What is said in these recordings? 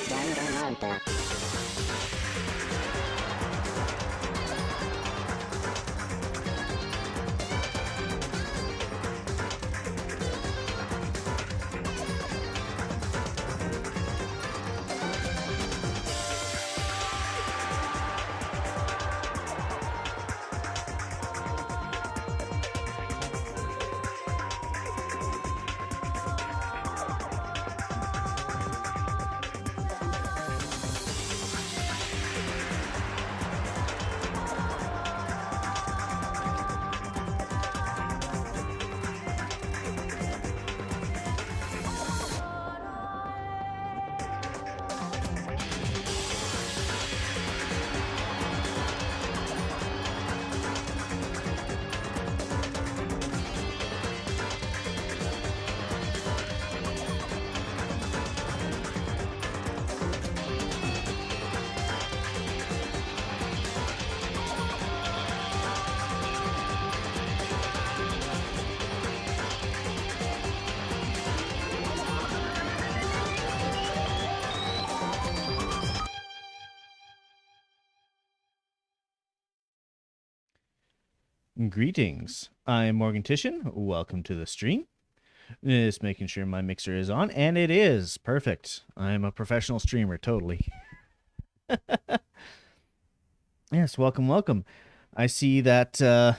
Danganronpa. Greetings. I'm Morgan Titian. Welcome to the stream. Just making sure my mixer is on, and it is. Perfect. I'm a professional streamer, totally. Yes, welcome. I see that the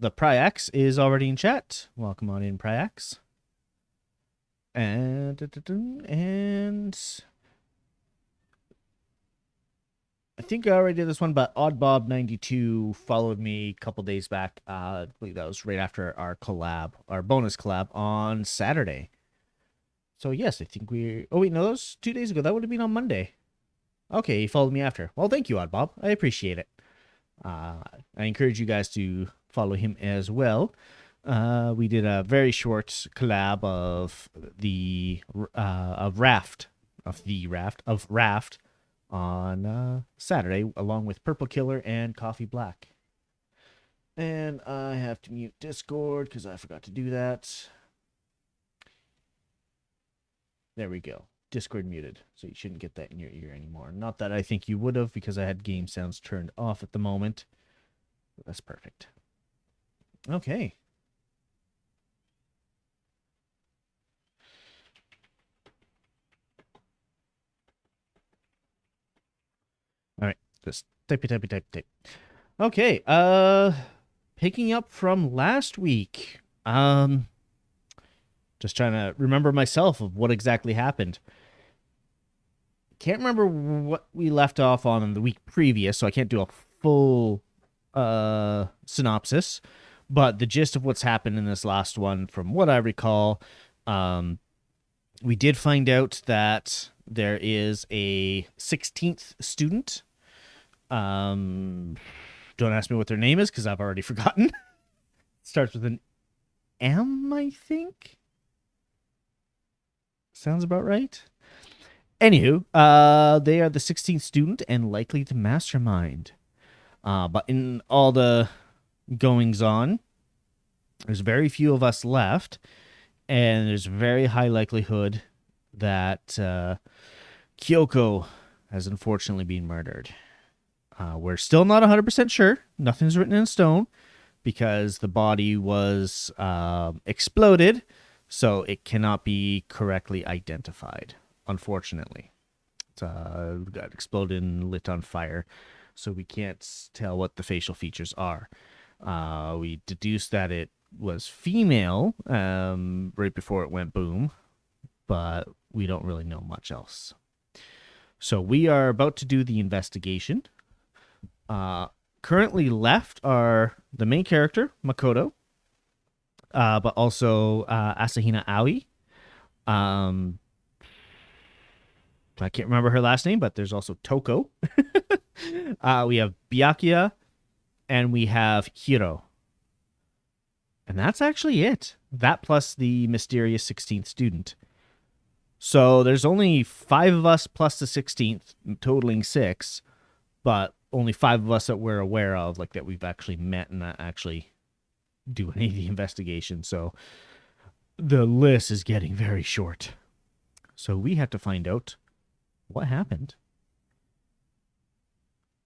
Pryax is already in chat. Welcome on in, Pryax. And I think I already did this one, but OddBob92 followed me a couple days back. I believe that was right after our collab, our bonus collab on Saturday. So yes, I think we... Oh wait, no, that was 2 days ago. That would have been on Monday. Okay, he followed me after. Well, thank you, OddBob. I appreciate it. I encourage you guys to follow him as well. We did a very short collab of the Raft on Saturday, along with Purple Killer and Coffee Black. And I have to mute Discord because I forgot to do that. There we go. Discord muted, so you shouldn't get that in your ear anymore. Not that I think you would have, because I had game sounds turned off at the moment. But that's perfect. Okay. All right, just type. Okay, picking up from last week. Just trying to remember myself of what exactly happened. Can't remember what we left off on in the week previous, so I can't do a full synopsis. But the gist of what's happened in this last one, from what I recall, we did find out that there is a 16th student. Don't ask me what their name is, because I've already forgotten. Starts with an M, I think. Sounds about right. Anywho, they are the 16th student and likely the mastermind. But in all the goings on, there's very few of us left, and there's very high likelihood that Kyoko has unfortunately been murdered. We're still not 100% sure. Nothing's written in stone, because the body was exploded, so it cannot be correctly identified, unfortunately. It got exploded and lit on fire, so we can't tell what the facial features are. We deduced that it was female right before it went boom, but we don't really know much else. So we are about to do the investigation. Currently left are the main character, Makoto, but also Asahina Aoi. I can't remember her last name, but there's also Toko. We have Byakuya, and we have Hiro. And that's actually it. That plus the mysterious 16th student. So there's only 5 of us plus the 16th, totaling 6, but only 5 of us that we're aware of, like that we've actually met and that actually do any of the investigation. So the list is getting very short. So we have to find out what happened.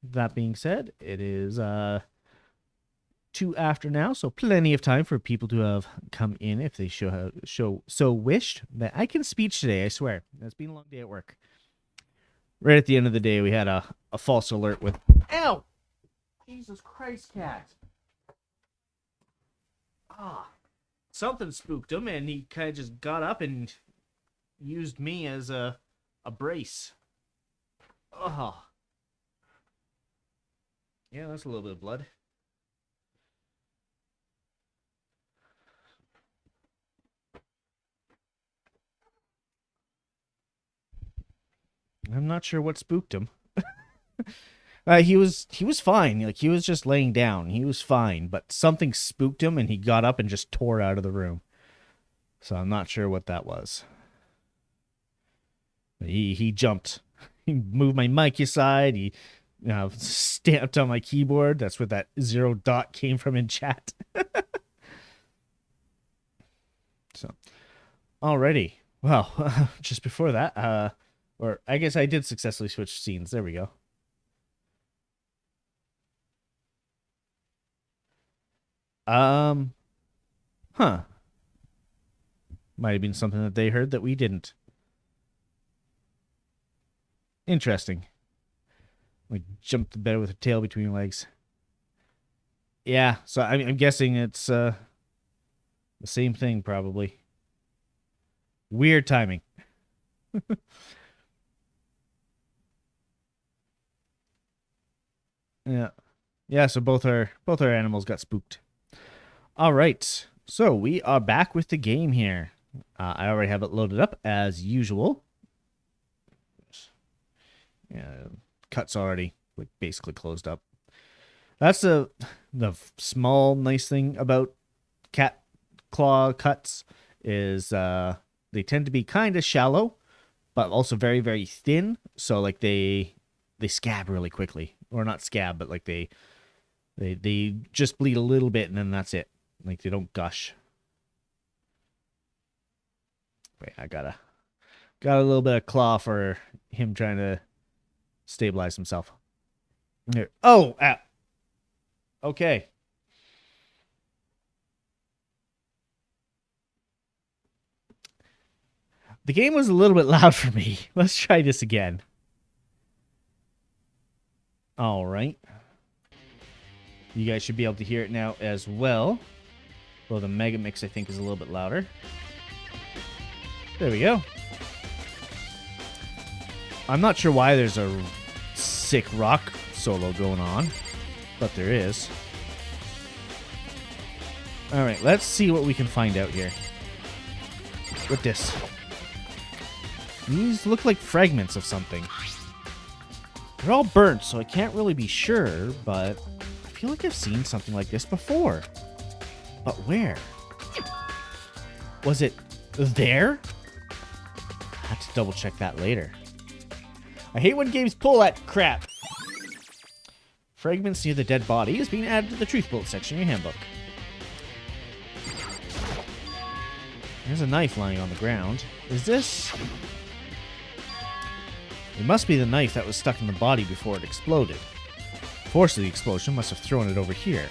That being said, it is 2 after now, so plenty of time for people to have come in if they so wished. That I can speech today, I swear. It's been a long day at work. Right at the end of the day, we had a false alert with... Ow! Jesus Christ, cat. Something spooked him, and he kind of just got up and used me as a brace. Oh. Yeah, that's a little bit of blood. I'm not sure what spooked him. He was fine. Like, he was just laying down. He was fine, but something spooked him and he got up and just tore out of the room. So I'm not sure what that was. He jumped. He moved my mic aside. He stamped on my keyboard. That's where that 0 dot came from in chat. So, alrighty. Well, just before that, or I guess I did successfully switch scenes. There we go. Huh. Might have been something that they heard that we didn't. Interesting. Like, jumped to bed with a tail between your legs. Yeah, so I'm guessing it's the same thing, probably. Weird timing. Yeah. Yeah, so both our animals got spooked. All right. So we are back with the game here. I already have it loaded up as usual. Yeah, cut's already like basically closed up. That's the small nice thing about cat claw cuts is they tend to be kind of shallow, but also very, very thin. So like they scab really quickly, or not scab, but like they just bleed a little bit and then that's it. Like, they don't gush. Wait, I got a little bit of claw for him trying to stabilize himself. Here. Oh, okay. The game was a little bit loud for me. Let's try this again. All right. You guys should be able to hear it now as well. Well, the Mega Mix, I think, is a little bit louder. There we go. I'm not sure why there's a sick rock solo going on, but there is. All right, let's see what we can find out here with this. These look like fragments of something. They're all burnt, so I can't really be sure, but I feel like I've seen something like this before. But where? Was it there? I have to double check that later. I hate when games pull that crap. Fragments near the dead body is being added to the truth bullet section of your handbook. There's a knife lying on the ground. Is this... It must be the knife that was stuck in the body before it exploded. The force of the explosion must have thrown it over here.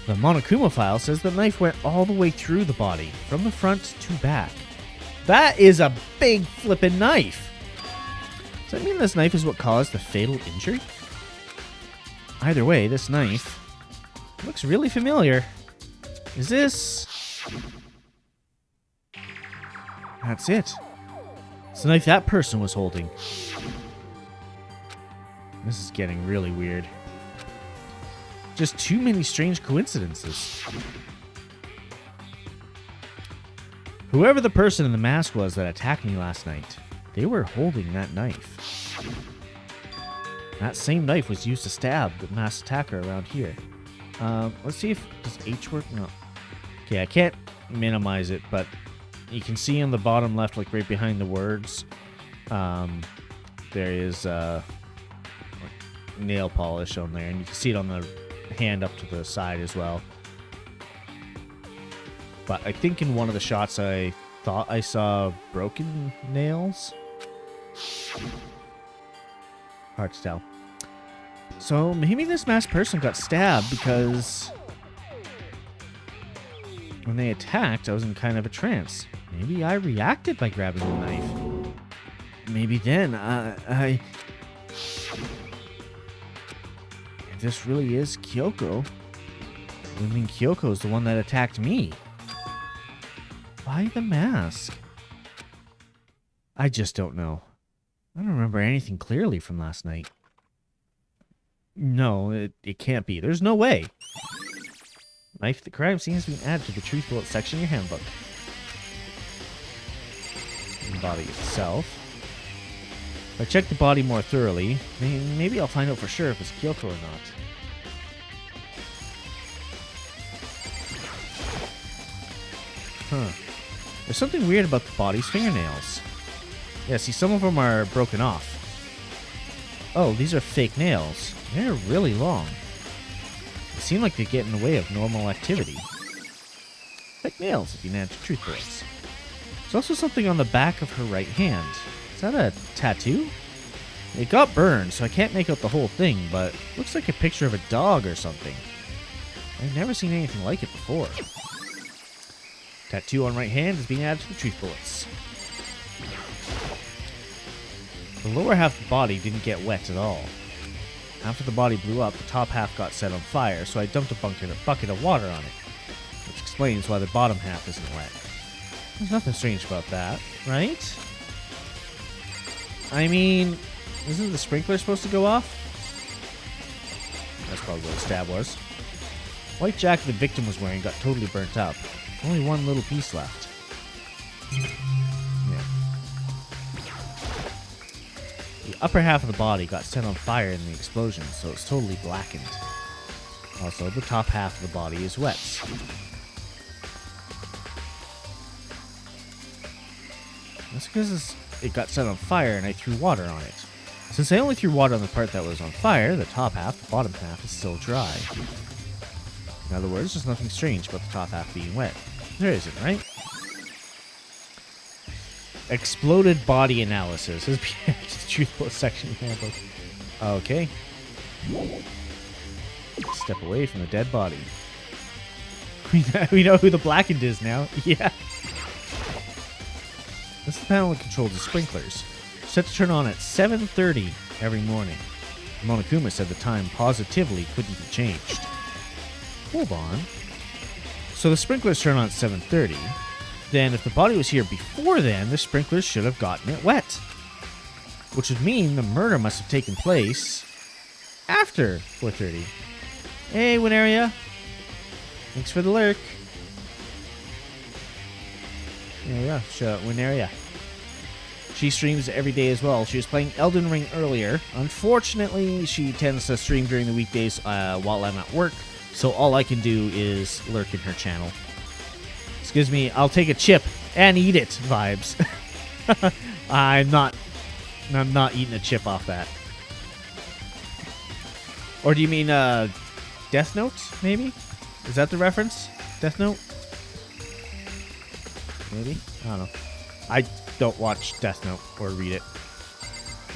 The Monokuma file says the knife went all the way through the body, from the front to back. That is a big flippin' knife! Does that mean this knife is what caused the fatal injury? Either way, this knife looks really familiar. Is this... That's it. It's the knife that person was holding. This is getting really weird. Just too many strange coincidences. Whoever the person in the mask was that attacked me last night, they were holding that knife. That same knife was used to stab the masked attacker around here. Let's see if... Does H work? No. Okay, I can't minimize it, but you can see on the bottom left, like right behind the words, there is nail polish on there, and you can see it on the hand up to the side as well. But I think in one of the shots I thought I saw broken nails. Hard to tell. So maybe this masked person got stabbed because when they attacked, I was in kind of a trance. Maybe I reacted by grabbing the knife. Maybe then if this really is Kyoko, I mean Kyoko's the one that attacked me. Why the mask? I just don't know. I don't remember anything clearly from last night. No, it can't be. There's no way. Knife the crime scene has been added to the truth bullet section of your handbook. The body itself. If I check the body more thoroughly, maybe I'll find out for sure if it's Kyoko or not. Huh. There's something weird about the body's fingernails. Yeah, see, some of them are broken off. Oh, these are fake nails. They're really long. They seem like they get in the way of normal activity. Fake nails have been added to truth bullets. There's also something on the back of her right hand. Is that a tattoo? It got burned, so I can't make out the whole thing, but it looks like a picture of a dog or something. I've never seen anything like it before. Tattoo on right hand is being added to the truth bullets. The lower half of the body didn't get wet at all. After the body blew up, the top half got set on fire, so I dumped a bucket of water on it, which explains why the bottom half isn't wet. There's nothing strange about that, right? I mean, isn't the sprinkler supposed to go off? That's probably what the stab was. White jacket the victim was wearing got totally burnt up. Only one little piece left. Yeah. The upper half of the body got set on fire in the explosion, so it's totally blackened. Also, the top half of the body is wet. That's because it got set on fire and I threw water on it. Since I only threw water on the part that was on fire, the top half, the bottom half, is still dry. In other words, there's nothing strange about the top half being wet. There isn't, right? Exploded body analysis is the truth bullet section handbook. Okay. Step away from the dead body. We know who the blackened is now. Yeah. This is the panel that controls the sprinklers. Set to turn on at 7:30 every morning. Monokuma said the time positively couldn't be changed. Hold on. So the sprinklers turn on at 7:30. Then if the body was here before then, the sprinklers should have gotten it wet. Which would mean the murder must have taken place after 4:30. Hey, Wineria. Thanks for the lurk. There we go. Shout out Wineria. She streams every day as well. She was playing Elden Ring earlier. Unfortunately, she tends to stream during the weekdays while I'm at work. So all I can do is lurk in her channel. Excuse me, I'll take a chip and eat it vibes. I'm not eating a chip off that. Or do you mean Death Note, maybe? Is that the reference? Death Note? Maybe? I don't know. I don't watch Death Note or read it.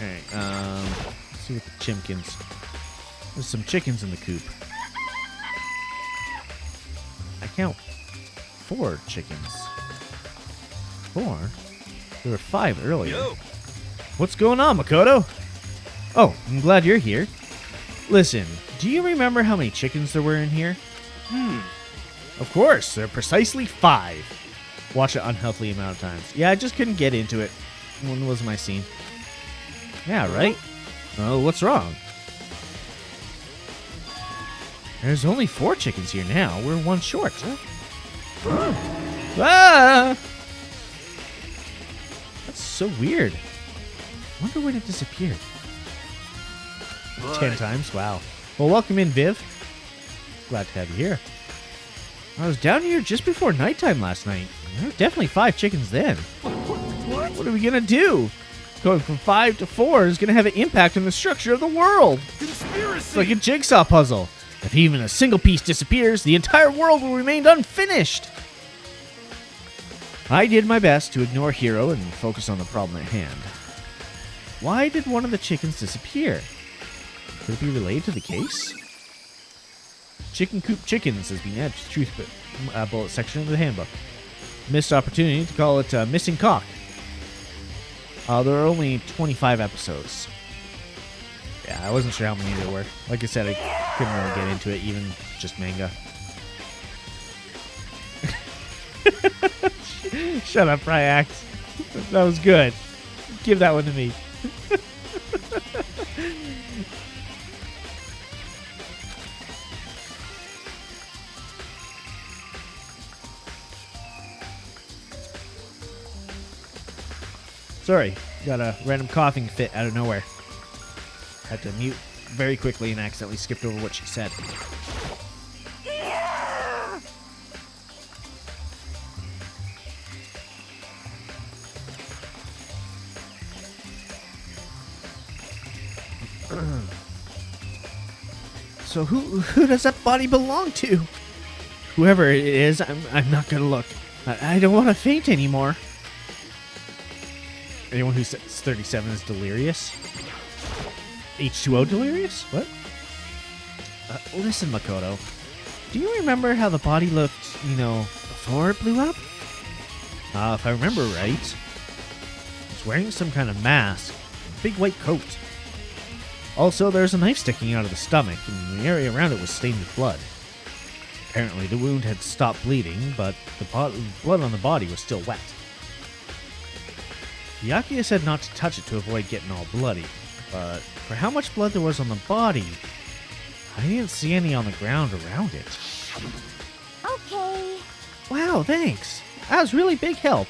Alright, let's see what the chimkins. There's some chickens in the coop. I count 4 chickens. 4? There were 5 earlier. Yo. What's going on, Makoto? Oh, I'm glad you're here. Listen, do you remember how many chickens there were in here? Of course, there are precisely 5. Watch it unhealthy amount of times. Yeah, I just couldn't get into it. When was my scene? Yeah, right? Oh, what's wrong? There's only 4 chickens here now. We're 1 short. Ah! That's so weird. Wonder when it disappeared. 10 times? Wow. Well, welcome in, Viv. Glad to have you here. I was down here just before nighttime last night. There were definitely 5 chickens then. What are we gonna do? Going from 5 to 4 is gonna have an impact on the structure of the world. Conspiracy! It's like a jigsaw puzzle. If even a single piece disappears, the entire world will remain unfinished. I did my best to ignore Hero and focus on the problem at hand. Why did one of the chickens disappear? Could it be related to the case? Chicken coop chickens has been added to the truth bullet section of the handbook. Missed opportunity to call it missing cock. There are only 25 episodes. Yeah, I wasn't sure how many there were. Like I said, I couldn't really get into it, even just manga. Shut up, Ryax. That was good. Give that one to me. Sorry, got a random coughing fit out of nowhere. Had to mute very quickly and accidentally skipped over what she said. So who does that body belong to? Whoever it is, I'm not gonna look. I don't want to faint anymore. Anyone who says 37 is delirious? H2O delirious? What? Listen, Makoto. Do you remember how the body looked, before it blew up? If I remember right, it was wearing some kind of mask, a big white coat. Also, there was a knife sticking out of the stomach, and the area around it was stained with blood. Apparently, the wound had stopped bleeding, but the blood on the body was still wet. Byakuya said not to touch it to avoid getting all bloody, but for how much blood there was on the body, I didn't see any on the ground around it. Okay. Wow, thanks. That was really big help.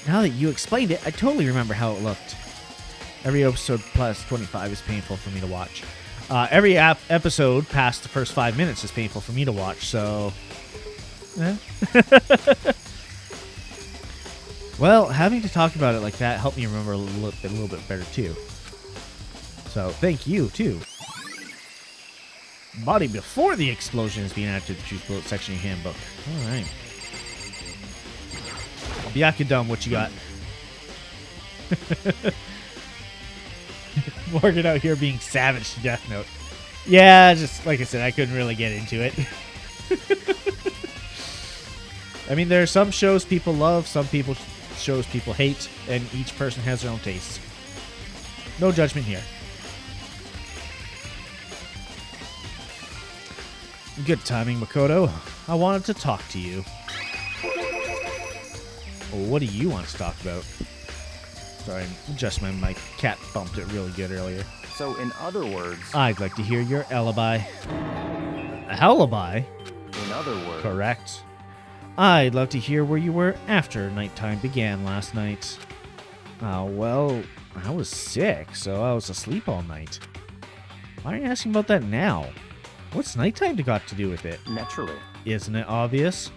Now that you explained it, I totally remember how it looked. Every episode plus 25 is painful for me to watch. Every episode past the first 5 minutes is painful for me to watch, so... Well, having to talk about it like that helped me remember a little bit better, too. So, thank you, too. Body before the explosion is being added to the Truth Bullet section of your handbook. Alright. Byakudum, what you got? Morgan out here being savage to Death Note. Yeah, just like I said, I couldn't really get into it. I mean, there are some shows people love, some shows people hate, and each person has their own tastes. No judgment here. Good timing, Makoto. I wanted to talk to you. Well, what do you want to talk about? Sorry, adjust my mic. Cat bumped it really good earlier. So, in other words... I'd like to hear your alibi. A alibi? In other words... Correct. I'd love to hear where you were after nighttime began last night. Well, I was sick, so I was asleep all night. Why are you asking about that now? What's nighttime got to do with it? Naturally. Isn't it obvious?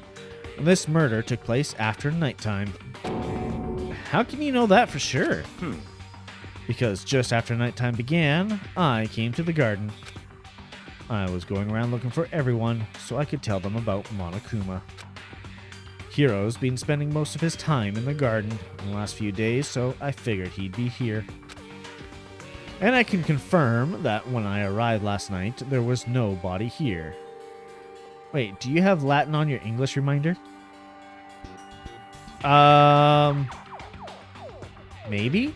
This murder took place after nighttime. How can you know that for sure? Because just after nighttime began, I came to the garden. I was going around looking for everyone so I could tell them about Monokuma. Hiro's been spending most of his time in the garden in the last few days, so I figured he'd be here. And I can confirm that when I arrived last night, there was no body here. Wait, do you have Latin on your English reminder? Maybe?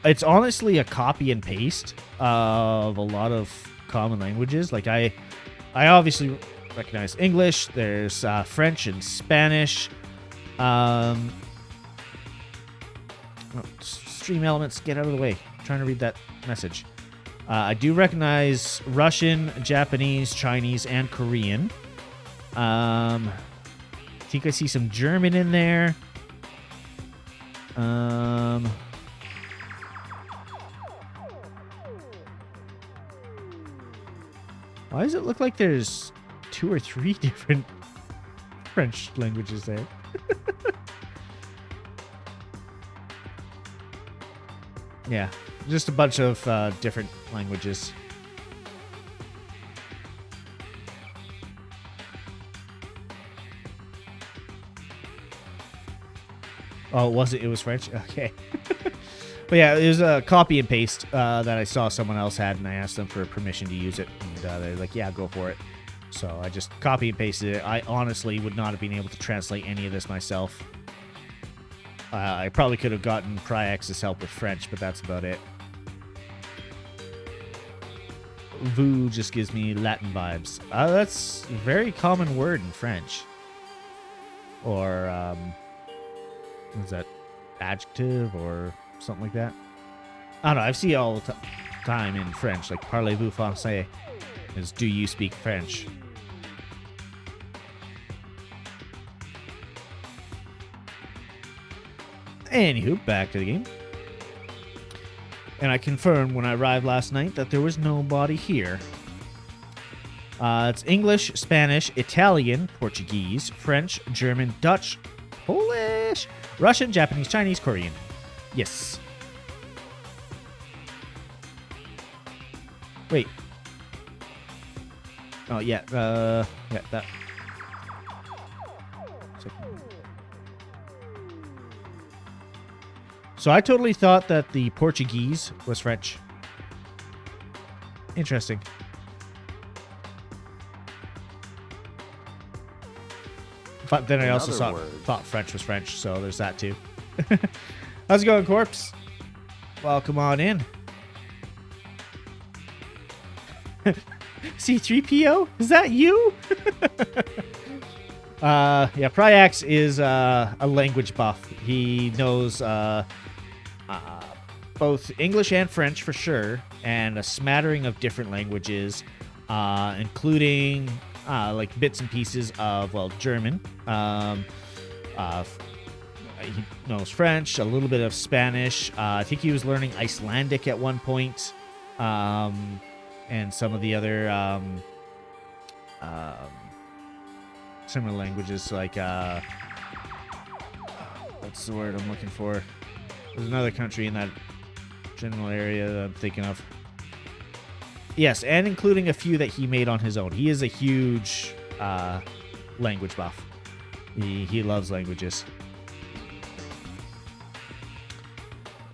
It's honestly a copy and paste of a lot of common languages. Like, I obviously recognize English. There's French and Spanish. Stream elements, get out of the way. I'm trying to read that message. I do recognize Russian, Japanese, Chinese, and Korean. I think I see some German in there. Why does it look like there's 2 or 3 different French languages there? Yeah, just a bunch of different languages. Oh, was it? It was French? Okay. But yeah, it was a copy and paste that I saw someone else had, and I asked them for permission to use it. And they're like, yeah, go for it. So I just copy and pasted it. I honestly would not have been able to translate any of this myself. I probably could have gotten Pryx's help with French, but that's about it. Vous just gives me Latin vibes. That's a very common word in French. Or, what is that? Adjective or something like that? I don't know. I see it all the time in French. Like, parlez-vous français is do you speak French? Anywho, back to the game. And I confirmed when I arrived last night that there was nobody here. It's English, Spanish, Italian, Portuguese, French, German, Dutch, Polish, Russian, Japanese, Chinese, Korean. Yes. Wait. Oh, yeah. Yeah, that. So I totally thought that the Portuguese was French. Interesting. But then I also thought French was French, so there's that too. How's it going, Corpse? Welcome on in. C3PO? Is that you? Yeah, Pryax is a language buff. He knows both English and French for sure, and a smattering of different languages, including like bits and pieces of, well, German. He knows French, a little bit of Spanish. I think he was learning Icelandic at one point, and some of the other similar languages, like what's the word I'm looking for? There's another country in that general area that I'm thinking of. Yes, and including a few that he made on his own. He is a huge language buff. He loves languages.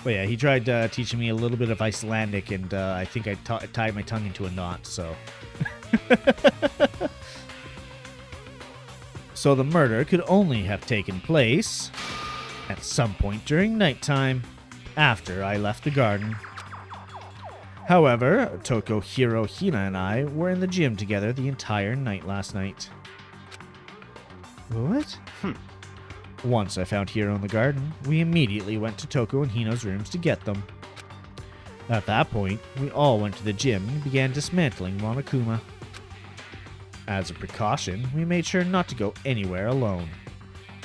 But yeah, he tried teaching me a little bit of Icelandic, and I think I tied my tongue into a knot, so... So the murder could only have taken place at some point during nighttime, after I left the garden. However, Toko, Hiro, Hina, and I were in the gym together the entire night last night. What? Once I found Hiro in the garden, we immediately went to Toko and Hino's rooms to get them. At that point, we all went to the gym and began dismantling Monokuma. As a precaution, we made sure not to go anywhere alone.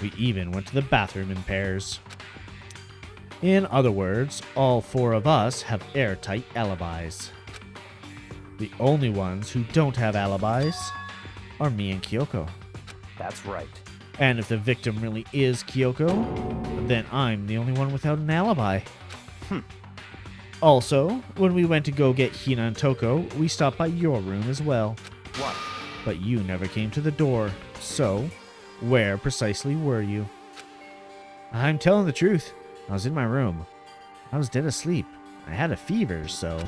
We even went to the bathroom in pairs. In other words, all 4 of us have airtight alibis. The only ones who don't have alibis are me and Kyoko. That's right. And if the victim really is Kyoko, then I'm the only one without an alibi. Also, when we went to go get Hina and Toko, we stopped by your room as well. What? But you never came to the door, so where precisely were you? I'm telling the truth. I was in my room. I was dead asleep. I had a fever, so...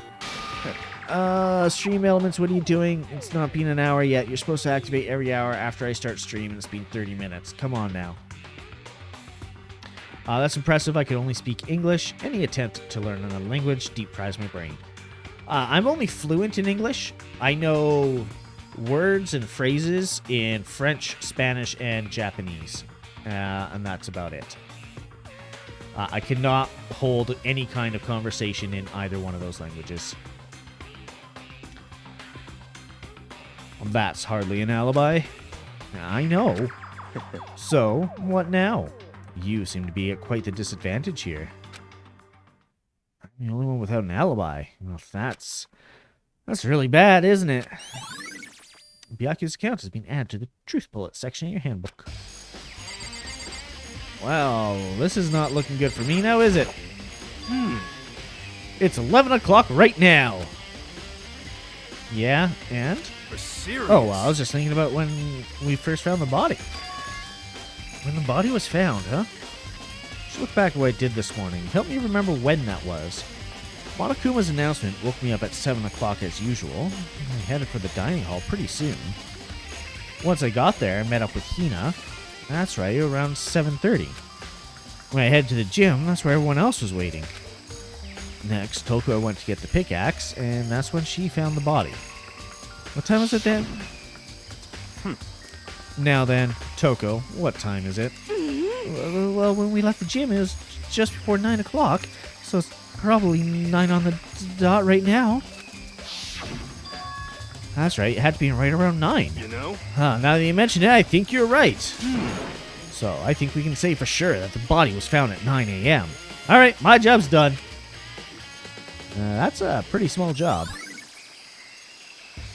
Stream Elements, what are you doing? It's not been an hour yet. You're supposed to activate every hour after I start stream, and it's been 30 minutes. Come on now. That's impressive. I could only speak English. Any attempt to learn another language deep fries my brain. I'm only fluent in English. I know words and phrases in French, Spanish, and Japanese. And that's about it. I cannot hold any kind of conversation in either one of those languages. That's hardly an alibi. I know. So, what now? You seem to be at quite the disadvantage here. I'm the only one without an alibi. Well, that's really bad, isn't it? Byakuya's account has been added to the Truth Bullet section of your handbook. Well, this is not looking good for me now, is it? It's 11 o'clock right now. Yeah, and? For serious? Oh, well, I was just thinking about when we first found the body. When the body was found, huh? Just look back at what I did this morning. Help me remember when that was. Monokuma's announcement woke me up at 7 o'clock as usual. I headed for the dining hall pretty soon. Once I got there, I met up with Hina. That's right, around 7:30. When I headed to the gym, that's where everyone else was waiting. Next, Toko went to get the pickaxe, and that's when she found the body. What time is it then? Now then, Toko, what time is it? Well, when we left the gym, it was just before 9 o'clock, so it's probably 9 on the dot right now. That's right, it had to be right around 9. You know? Now that you mention it, I think you're right. So I think we can say for sure that the body was found at 9 a.m. All right, my job's done. That's a pretty small job.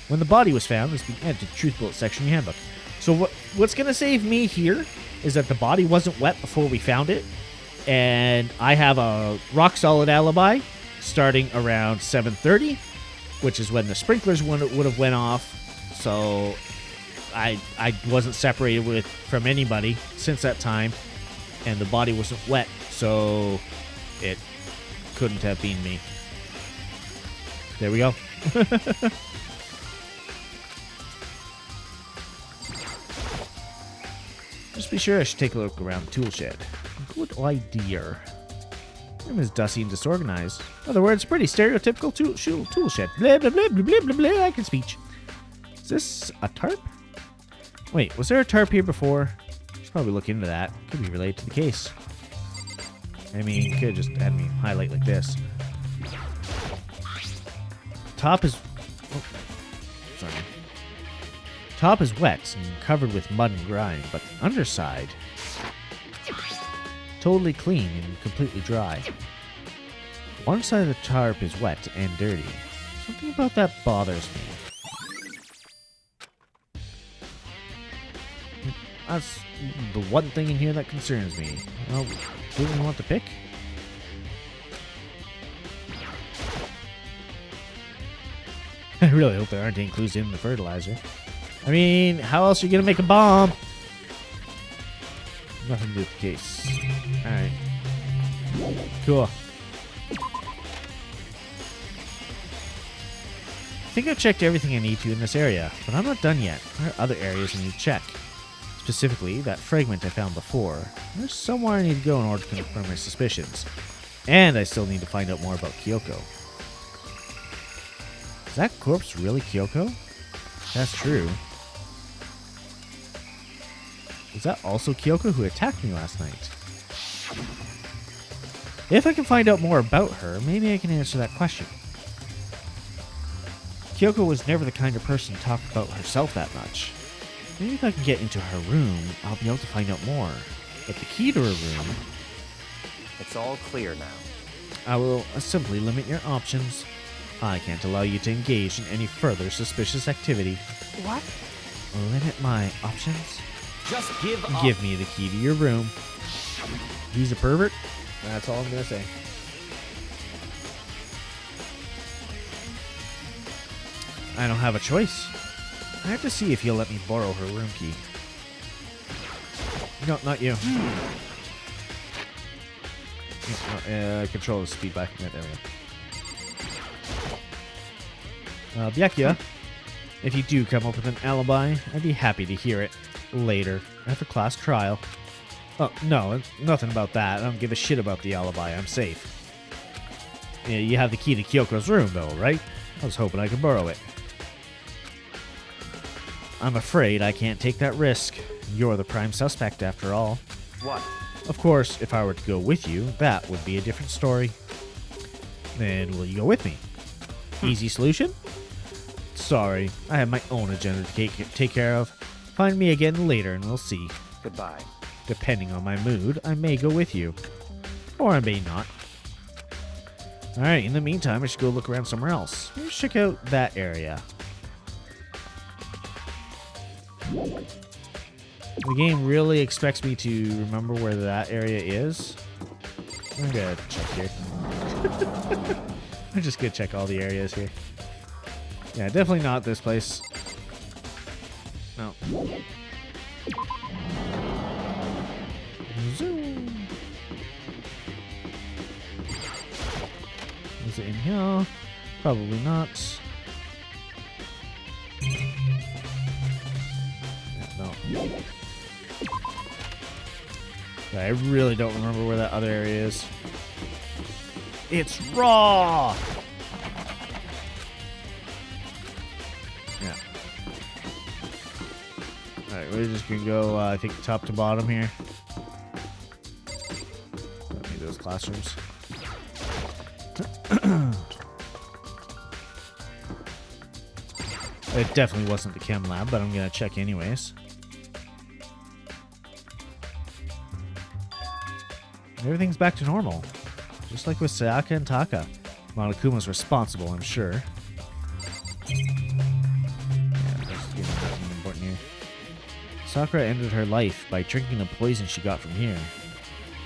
When the body was found, it's been added to the Truth Bullet section of your handbook. So what's going to save me here is that the body wasn't wet before we found it, and I have a rock-solid alibi starting around 7:30, which is when the sprinklers would have went off, so I wasn't separated from anybody since that time, and the body wasn't wet, so it couldn't have been me. There we go. Just be sure I should take a look around the tool shed. Good idea. Room is dusty and disorganized. In other words, pretty stereotypical tool shed. Blah, blah, blah, blah, blah, blah, blah. I can speech. Is this a tarp? Wait, was there a tarp here before? Should probably look into that. Could be related to the case. I mean, you could just had me highlight like this. Top is... Oh, sorry. Top is wet and covered with mud and grime, but the underside... totally clean and completely dry. One side of the tarp is wet and dirty. Something about that bothers me. That's the one thing in here that concerns me. Well, who do we want to pick? I really hope there aren't any clues in the fertilizer. I mean, how else are you gonna make a bomb? Nothing to do with the case. Alright. Cool. I think I've checked everything I need to in this area, but I'm not done yet. There are other areas I need to check. Specifically, that fragment I found before. There's somewhere I need to go in order to confirm my suspicions. And I still need to find out more about Kyoko. Is that corpse really Kyoko? That's true. Is that also Kyoko who attacked me last night? If I can find out more about her, maybe I can answer that question. Kyoko was never the kind of person to talk about herself that much. Maybe if I can get into her room, I'll be able to find out more. But the key to her room... It's all clear now. I will simply limit your options. I can't allow you to engage in any further suspicious activity. What? Limit my options? Just give up. Give me the key to your room. He's a pervert? That's all I'm gonna say. I don't have a choice. I have to see if you'll let me borrow her room key. No, not you. Control the speed back. There we go. Byakuya, if you do come up with an alibi, I'd be happy to hear it later, after class trial. Oh, no, nothing about that. I don't give a shit about the alibi. I'm safe. Yeah, you have the key to Kyoko's room, though, right? I was hoping I could borrow it. I'm afraid I can't take that risk. You're the prime suspect, after all. What? Of course, if I were to go with you, that would be a different story. Then will you go with me? Easy solution? Sorry, I have my own agenda to take care of. Find me again later and we'll see. Goodbye. Depending on my mood, I may go with you. Or I may not. Alright, in the meantime, I should go look around somewhere else. Let's check out that area. The game really expects me to remember where that area is. I'm gonna check here. I'm just gonna check all the areas here. Yeah, definitely not this place. No. Zoom. Is it in here? Probably not. Yeah, no. Yeah, I really don't remember where that other area is. It's raw! Yeah. Alright, we're just gonna go, I think, top to bottom here. Don't need those classrooms. It definitely wasn't the chem lab, but I'm gonna check anyways. Everything's back to normal. Just like with Sayaka and Taka. Monokuma's responsible, I'm sure. Yeah, that's getting nothing important here. Sakura ended her life by drinking the poison she got from here.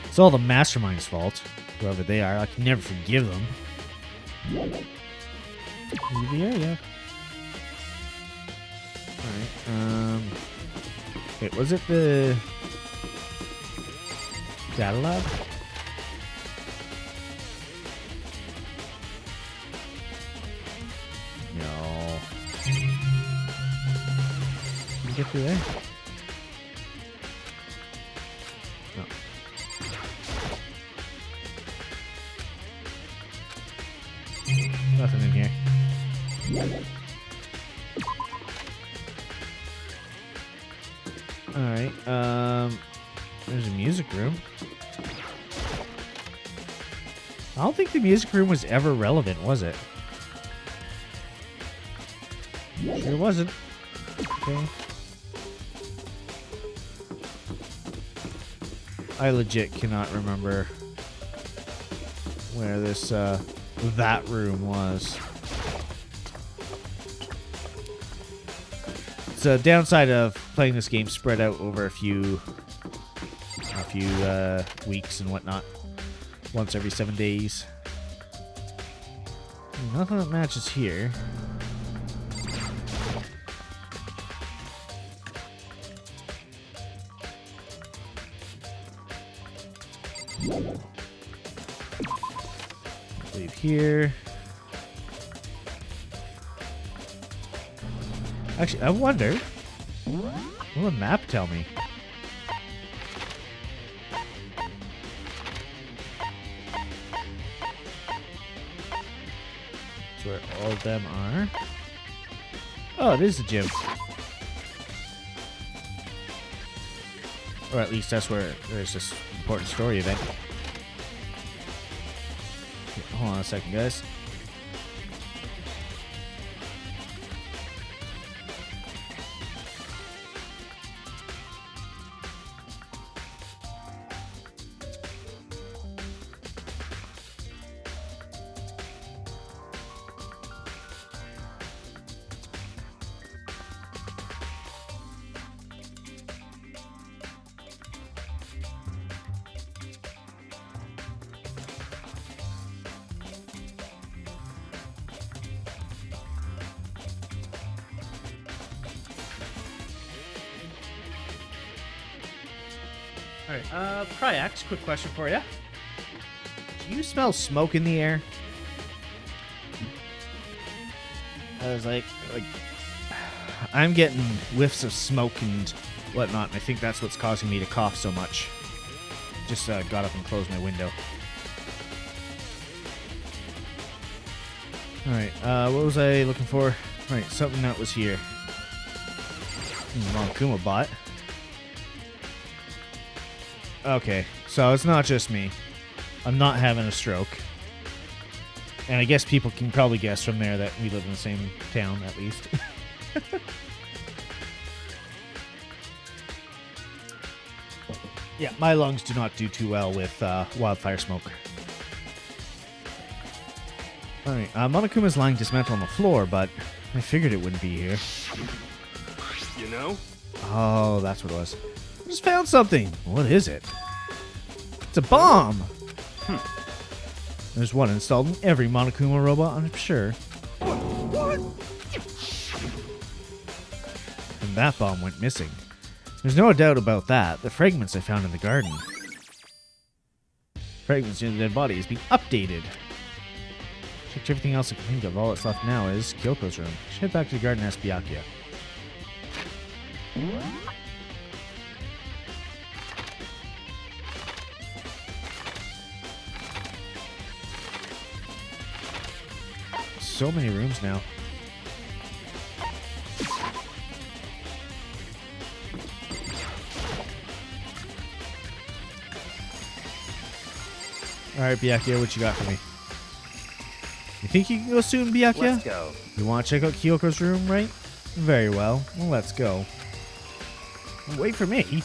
It's all the mastermind's fault. Whoever they are, I can never forgive them. EVGA, yeah. Alright, wait, was it the data lab? No. Can you get through there? No. Nothing in here. Alright, there's a music room. I don't think the music room was ever relevant, was it? Sure wasn't. Okay. I legit cannot remember where this, that room was. The downside of playing this game spread out over a few weeks and whatnot, once every 7 days. Nothing that matches here. Leave here. Actually, I wonder, what will the map tell me? That's where all of them are. Oh, it is the gym. Or at least that's where there's this important story event. Hold on a second, guys. Alright, Pryax, quick question for you. Do you smell smoke in the air? I was like, I'm getting whiffs of smoke and whatnot, and I think that's what's causing me to cough so much. Just got up and closed my window. Alright, what was I looking for? Alright, something that was here. Monokuma bot. Okay, so it's not just me. I'm not having a stroke. And I guess people can probably guess from there that we live in the same town, at least. Yeah, my lungs do not do too well with wildfire smoke. Alright, Monokuma's lying dismantled on the floor, but I figured it wouldn't be here. You know, Oh, that's what it was. I just found something. What is it? It's a bomb. There's one installed in every Monokuma robot, I'm sure. What? And that bomb went missing. There's no doubt about that. The fragments I found in the garden. Fragments in the dead body is being updated. Checked everything else I can think of. All that's left now is Kyoko's room. Should head back to the garden and ask Byakuya. So many rooms now. Alright, Byakuya, what you got for me? You think you can go soon, Byakuya? Let's go. You want to check out Kyoko's room, right? Very well. Well, let's go. Wait for me.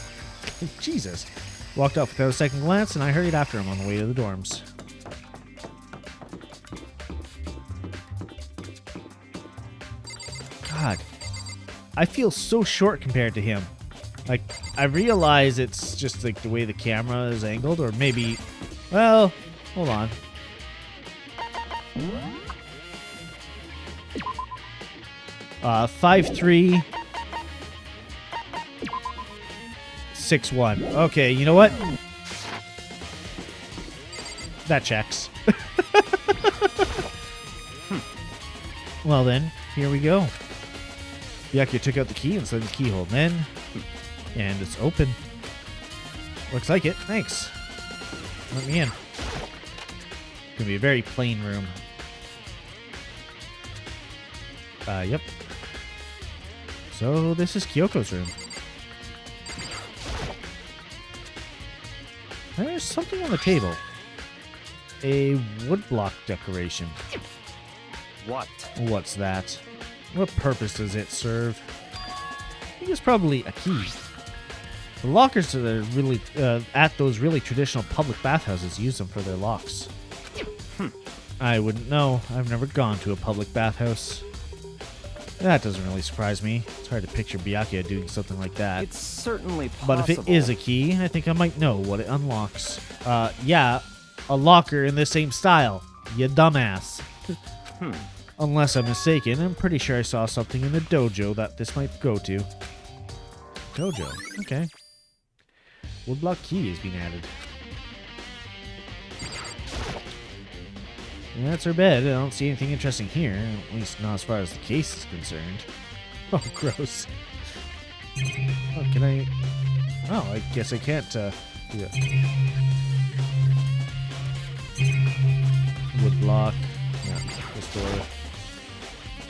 Jesus. Walked off without a second glance, and I hurried after him on the way to the dorms. God. I feel so short compared to him. Like, I realize it's just like the way the camera is angled, or maybe... Well, hold on. Uh, 5'3", 6'1". Okay, you know what? That checks. Well then, here we go. Byakuya took out the key and slid the keyhole in. And it's open. Looks like it. Thanks. Let me in. It's gonna be a very plain room. Yep. So this is Kyoko's room. There's something on the table. A woodblock decoration. What? What's that? What purpose does it serve? I think it's probably a key. The lockers that are really at those really traditional public bathhouses use them for their locks. I wouldn't know. I've never gone to a public bathhouse. That doesn't really surprise me. It's hard to picture Byakuya doing something like that. It's certainly possible. But if it is a key, I think I might know what it unlocks. Yeah, a locker in the same style. You dumbass. Unless I'm mistaken, I'm pretty sure I saw something in the dojo that this might go to. Dojo, okay. Woodblock key is being added. And that's her bed. I don't see anything interesting here, at least not as far as the case is concerned. Oh, gross. Oh, can I... Oh, I guess I can't, do that. Woodblock. Yeah, this door.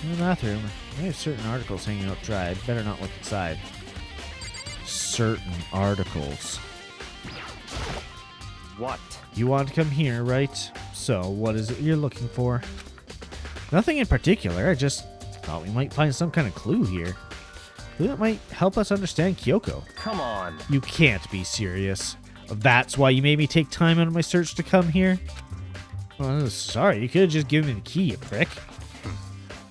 In the bathroom, I have certain articles hanging out dry. I'd better not look inside. Certain articles. What? You want to come here, right? So, what is it you're looking for? Nothing in particular. I just thought we might find some kind of clue here. Clue that might help us understand Kyoko. Come on. You can't be serious. That's why you made me take time out of my search to come here? Well, sorry, you could have just given me the key, you prick.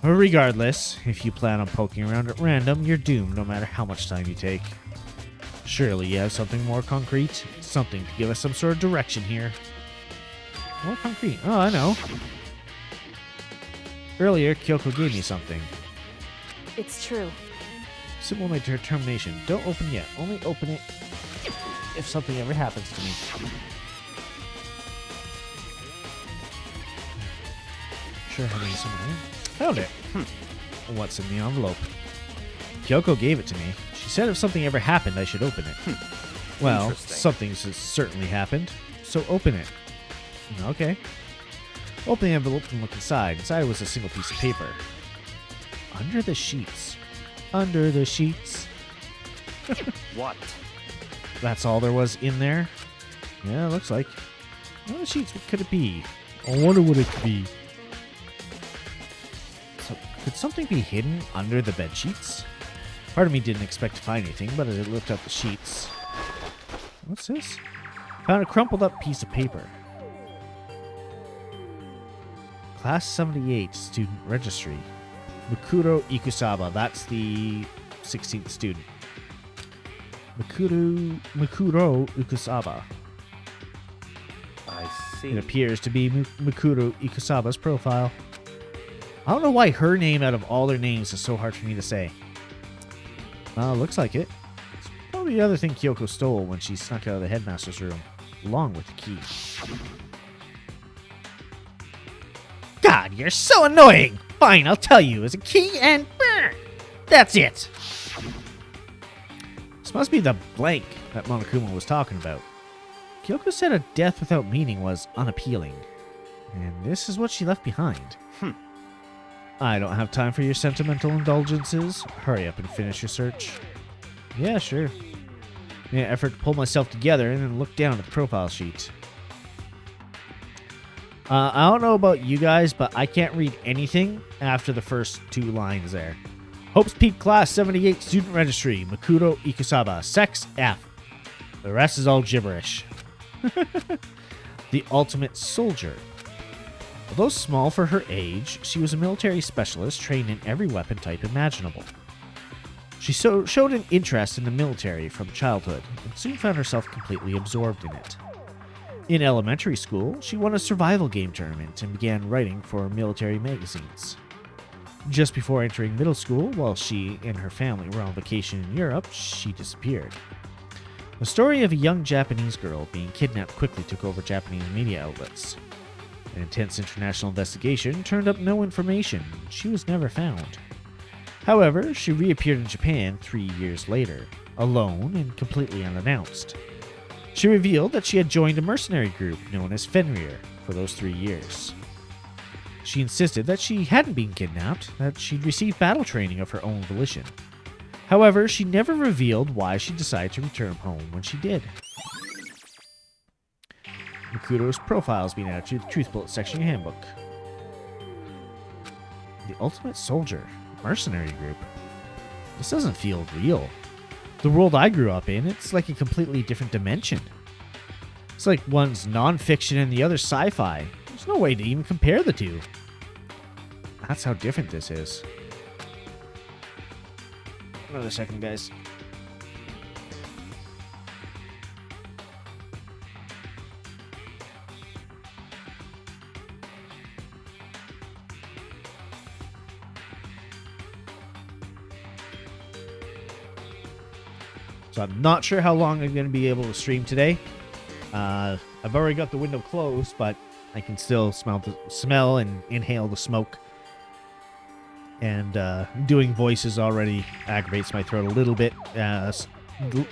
Regardless, if you plan on poking around at random, you're doomed no matter how much time you take. Surely you have something more concrete? Something to give us some sort of direction here. More concrete? Oh, I know. Earlier, Kyoko gave me something. It's true. Simple my determination. Don't open yet. Only open it if something ever happens to me. Sure, having someone in. Found it. What's in the envelope? Kyoko gave it to me. She said if something ever happened, I should open it. Well, something has certainly happened, so open it. Okay. Open the envelope and look inside. Inside was a single piece of paper. Under the sheets. Under the sheets. What? That's all there was in there? Yeah, it looks like. Under the sheets, what could it be? I wonder what it could be. So, could something be hidden under the bed sheets? Part of me didn't expect to find anything, but as I lifted up the sheets... What's this? Found a crumpled up piece of paper. Class 78 student registry. Mukuro Ikusaba, that's the 16th student. Mikuro Ikusaba. I see. It appears to be Mikuro Ikusaba's profile. I don't know why her name out of all their names is so hard for me to say. Looks like it. It's probably the other thing Kyoko stole when she snuck out of the headmaster's room, along with the key. God, you're so annoying! Fine, I'll tell you. It's a key and... that's it! This must be the blank that Monokuma was talking about. Kyoko said a death without meaning was unappealing. And this is what she left behind. I don't have time for your sentimental indulgences. Hurry up and finish your search. Yeah, sure. Made an effort to pull myself together and then look down at the profile sheet. I don't know about you guys, but I can't read anything after the first 2 lines there. Hopes Peak Class 78 Student Registry, Mikuro Ikusaba, Sex F. The rest is all gibberish. The Ultimate Soldier. Although small for her age, she was a military specialist trained in every weapon type imaginable. She showed an interest in the military from childhood and soon found herself completely absorbed in it. In elementary school, she won a survival game tournament and began writing for military magazines. Just before entering middle school, while she and her family were on vacation in Europe, she disappeared. The story of a young Japanese girl being kidnapped quickly took over Japanese media outlets. An intense international investigation turned up no information. She was never found. However, she reappeared in Japan 3 years later, alone and completely unannounced. She revealed that she had joined a mercenary group known as Fenrir for those 3 years. She insisted that she hadn't been kidnapped, that she'd received battle training of her own volition. However, she never revealed why she decided to return home when she did. Mikuro's profile has been added to the Truth Bullet section of your handbook. The Ultimate Soldier, mercenary group. This doesn't feel real. The world I grew up in, it's like a completely different dimension. It's like one's non-fiction and the other's sci-fi. There's no way to even compare the two. That's how different this is. Another second, guys. So I'm not sure how long I'm going to be able to stream today. I've already got the window closed, but I can still smell and inhale the smoke. And doing voices already aggravates my throat a little bit. A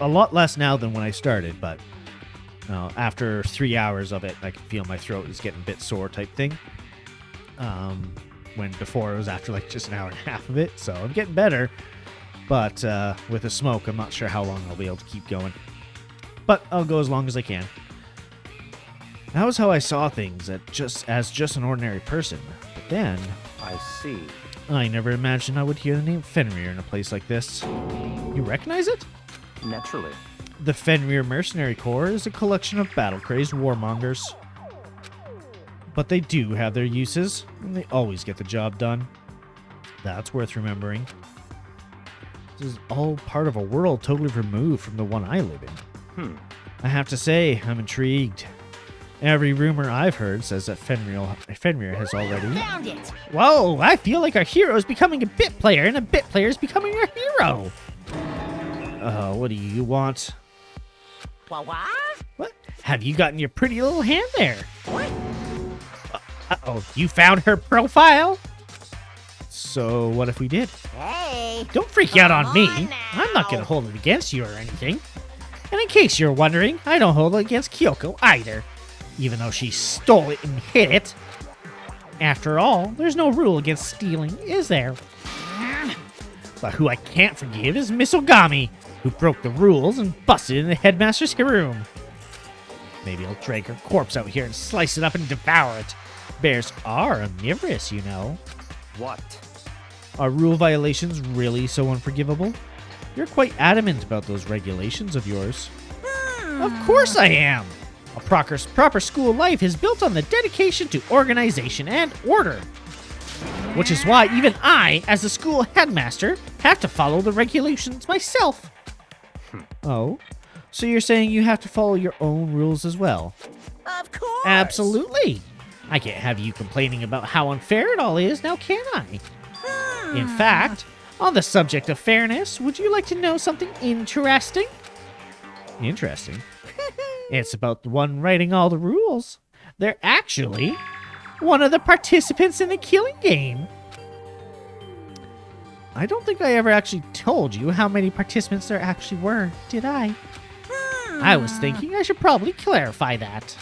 lot less now than when I started, but after 3 hours of it, I can feel my throat is getting a bit sore type thing. When before it was after like just an hour and a half of it, so I'm getting better. But with the smoke, I'm not sure how long I'll be able to keep going. But I'll go as long as I can. That was how I saw things as just an ordinary person. But then... I see. I never imagined I would hear the name Fenrir in a place like this. You recognize it? Naturally. The Fenrir Mercenary Corps is a collection of battle-crazed warmongers. But they do have their uses, and they always get the job done. That's worth remembering. This is all part of a world totally removed from the one I live in. I have to say, I'm intrigued. Every rumor I've heard says that Fenrir has already... Found it! Whoa, I feel like our hero is becoming a bit player, and a bit player is becoming our hero! What do you want? What? What? Have you gotten your pretty little hand there? What? Uh-oh, you found her profile? So what if we did? Hey! Don't freak out on me. on now. I'm not going to hold it against you or anything. And in case you're wondering, I don't hold it against Kyoko either. Even though she stole it and hid it. After all, there's no rule against stealing, is there? But who I can't forgive is Miss Ogami, who broke the rules and busted in the headmaster's room. Maybe I'll drag her corpse out here and slice it up and devour it. Bears are omnivorous, you know. What? Are rule violations really so unforgivable? You're quite adamant about those regulations of yours. Of course I am! A proper school life is built on the dedication to organization and order. Which is why even I, as the school headmaster, have to follow the regulations myself. Oh? So you're saying you have to follow your own rules as well? Of course. Absolutely! I can't have you complaining about how unfair it all is, now can I? In fact, on the subject of fairness, would you like to know something interesting? Interesting? It's about the one writing all the rules. They're actually one of the participants in the killing game. I don't think I ever actually told you how many participants there actually were, did I? I was thinking I should probably clarify that.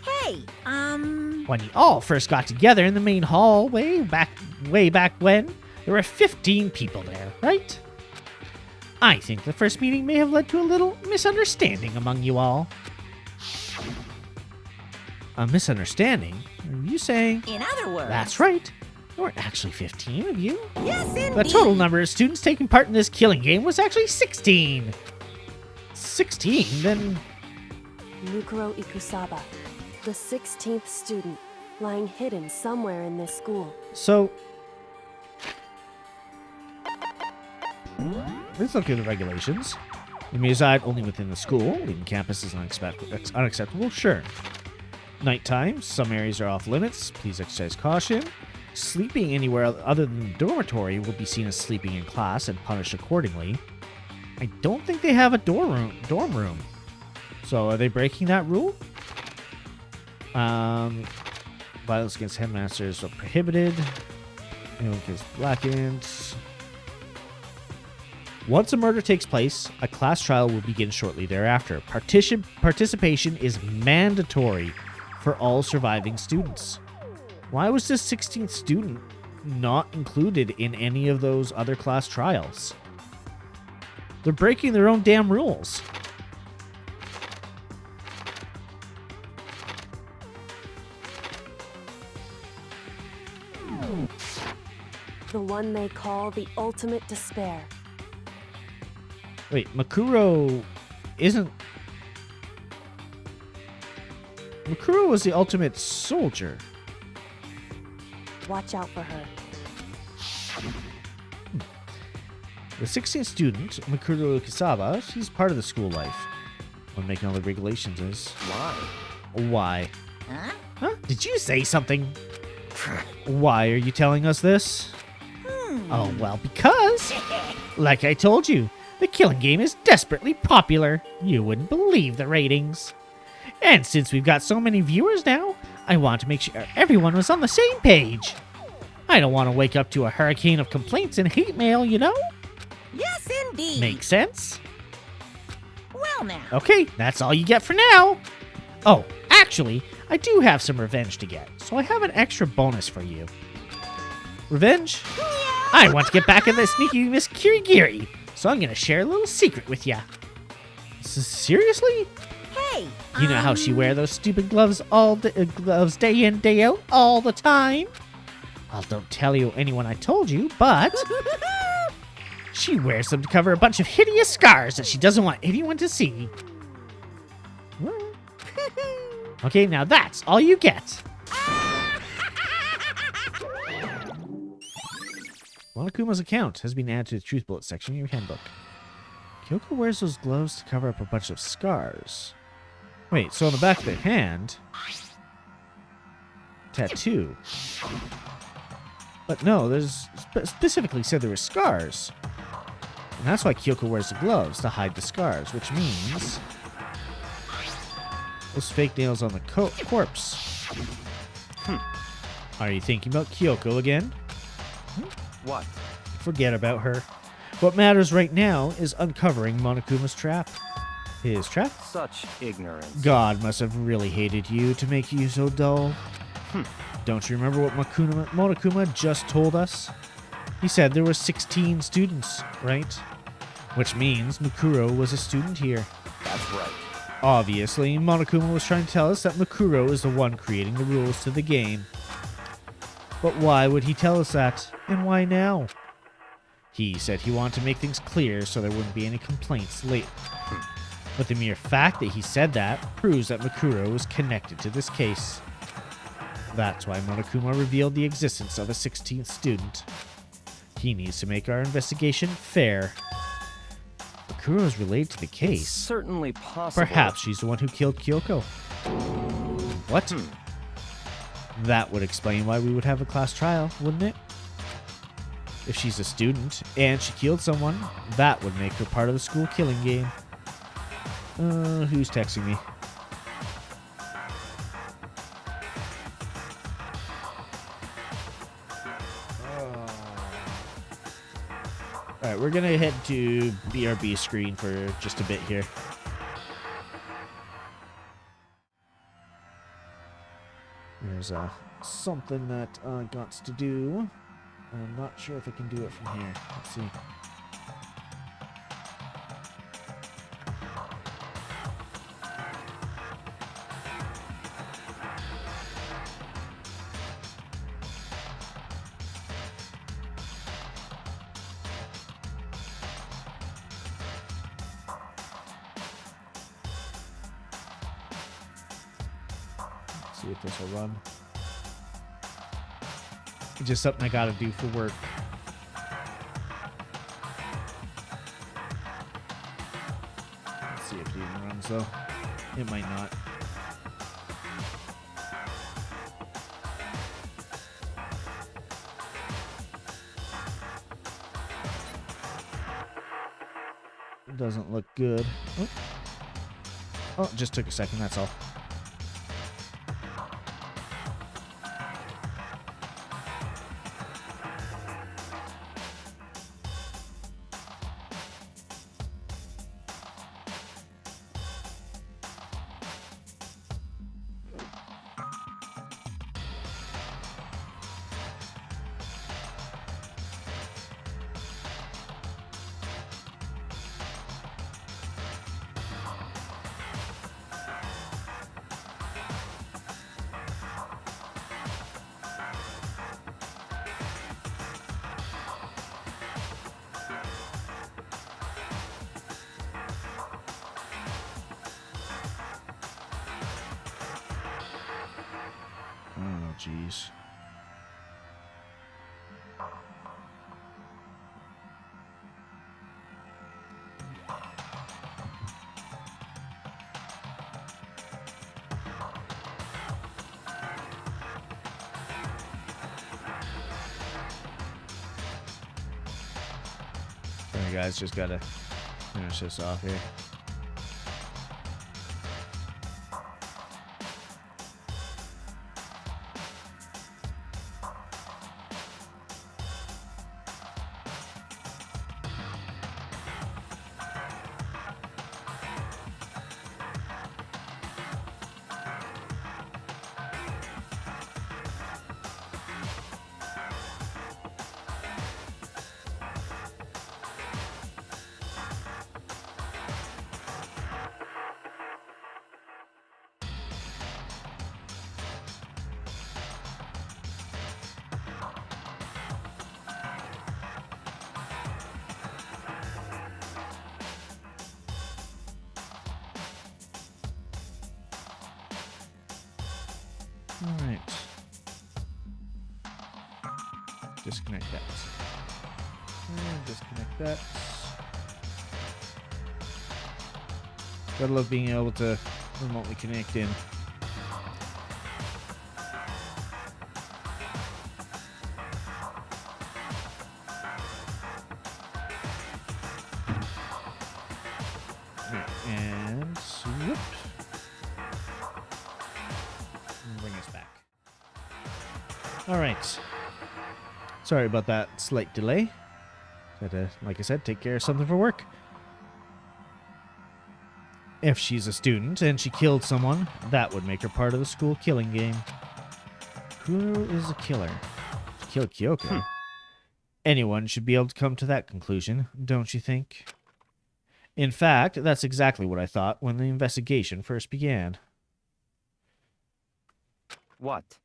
Hey, When you all first got together in the main hall way back when, there were 15 people there, right? I think the first meeting may have led to a little misunderstanding among you all. A misunderstanding? Are you saying? in other words. That's right. There weren't actually 15 of you. Yes, indeed. The total number of students taking part in this killing game was actually 16. 16? Then Mukuro Ikusaba, the 16th student, lying hidden somewhere in this school. so... Let's look at the regulations. You may reside only within the school. Leaving campus is unacceptable. Sure. Nighttime. Some areas are off limits. Please exercise caution. Sleeping anywhere other than the dormitory will be seen as sleeping in class and punished accordingly. I don't think they have a dorm room. So are they breaking that rule? Violence against headmasters are prohibited. Anyone gets blackened. Once a murder takes place, a class trial will begin shortly thereafter. Participation is mandatory for all surviving students. Why was this 16th student not included in any of those other class trials? They're breaking their own damn rules. The one they call the ultimate despair. Wait, Makuro isn't... Makuro was the ultimate soldier. Watch out for her. The 16th student, Makuro Kisaba, she's part of the school life. What making all the regulations is... Why? Why? Huh? Huh? Did you say something? Why are you telling us this? Oh, well, because, like I told you, the killing game is desperately popular. You wouldn't believe the ratings. And since we've got so many viewers now, I want to make sure everyone was on the same page. I don't want to wake up to a hurricane of complaints and hate mail, you know? Yes, indeed. Make sense? Well now. Okay, that's all you get for now. Oh, actually, I do have some revenge to get, so I have an extra bonus for you. Revenge? I want to get back at that sneaky Miss Kirigiri, so I'm going to share a little secret with ya. Seriously? Hey. You know how she wear those stupid gloves gloves day in, day out, all the time? Well, don't tell anyone I told you, but she wears them to cover a bunch of hideous scars that she doesn't want anyone to see. Okay, now that's all you get. Monokuma's account has been added to the Truth Bullet section of your handbook. Kyoko wears those gloves to cover up a bunch of scars. Wait, so on the back of the hand... Tattoo. But no, there's specifically said there were scars. And that's why Kyoko wears the gloves, to hide the scars, which means... those fake nails on the corpse. Are you thinking about Kyoko again? What? Forget about her. What matters right now is uncovering Monokuma's trap. His trap? Such ignorance. God must have really hated you to make you so dull. Don't you remember what Monokuma just told us? He said there were 16 students, right? Which means Makuro was a student here. That's right. Obviously, Monokuma was trying to tell us that Makuro is the one creating the rules to the game. But why would he tell us that? And why now? He said he wanted to make things clear so there wouldn't be any complaints later. But the mere fact that he said that proves that Makuro is connected to this case. That's why Monokuma revealed the existence of a 16th student. He needs to make our investigation fair. Mukuro is related to the It's case. certainly possible. Perhaps she's the one who killed Kyoko. What? That would explain why we would have a class trial, wouldn't it? If she's a student and she killed someone, that would make her part of the school killing game. Who's texting me? Alright, we're gonna head to BRB screen for just a bit here. There's something that got to do. I'm not sure if I can do it from here. Let's see. Let's see if this will run. Just something I gotta do for work. Let's see if it even runs though. It might not. It doesn't look good. Oh, it just took a second, that's all. Oh, jeez. Sorry guys, just gotta finish this off here. All right. Disconnect that. And disconnect that. Gotta love being able to remotely connect in. Alright, and swoop. Bring us back. Alright. Sorry about that slight delay. Had to, like I said, take care of something for work. If she's a student and she killed someone, that would make her part of the school killing game. Who is a killer? She killed Kyoko. Anyone should be able to come to that conclusion, don't you think? In fact, that's exactly what I thought when the investigation first began. What?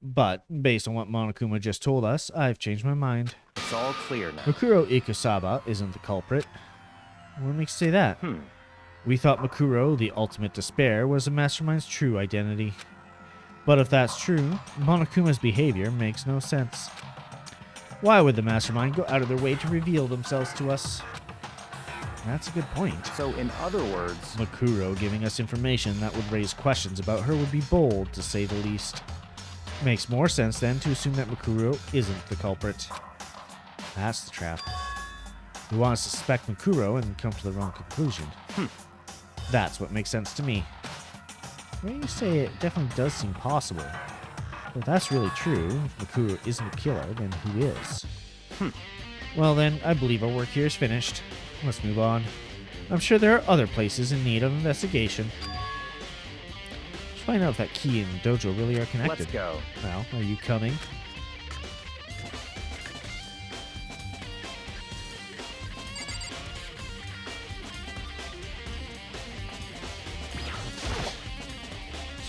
But, based on what Monokuma just told us, I've changed my mind. It's all clear now. Mukuro Ikusaba isn't the culprit. What makes you say that? We thought Makuro, the ultimate despair, was the mastermind's true identity. But if that's true, Monokuma's behavior makes no sense. Why would the mastermind go out of their way to reveal themselves to us? That's a good point. So, in other words, Makuro giving us information that would raise questions about her would be bold, to say the least. Makes more sense, then, to assume that Makuro isn't the culprit. That's the trap. We want to suspect Makuro and come to the wrong conclusion. That's what makes sense to me. The way you say it definitely does seem possible. But if that's really true, if Makuro isn't the killer, then who is? Well then, I believe our work here is finished. Let's move on. I'm sure there are other places in need of investigation. Let's find out if that key and the dojo really are connected. let's go. Well, are you coming?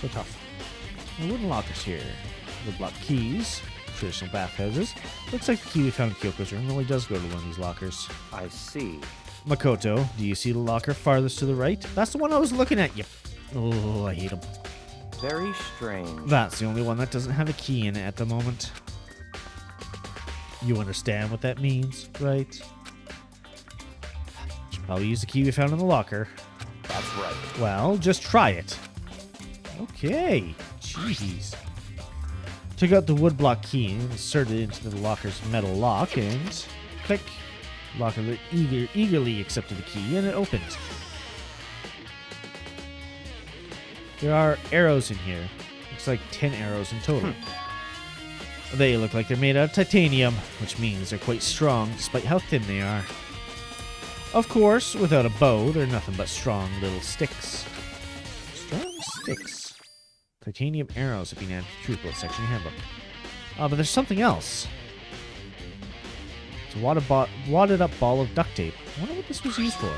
So tough. The wooden lockers here. The block keys. Traditional bathhouses. Looks like the key we found in Kyoko's room really does go to one of these lockers. I see. Makoto, do you see the locker farthest to the right? That's the one I was looking at. Yep. Oh, I hate him. Very strange. That's the only one that doesn't have a key in it at the moment. You understand what that means, right? Should probably use the key we found in the locker. That's right. Well, just try it. Okay. Jeez. Took out the woodblock key and inserted it into the locker's metal lock and click. Locker eagerly accepted the key and it opened. There are arrows in here. Looks like 10 arrows in total. They look like they're made out of titanium, which means they're quite strong despite how thin they are. Of course, without a bow, they're nothing but strong little sticks. Strong sticks. Titanium arrows have been added to the truth bullet section handbook. But there's something else. It's a wadded up ball of duct tape. I wonder what this was used for.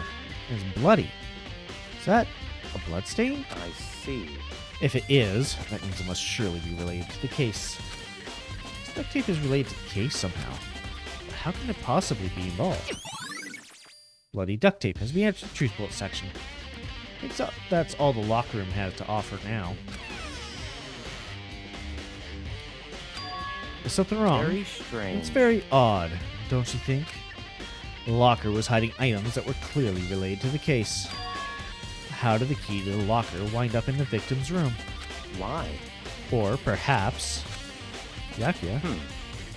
It's bloody. Is that a blood stain? I see. If it is, that means it must surely be related to the case. This duct tape is related to the case somehow. But how can it possibly be involved? Bloody duct tape has been added to the truth bullet section. That's all the locker room has to offer now. There's something wrong. Very strange. It's very odd, don't you think? The locker was hiding items that were clearly related to the case. How did the key to the locker wind up in the victim's room? Why? Or perhaps... Yakuya?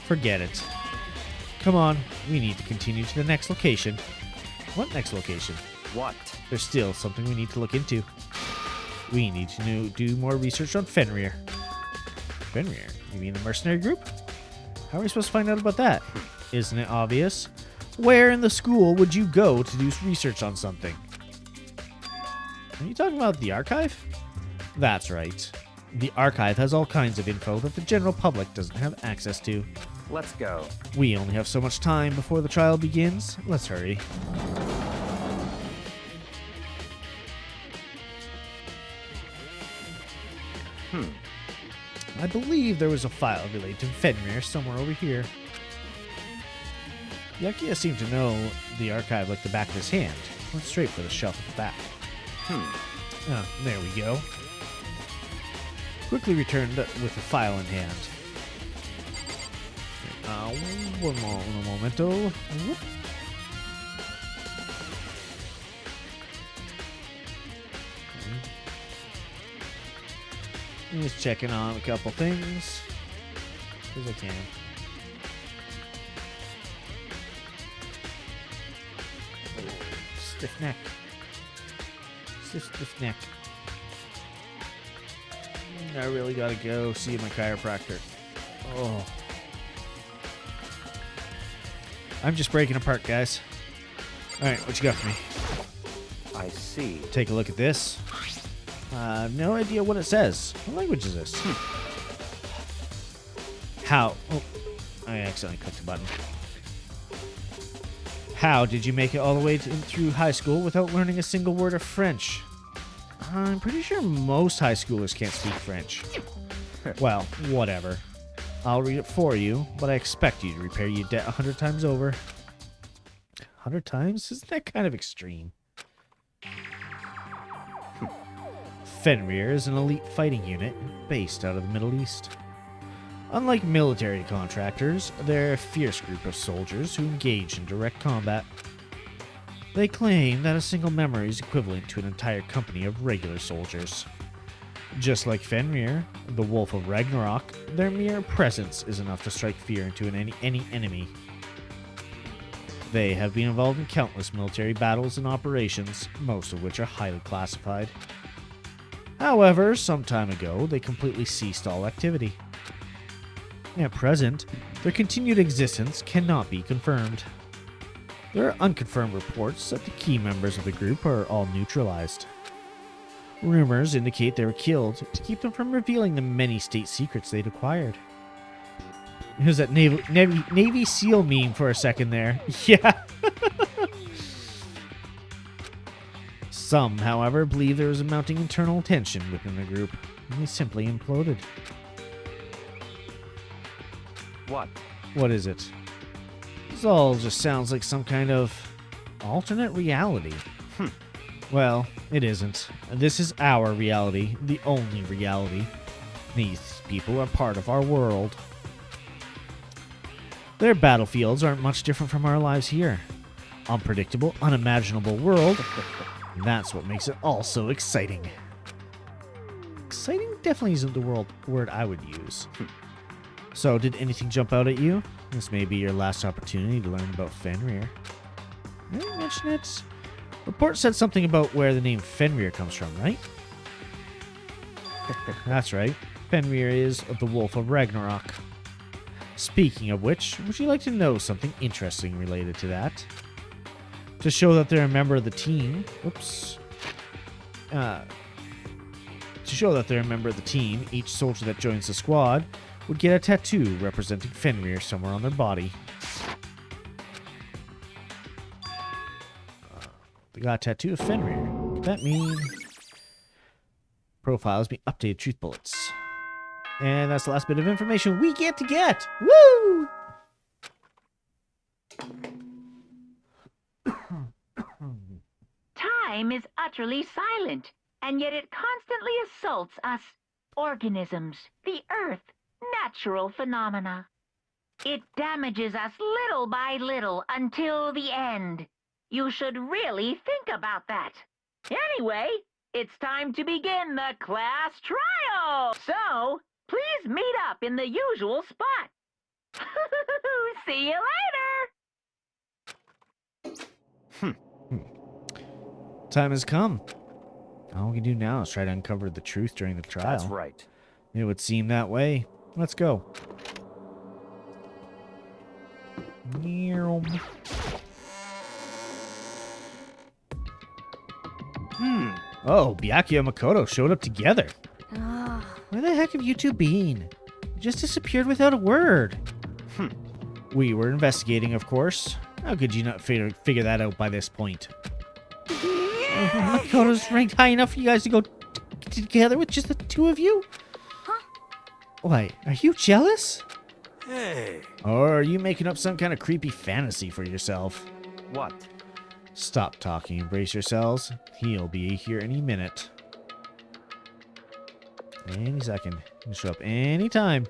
Forget it. Come on, we need to continue to the next location. What next location? What? There's still something we need to look into. We need to do more research on Fenrir. Fenrir? You mean the mercenary group? How are we supposed to find out about that? Isn't it obvious? Where in the school would you go to do research on something? Are you talking about the archive? That's right. The archive has all kinds of info that the general public doesn't have access to. Let's go. We only have so much time before the trial begins. Let's hurry. I believe there was a file related to Fenrir somewhere over here. Yakuya seemed to know the archive like the back of his hand. Went straight for the shelf at the back. Ah, there we go. Quickly returned with the file in hand. Un momento. Whoop. Just checking on a couple things. As I can. Stiff neck. Stiff neck. I really gotta go see my chiropractor. Oh. I'm just breaking apart, guys. Alright, what you got for me? I see. Take a look at this. I have no idea what it says. What language is this? How? Oh, I accidentally clicked a button. How did you make it all the way through high school without learning a single word of French? I'm pretty sure most high schoolers can't speak French. Well, whatever. I'll read it for you, but I expect you to repair your debt 100 times over. 100 times? Isn't that kind of extreme? Fenrir is an elite fighting unit based out of the Middle East. Unlike military contractors, they're a fierce group of soldiers who engage in direct combat. They claim that a single memory is equivalent to an entire company of regular soldiers. Just like Fenrir, the Wolf of Ragnarok, their mere presence is enough to strike fear into any enemy. They have been involved in countless military battles and operations, most of which are highly classified. However, some time ago, they completely ceased all activity. At present, their continued existence cannot be confirmed. There are unconfirmed reports that the key members of the group are all neutralized. Rumors indicate they were killed to keep them from revealing the many state secrets they'd acquired. It was that Navy SEAL meme for a second there. Yeah. Some, however, believe there was a mounting internal tension within the group, and they simply imploded. What? What is it? This all just sounds like some kind of alternate reality. Well, it isn't. This is our reality, the only reality. These people are part of our world. Their battlefields aren't much different from our lives here. Unpredictable, unimaginable world. That's what makes it all so exciting. Exciting definitely isn't the word I would use. So, did anything jump out at you? This may be your last opportunity to learn about Fenrir. Did I mention it? Report said something about where the name Fenrir comes from, right? That's right. Fenrir is the Wolf of Ragnarok. Speaking of which, would you like to know something interesting related to that? To show that they're a member of the team... To show that they're a member of the team, each soldier that joins the squad would get a tattoo representing Fenrir somewhere on their body. They got a tattoo of Fenrir. What could that mean? Profiles being updated truth bullets. And that's the last bit of information we get to get. Woo! Time is utterly silent, and yet it constantly assaults us, organisms, the earth, natural phenomena. It damages us little by little until the end. You should really think about that. Anyway, it's time to begin the class trial. So, please meet up in the usual spot. See you later. Time has come. All we can do now is try to uncover the truth during the trial. That's right. It would seem that way. Let's go. Oh, Byakuya and Makoto showed up together. Where the heck have you two been? You just disappeared without a word. We were investigating, of course. How could you not figure that out by this point? Makoto's ranked high enough for you guys to go together with just the two of you? Why, are you jealous? Hey. Or are you making up some kind of creepy fantasy for yourself? What? Stop talking and brace yourselves. He'll be here any minute. Any second. He'll show up anytime.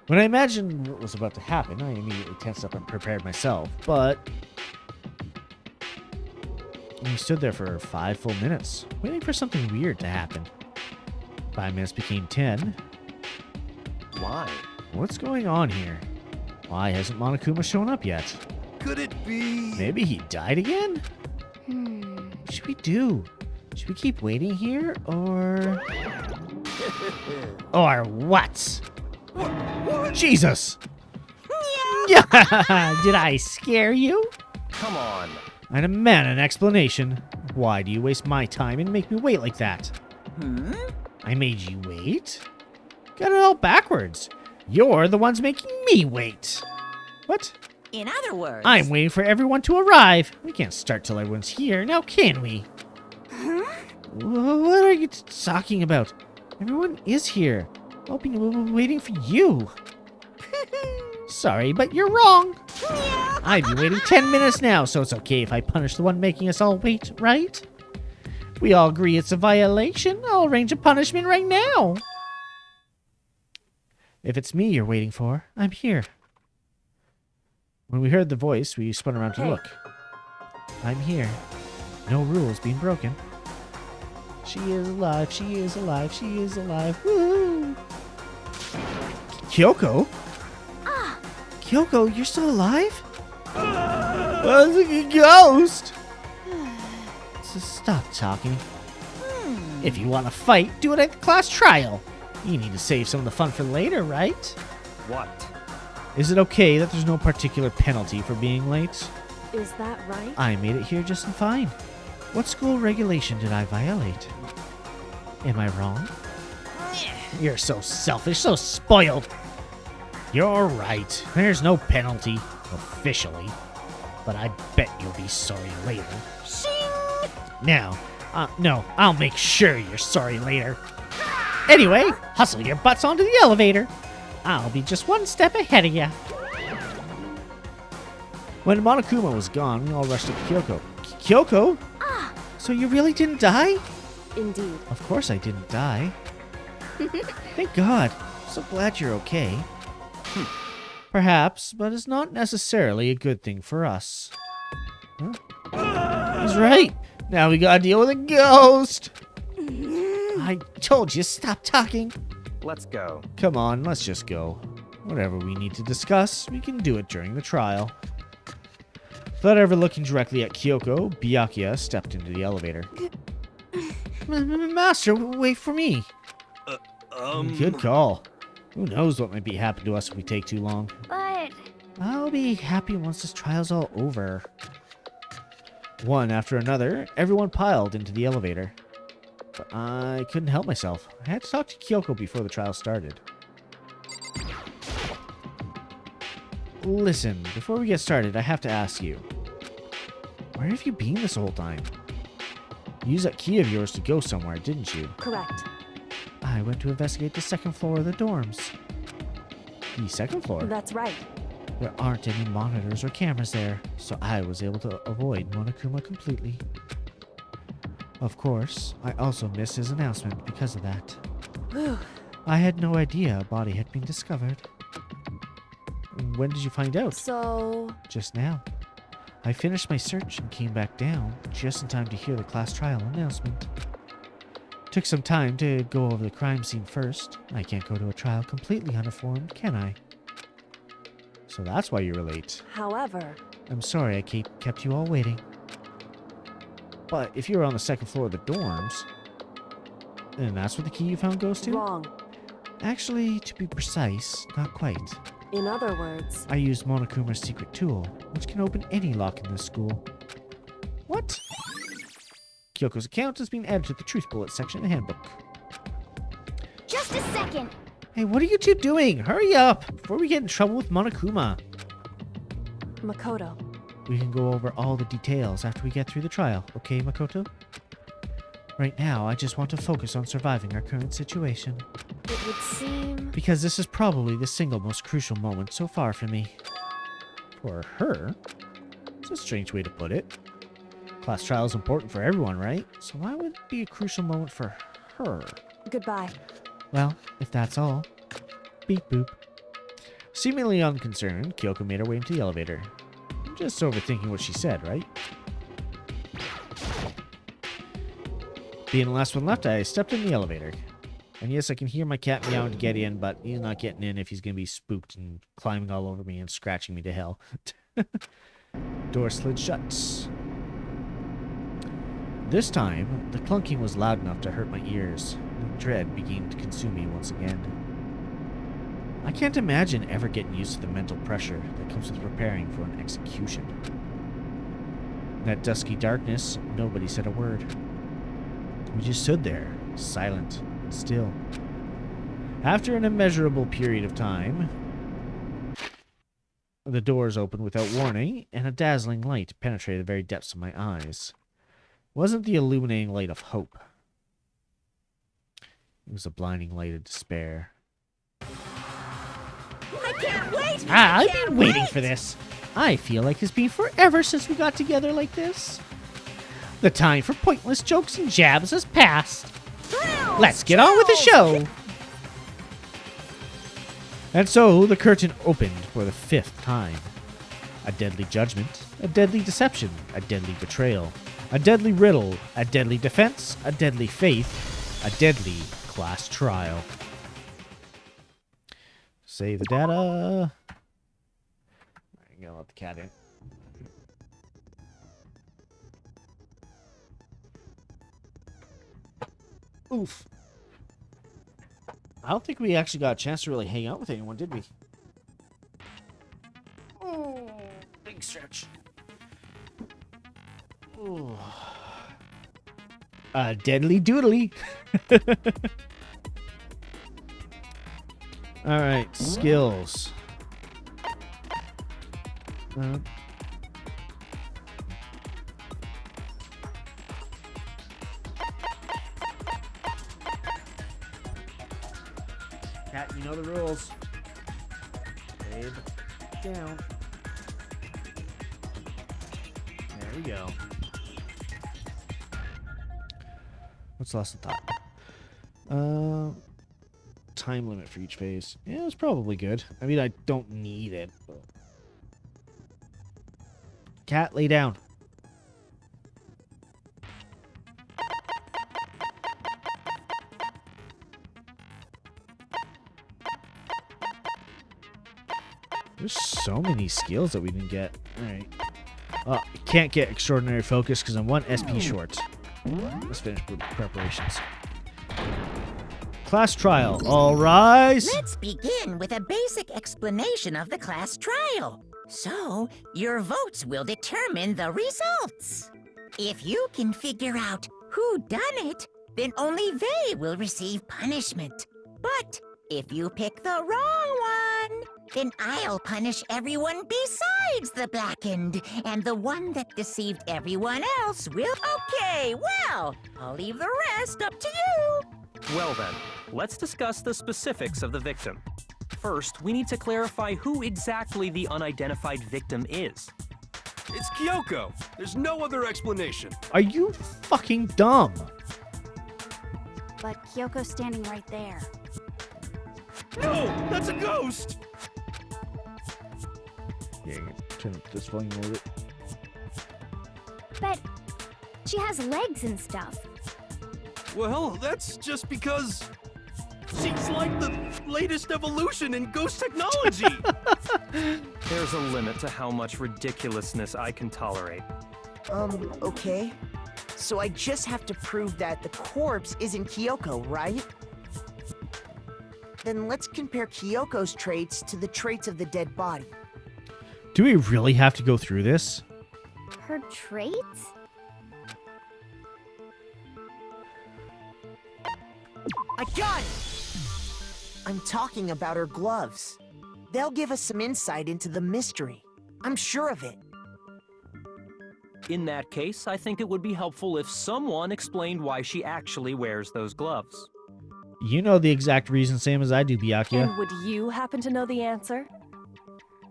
When I imagined what was about to happen, I immediately tensed up and prepared myself, but... we stood there for 5 full minutes, waiting for something weird to happen. 5 minutes became 10. Why? What's going on here? Why hasn't Monokuma shown up yet? Could it be? Maybe he died again? What should we do? Should we keep waiting here, or... or what? What? Jesus! Yeah! Did I scare you? Come on. I demand an explanation. Why do you waste my time and make me wait like that? I made you wait? Got it all backwards. You're the ones making me wait. What? In other words... I'm waiting for everyone to arrive. We can't start till everyone's here, now can we? What are you talking about? Everyone is here. I'll be waiting for you. Sorry, but you're wrong. I've been waiting 10 minutes now, so it's okay if I punish the one making us all wait, right? We all agree it's a violation. I'll arrange a punishment right now. If it's me you're waiting for, I'm here. When we heard the voice, we spun around to Hey. look. I'm here. No rules being broken. She is alive, she is alive, she is alive. Woo! Kyoko? Kyoko, you're still alive? That's a ghost! So stop talking. If you want to fight, do it at the class trial. You need to save some of the fun for later, right? What? Is it okay that there's no particular penalty for being late? Is that right? I made it here just fine. What school regulation did I violate? Am I wrong? You're so selfish, so spoiled. You're right. There's no penalty, officially. But I bet you'll be sorry later. Now, no, I'll make sure you're sorry later. Anyway, hustle your butts onto the elevator. I'll be just one step ahead of you. When Monokuma was gone, we all rushed to Kyoko. Kyoko? So you really didn't die? Indeed. Of course I didn't die. Thank God. So glad you're okay. Perhaps, but it's not necessarily a good thing for us. Huh? He's right. Now we gotta deal with a ghost. I told you, stop talking. Let's go. Come on, let's just go. Whatever we need to discuss, we can do it during the trial. Without ever looking directly at Kyoko, Byakuya stepped into the elevator. Master, wait for me. Good call. Who knows what might be happen to us if we take too long. But I'll be happy once this trial's all over. One after another, everyone piled into the elevator. But I couldn't help myself. I had to talk to Kyoko before the trial started. Listen, before we get started, I have to ask you. Where have you been this whole time? You used that key of yours to go somewhere, didn't you? Correct. I went to investigate the second floor of the dorms. The second floor? That's right. There aren't any monitors or cameras there, so I was able to avoid Monokuma completely. Of course, I also missed his announcement because of that. Whew. I had no idea a body had been discovered. When did you find out? So, Just now. I finished my search and came back down just in time to hear the class trial announcement. Took some time to go over the crime scene first. I can't go to a trial completely uninformed, can I? So that's why you were late. however, I'm sorry I kept you all waiting. But if you were on the second floor of the dorms, then that's where the key you found goes to? wrong. Actually, to be precise, not quite. In other words, I used Monokuma's secret tool, which can open any lock in this school. What? Kyoko's account has been added to the Truth Bullet section of the handbook. Just a second. Hey, what are you two doing? Hurry up, before we get in trouble with Monokuma. Makoto. We can go over all the details after we get through the trial, okay, Makoto? Right now, I just want to focus on surviving our current situation. It would seem... Because this is probably the single most crucial moment so far for me. For her? It's a strange way to put it. Class trial is important for everyone, right? So why would it be a crucial moment for her? Goodbye. Well, if that's all. Beep boop. Seemingly unconcerned, Kyoko made her way into the elevator. Just overthinking what she said, right? Being the last one left, I stepped in the elevator. And yes, I can hear my cat meowing to get in, but he's not getting in if he's going to be spooked and climbing all over me and scratching me to hell. Door slid shut. This time, the clunking was loud enough to hurt my ears. Dread began to consume me once again. I can't imagine ever getting used to the mental pressure that comes with preparing for an execution. In that dusky darkness, nobody said a word. We just stood there, silent and still. After an immeasurable period of time, the doors opened without warning, and a dazzling light penetrated the very depths of my eyes. It wasn't the illuminating light of hope. It was a blinding light of despair. I can't wait! I've been waiting for this. I feel like it's been forever since we got together like this. The time for pointless jokes and jabs has passed. Thrills, Let's get on with the chills, show. And so the curtain opened for the 5th time. A deadly judgment, a deadly deception, a deadly betrayal, a deadly riddle, a deadly defense, a deadly faith, a deadly class trial. Save the data. I'm gonna let the cat in. Oof. I don't think we actually got a chance to really hang out with anyone, did we? Oh, big stretch. Ooh. Deadly doodly. All right, skills. Cat, you know the rules. Babe, down. There we go. What's lost in thought? Time limit for each phase. Yeah, it's probably good. I mean, I don't need it. But... Cat, lay down. There's so many skills that we didn't get. Alright. Can't get extraordinary focus because I'm 1 SP short. Let's finish preparations. Class trial. All rise. Let's begin with a basic explanation of the class trial. So, your votes will determine the results. If you can figure out who done it, then only they will receive punishment. But if you pick the wrong one, then I'll punish everyone besides the blackened, and the one that deceived everyone else will... Okay, well, I'll leave the rest up to you. Well then, let's discuss the specifics of the victim. First, we need to clarify who exactly the unidentified victim is. It's Kyoko. There's no other explanation. Are you fucking dumb? But Kyoko's standing right there. No, that's a ghost! Yeah, turn up this volume a little bit. But she has legs and stuff. Well, that's just because she's like the latest evolution in ghost technology. There's a limit to how much ridiculousness I can tolerate. Okay. So I just have to prove that the corpse isn't Kyoko, right? Then let's compare Kyoko's traits to the traits of the dead body. Do we really have to go through this? Her traits? I got it! I'm talking about her gloves. They'll give us some insight into the mystery. I'm sure of it. In that case, I think it would be helpful if someone explained why she actually wears those gloves. You know the exact reason, same as I do, Byakuya. And would you happen to know the answer?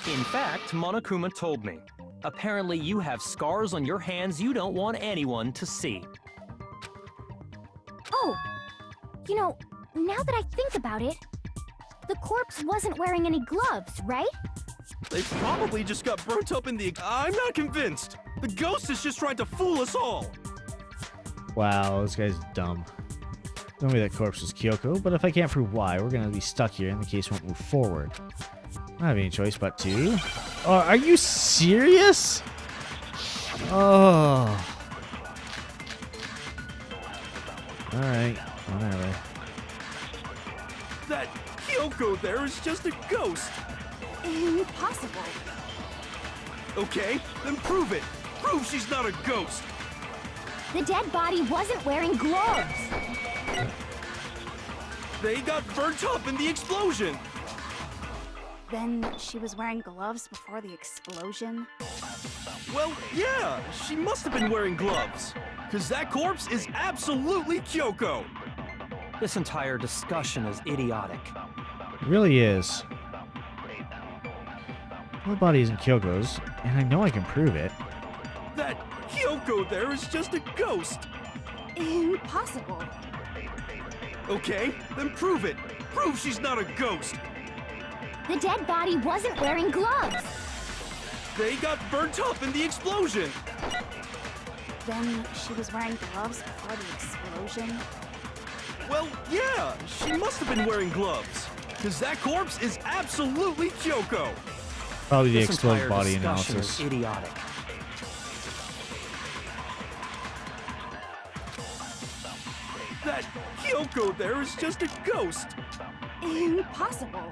In fact, Monokuma told me. Apparently you have scars on your hands you don't want anyone to see. Oh, you know, now that I think about it, the corpse wasn't wearing any gloves, right? They probably just got burnt up in the... I'm not convinced. The ghost is just trying to fool us all. Wow, this guy's dumb. Tell me that corpse was Kyoko, but if I can't prove why, we're gonna be stuck here and the case won't move forward. I don't have any choice but to. Oh, are you serious? Oh. Alright, whatever. That Kyoko there is just a ghost. Impossible. Okay, then prove it. Prove she's not a ghost. The dead body wasn't wearing gloves. They got burnt up in the explosion. Then she was wearing gloves before the explosion? Well, yeah, she must have been wearing gloves. Because that corpse is absolutely Kyoko. This entire discussion is idiotic. It really is. My body isn't Kyoko's, and I know I can prove it. That Kyoko Kyoko there is just a ghost. Impossible. Okay, then prove it. Prove she's not a ghost. The dead body wasn't wearing gloves. They got burnt up in the explosion. Then she was wearing gloves before the explosion. Well, yeah, she must have been wearing gloves. Because that corpse is absolutely Kyoko. Probably the This exploded entire body discussion analysis. is idiotic. That Kyoko there is just a ghost. Impossible.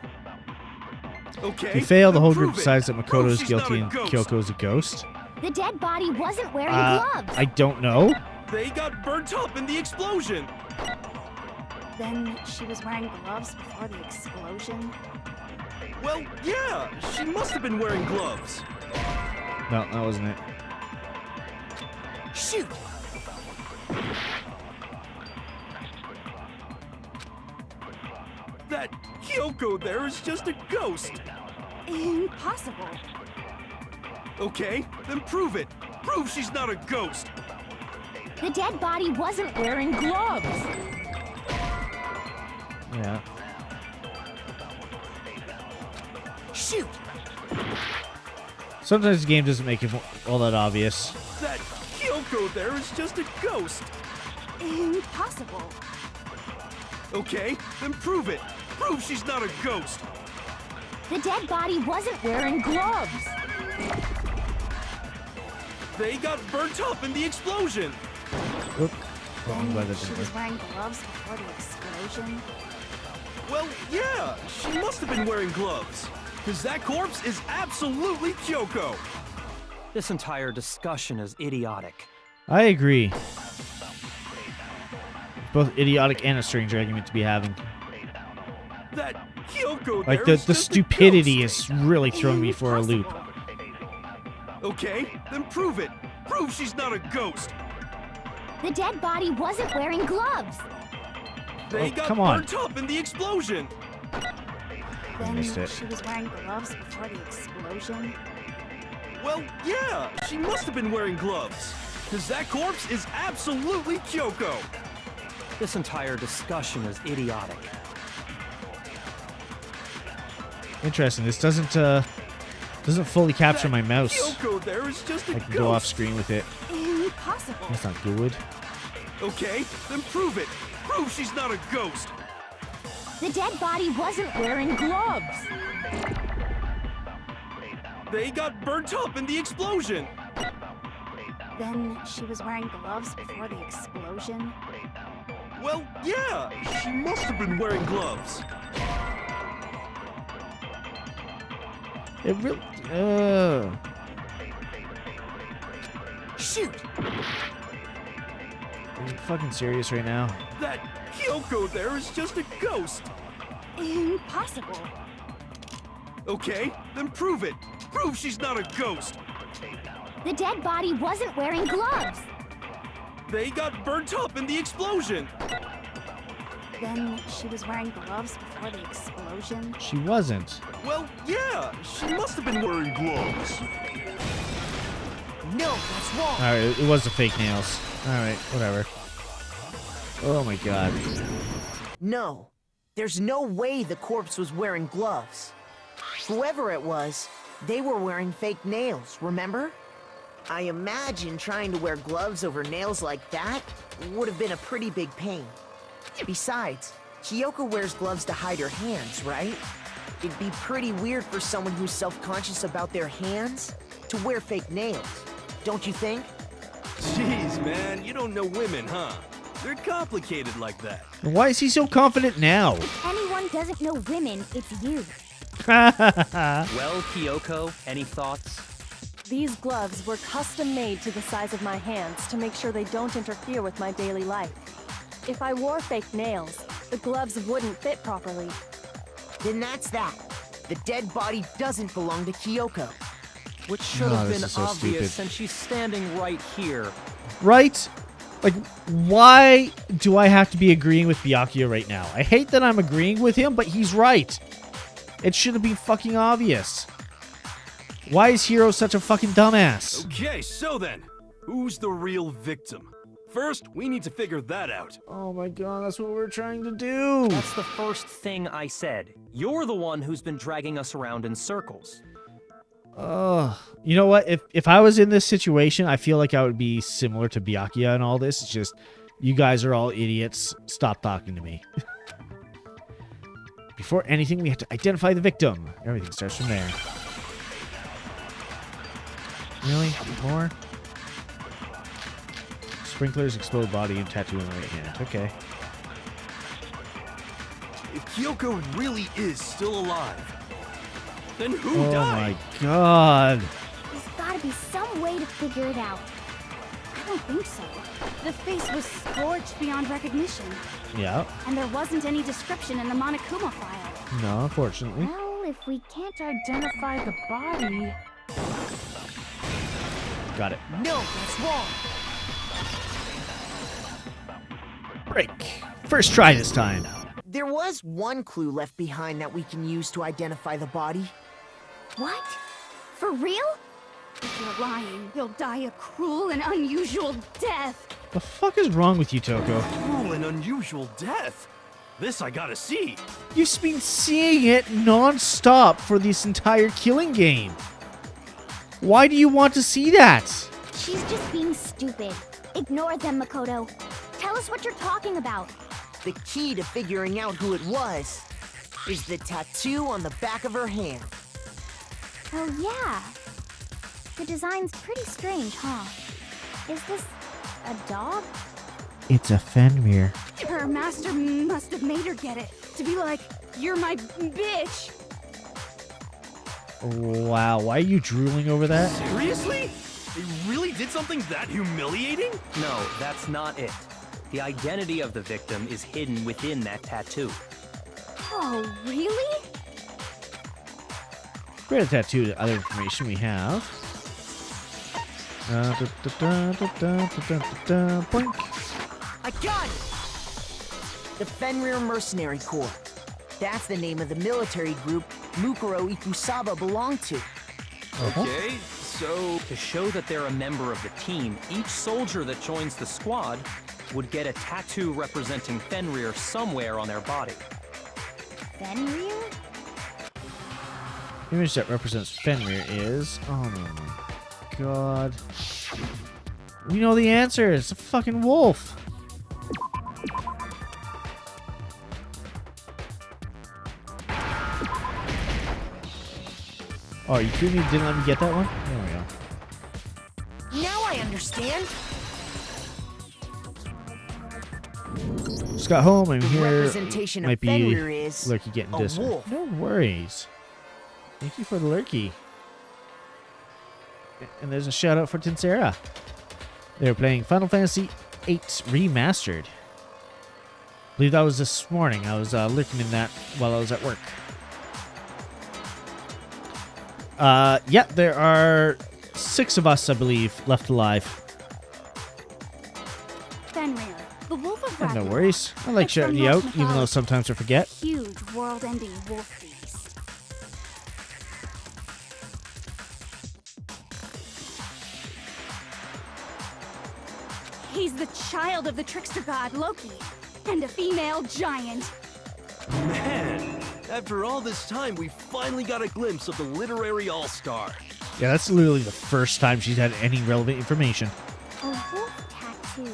Okay. If you fail, the then whole group prove it. decides that Prove Makoto is she's guilty not and a ghost. Kyoko is a ghost. The dead body wasn't wearing gloves. I don't know. They got burnt up in the explosion. Then she was wearing gloves before the explosion. Well, yeah, she must have been wearing gloves. No, that wasn't it. Shoot! That Kyoko there is just a ghost. Impossible. Okay, then prove it. Prove she's not a ghost. The dead body wasn't wearing gloves. Yeah. Shoot! Sometimes the game doesn't make it all that obvious. That Kyoko there is just a ghost. Impossible. Okay, then prove it. Prove she's not a ghost. The dead body wasn't wearing gloves. They got burnt up in the explotion. Oop. Well, I'm glad Then that she didn't was work. wearing gloves before the explosion. Well, yeah, she must have been wearing gloves. Because that corpse is absolutely Kyoko. This entire discussion is idiotic. I agree. Both idiotic and a strange argument to be having. That Kyoko Like, there the is just a stupidity ghost. is really throwing me for a loop. Okay, then prove it. Prove she's not a ghost. The dead body wasn't wearing gloves. They Oh, got come on. burnt up in the explosion. Then missed it. she was wearing gloves before the explosion. Well, yeah, she must have been wearing gloves. Because that corpse is absolutely Kyoko. This entire discussion is idiotic. Interesting. This doesn't fully capture my mouse. Kyoko there is just a I can ghost. go off screen with it. Impossible. That's not good. Okay, then prove it. Prove she's not a ghost. The dead body wasn't wearing gloves. They got burnt up in the explosion. Then she was wearing gloves before the explosion. Well, yeah, she must have been wearing gloves. It really. Shoot! Are you fucking serious right now? That Kyoko there is just a ghost. Impossible. Okay, then prove it. Prove she's not a ghost. The dead body wasn't wearing gloves. They got burnt up in the explosion. Then she was wearing gloves before the explosion. She wasn't. Well, yeah, she must have been wearing gloves. No, that's wrong. Alright, it was the fake nails. Alright, whatever. Oh my god. No, there's no way the corpse was wearing gloves. Whoever it was, they were wearing fake nails, remember? I imagine trying to wear gloves over nails like that would have been a pretty big pain. Besides, Kyoko wears gloves to hide her hands, right? It'd be pretty weird for someone who's self-conscious about their hands to wear fake nails, don't you think? Jeez, man, you don't know women, huh? They're complicated like that. Why is he so confident now? If anyone doesn't know women, it's you. Well, Kyoko, any thoughts? These gloves were custom made to the size of my hands to make sure they don't interfere with my daily life. If I wore fake nails, the gloves wouldn't fit properly. Then that's that. The dead body doesn't belong to Kyoko. Which should Oh, have this been is so obvious stupid. since she's standing right here. Right? Like, why do I have to be agreeing with Byakuya right now? I hate that I'm agreeing with him, but he's right. It should have been fucking obvious. Why is Hiro such a fucking dumbass? Okay, so then, Who's the real victim? First, we need to figure that out. Oh my god, that's what we're trying to do. That's the first thing I said. You're the one who's been dragging us around in circles. You know what? If I was in this situation, I feel like I would be similar to Byakuya and all this. It's just, you guys are all idiots. Stop talking to me. Before anything, we have to identify the victim. Everything starts from there. Really? More? Sprinklers, explode body, and tattoo on the right hand. Okay. If Kyoko really is still alive, then who Oh died? my god. There's gotta be some way to figure it out. I don't think so. The face was scorched beyond recognition, Yeah. and there wasn't any description in the Monokuma file. No, unfortunately. Well, if we can't identify the body... Got it. No, that's wrong. Break. First try this time. There was one clue left behind that we can use to identify the body. What? For real? If you're lying, you'll die a cruel and unusual death. The fuck is wrong with you, Toko? Cruel and unusual death. This I gotta see. You've been seeing it non-stop for this entire killing game. Why do you want to see that? She's just being stupid. Ignore them, Makoto. Tell us what you're talking about. The key to figuring out who it was is the tattoo on the back of her hand. Oh, yeah. The design's pretty strange, huh? Is this a dog? It's a Fenrir. Her master must have made her get it. To be like, you're my bitch. Wow, why are you drooling over that? Seriously? They really did something that humiliating? No, that's not it. The identity of the victim is hidden within that tattoo. Oh, really? Great a tattoo to other information we have. Boink. I got it! The Fenrir Mercenary Corps. That's the name of the military group Mukuro Ikusaba belonged to. Okay, so To show that they're a member of the team, each soldier that joins the squad would get a tattoo representing Fenrir somewhere on their body. Fenrir? The image that represents Fenrir is... Oh my god. We know the answer. It's a fucking wolf. Oh, you kidding me? Didn't let me get that one? There we go. Now I understand. Just got home. I'm The here. representation of Might be Fenrir is Lurky getting a dis. wolf. No worries. Thank you for the Lurky. And there's a shout out for Tinsera. They're playing Final Fantasy VIII Remastered. I believe that was this morning. I was looking in that while I was at work. Yeah, there are 6 of us, I believe, left alive. Fenrir, the wolf of No Ragnarok. worries. I like It's from shouting you out, Norse even though mythology. sometimes I forget. Huge world-ending wolf beast. He's the child of the trickster god Loki, and a female giant. man, after all this time, we finally got a glimpse of the literary all-star. Yeah, that's literally the first time she's had any relevant information. A wolf tattoo.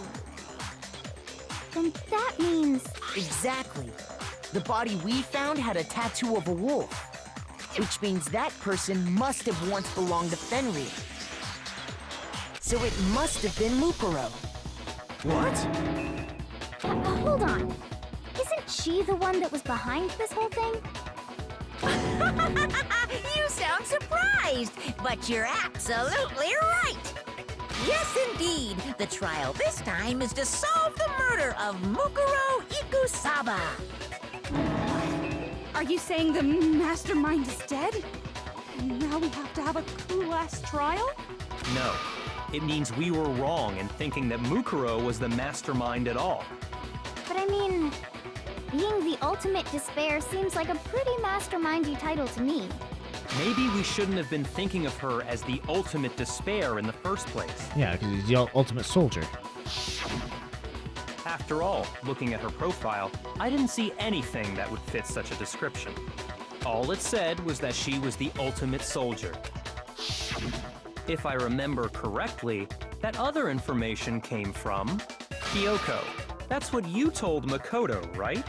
Then that means... Exactly. The body we found had a tattoo of a wolf, which means that person must have once belonged to Fenrir. So it must have been Mukuro. What? Hold on. Isn't she the one that was behind this whole thing? You sound surprised, but you're absolutely right. Yes, indeed. The trial this time is to solve the murder of Mukuro Ikusaba. Are you saying the mastermind is dead? And now we have to have a cool-ass trial? No. It means we were wrong in thinking that Mukuro was the mastermind at all. But I mean, being the ultimate despair seems like a pretty mastermindy title to me. Maybe we shouldn't have been thinking of her as the ultimate despair in the first place. Yeah, because he's the ultimate soldier. After all, looking at her profile, I didn't see anything that would fit such a description. All it said was that she was the ultimate soldier. If I remember correctly, that other information came from Kyoko. That's what you told Makoto, right?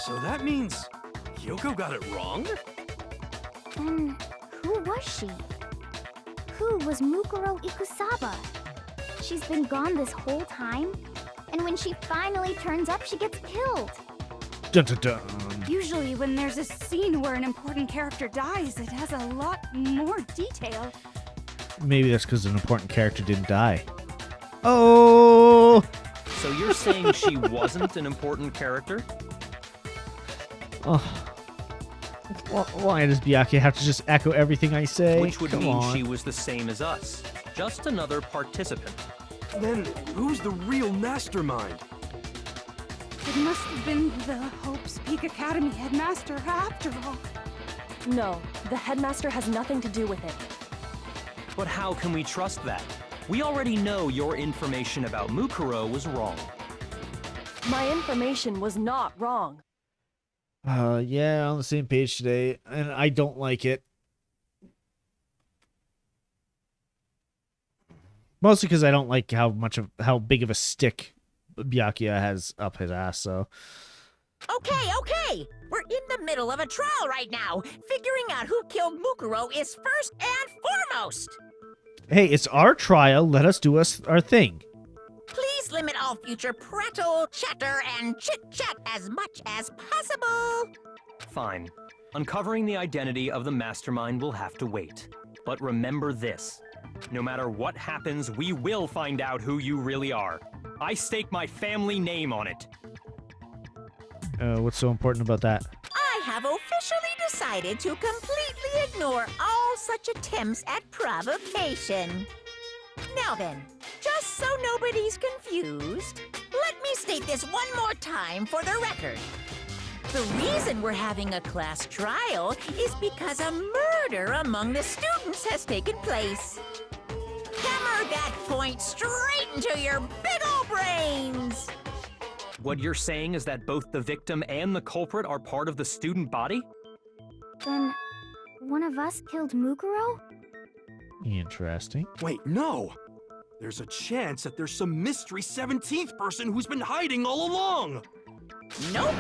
So that means Kyoko got it wrong? And who was she? Who was Mukuro Ikusaba? She's been gone this whole time, and when she finally turns up, she gets killed. Dun, dun, dun. Usually when there's a scene where an important character dies, it has a lot more detail. Maybe that's because an important character didn't die. Oh! So you're saying she wasn't an important character? Oh. Why does Byakuya have to just echo everything I say? Which would Come mean on. she was the same as us. Just another participant. Then who's the real mastermind? It must have been the Hope's Peak Academy headmaster after all. No, the headmaster has nothing to do with it. But how can we trust that? We already know your information about Mukuro was wrong. My information was not wrong. Yeah, on the same page today, and I don't like it. Mostly because I don't like how big of a stick Byakuya has up his ass, so. Okay. We're in the middle of a trial right now. Figuring out who killed Mukuro is first and foremost. Hey, it's our trial. Let us do our thing. Please limit all future prattle, chatter, and chit-chat as much as possible. Fine. Uncovering the identity of the mastermind will have to wait. But remember this. No matter what happens, we will find out who you really are. I stake my family name on it. What's so important about that? I have officially decided to completely ignore all such attempts at provocation. Now then, just so nobody's confused, let me state this one more time for the record. The reason we're having a class trial is because a murder among the students has taken place. Hammer that point straight into your big ol' brains! What you're saying is that both the victim and the culprit are part of the student body? Then, one of us killed Mukuro? Interesting. Wait, no! There's a chance that there's some mystery 17th person who's been hiding all along! Nope.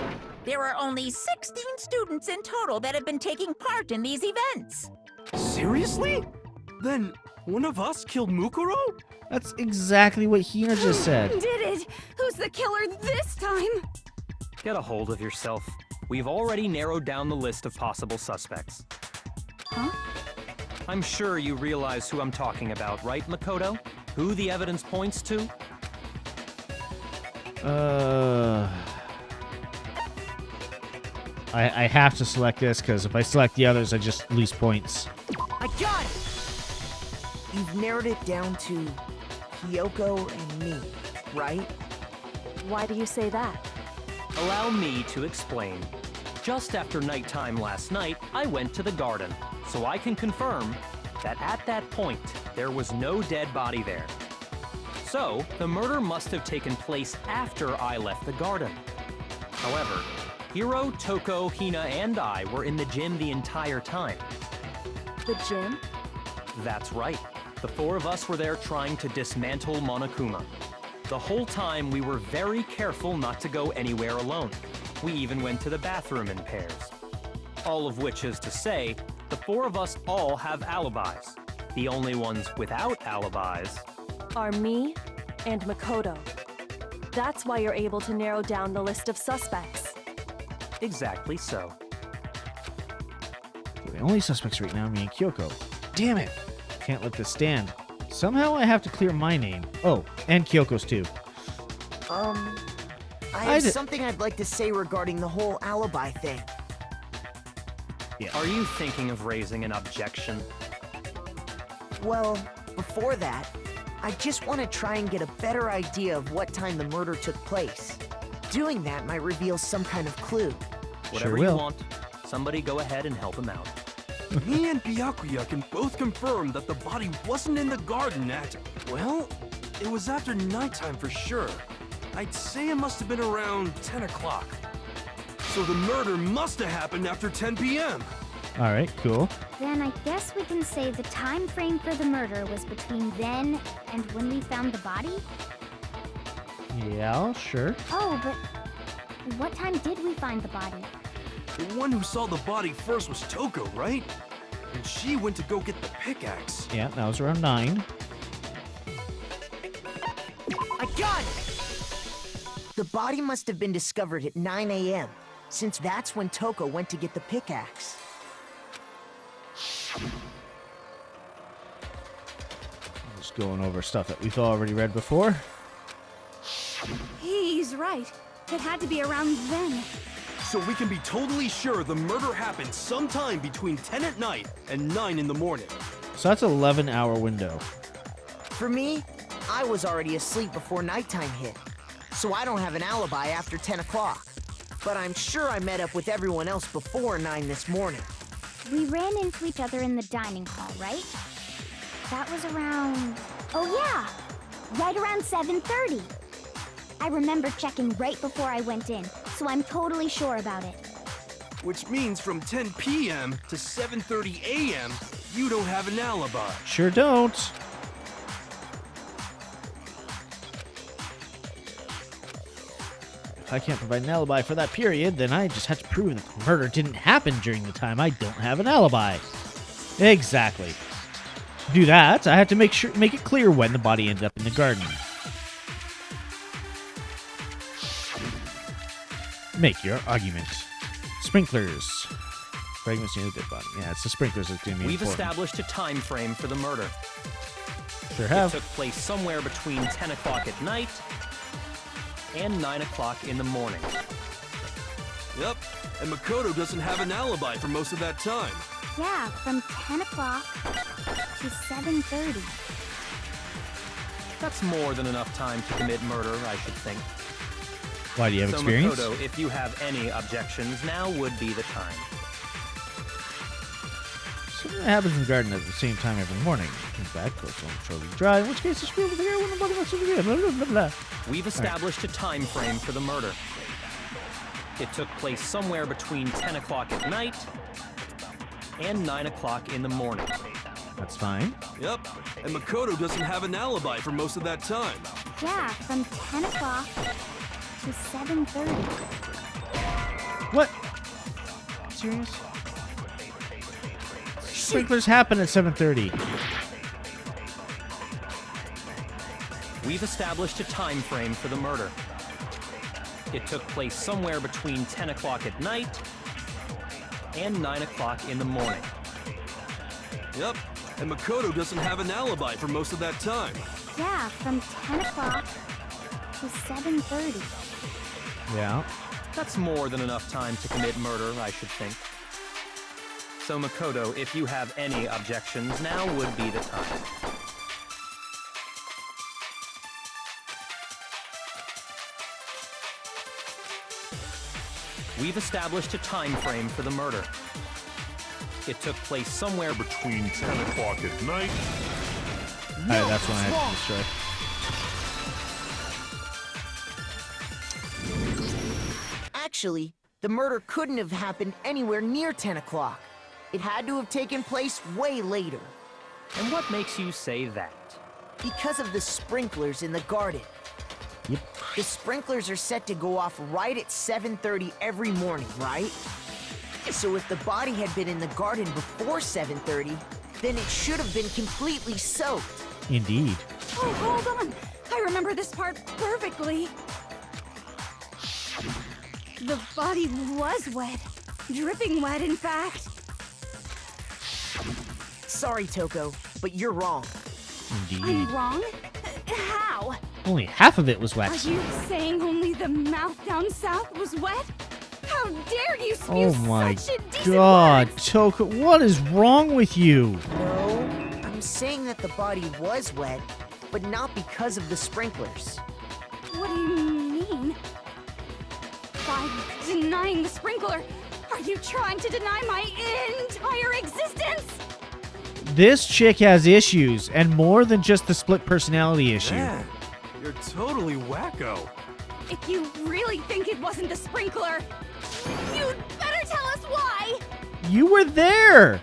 There are only 16 students in total that have been taking part in these events. Seriously? Then one of us killed Mukuro? That's exactly what Hina just said. Did it? Who's the killer this time? Get a hold of yourself. We've already narrowed down the list of possible suspects. Huh? I'm sure you realize who I'm talking about, right, Makoto? Who the evidence points to? I have to select this because if I select the others, I just lose points. I got it! You've narrowed it down to Kyoko and me, right? Why do you say that? Allow me to explain. Just after nighttime last night, I went to the garden, so I can confirm that at that point, there was no dead body there. So, the murder must have taken place after I left the garden. However, Hiro, Toko, Hina, and I were in the gym the entire time. The gym? That's right. The four of us were there trying to dismantle Monokuma. The whole time, we were very careful not to go anywhere alone. We even went to the bathroom in pairs. All of which is to say, the four of us all have alibis. The only ones without alibis Are me and Makoto. That's why you're able to narrow down the list of suspects. exactly so. The only suspects right now are me and Kyoko. Damn it! Can't let this stand. Somehow I have to clear my name. Oh, and Kyoko's too. I have something I'd like to say regarding the whole alibi thing. Are you thinking of raising an objection? Well, before that, I just want to try and get a better idea of what time the murder took place. Doing that might reveal some kind of clue. Whatever Sure you will. want. Somebody go ahead and help him out. Me and Byakuya can both confirm that the body wasn't in the garden at... Well, it was after nighttime for sure. I'd say it must have been around 10 o'clock. So the murder must have happened after 10 p.m. All right, cool. Then I guess we can say the time frame for the murder was between then and when we found the body? Yeah, sure. Oh, but what time did we find the body? The one who saw the body first was Toko, right? And she went to go get the pickaxe. Yeah, that was around 9. I got it! The body must have been discovered at 9 a.m., since that's when Toko went to get the pickaxe. Just going over stuff that we've already read before. He's right. It had to be around then. So we can be totally sure the murder happened sometime between 10 at night and 9 in the morning. So that's an 11-hour window. For me, I was already asleep before nighttime hit, so I don't have an alibi after 10 o'clock. But I'm sure I met up with everyone else before 9 this morning. We ran into each other in the dining hall, right? That was around... Oh yeah! Right around 7:30. I remember checking right before I went in, so I'm totally sure about it. Which means from 10 p.m. to 7:30 a.m., you don't have an alibi. Sure don't. If I can't provide an alibi for that period, then I just have to prove that the murder didn't happen during the time I don't have an alibi. Exactly. To do that, I have to make it clear when the body ended up in the garden. Make your argument. Sprinklers. Fragments near the dead body. Yeah, it's the sprinklers that's going to be We've important. established a time frame for the murder. Sure It have. took place somewhere between 10 o'clock at night and 9 o'clock in the morning. Yep, and Makoto doesn't have an alibi for most of that time. Yeah, from 10 o'clock to 7:30. That's more than enough time to commit murder, I should think. Why, do you have So experience? Makoto, if you have any objections, now would be the time. So it happens in the garden at the same time every morning. In fact, goes on shortly dry, in which case it's screwed with the hair when the body wants to begin. Blah, blah, blah, blah. We've established a time frame for the murder. It took place somewhere between 10 o'clock at night and 9 o'clock in the morning. That's fine. Yep, and Makoto doesn't have an alibi for most of that time. Yeah, from 10 o'clock to 7:30. What? Serious? Sprinklers happen at 7:30. We've established a time frame for the murder. It took place somewhere between 10 o'clock at night and 9 o'clock in the morning. Yep, and Makoto doesn't have an alibi for most of that time. Yeah, from 10 o'clock to 7:30. Yeah. That's more than enough time to commit murder, I should think. So Makoto, if you have any objections, now would be the time. We've established a time frame for the murder. It took place somewhere between 10 o'clock at night. Alright, that's when I had to destroy. Actually, the murder couldn't have happened anywhere near 10 o'clock. It had to have taken place way later. And what makes you say that? Because of the sprinklers in the garden. Yep. The sprinklers are set to go off right at 7:30 every morning, right? So if the body had been in the garden before 7:30, then it should have been completely soaked. Indeed. Oh, hold on. I remember this part perfectly. The body was wet. Dripping wet, in fact. Sorry, Toko, but you're wrong. Indeed. I'm wrong? How? Only half of it was Are wet. you saying only the mouth down south was wet? How dare you spew Oh my such indecent god, words? Toko, what is wrong with you? No, I'm saying that the body was wet, but not because of the sprinklers. What do you mean? By denying the sprinkler, Are you trying to deny my entire existence? This chick has issues, and more than just the split personality issue. Man, you're totally wacko. If you really think it wasn't the sprinkler, you'd better tell us why! You were there!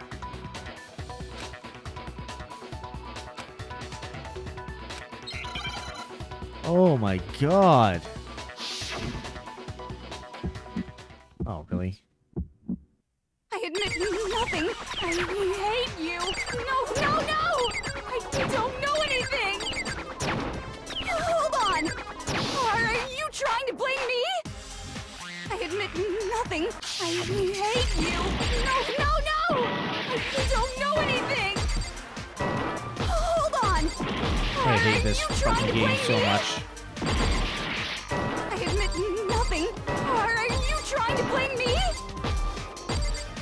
Oh my god. Oh, really? I admit nothing. I hate you. No! I don't know anything. Hold on. Are you trying to blame me? I admit nothing. I hate you. No! I don't know anything. Hold on. I hate this Are you trying fucking to game blame so me? much. I admit nothing. Are you trying to blame me?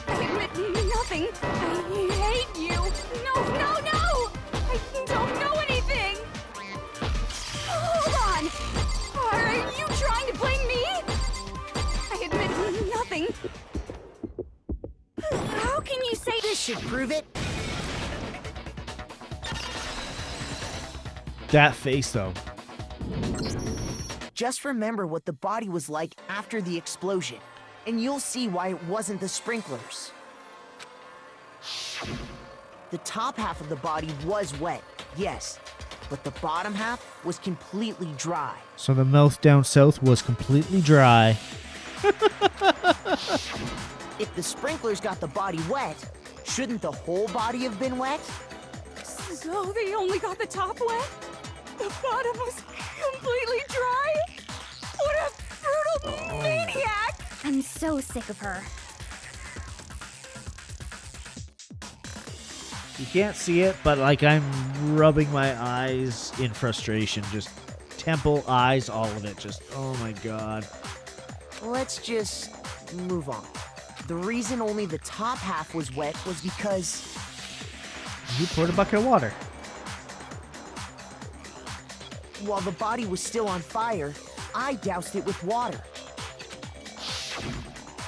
I admit nothing. I hate you. No! I don't know anything. Hold on. Are you trying to blame me? I admit nothing. How can you say This should prove it. That face, though. Just remember what the body was like after the explosion, and you'll see why it wasn't the sprinklers. The top half of the body was wet, yes, but the bottom half was completely dry. So the mouth down south was completely dry. If the sprinklers got the body wet, shouldn't the whole body have been wet? so they only got the top wet? The bottom was completely dry? What a brutal maniac! I'm so sick of her. You can't see it, but like I'm rubbing my eyes in frustration. Just temple, eyes, all of it. Just, oh my god. Let's just move on. The reason only the top half was wet was because You poured a bucket of water. while the body was still on fire, I doused it with water.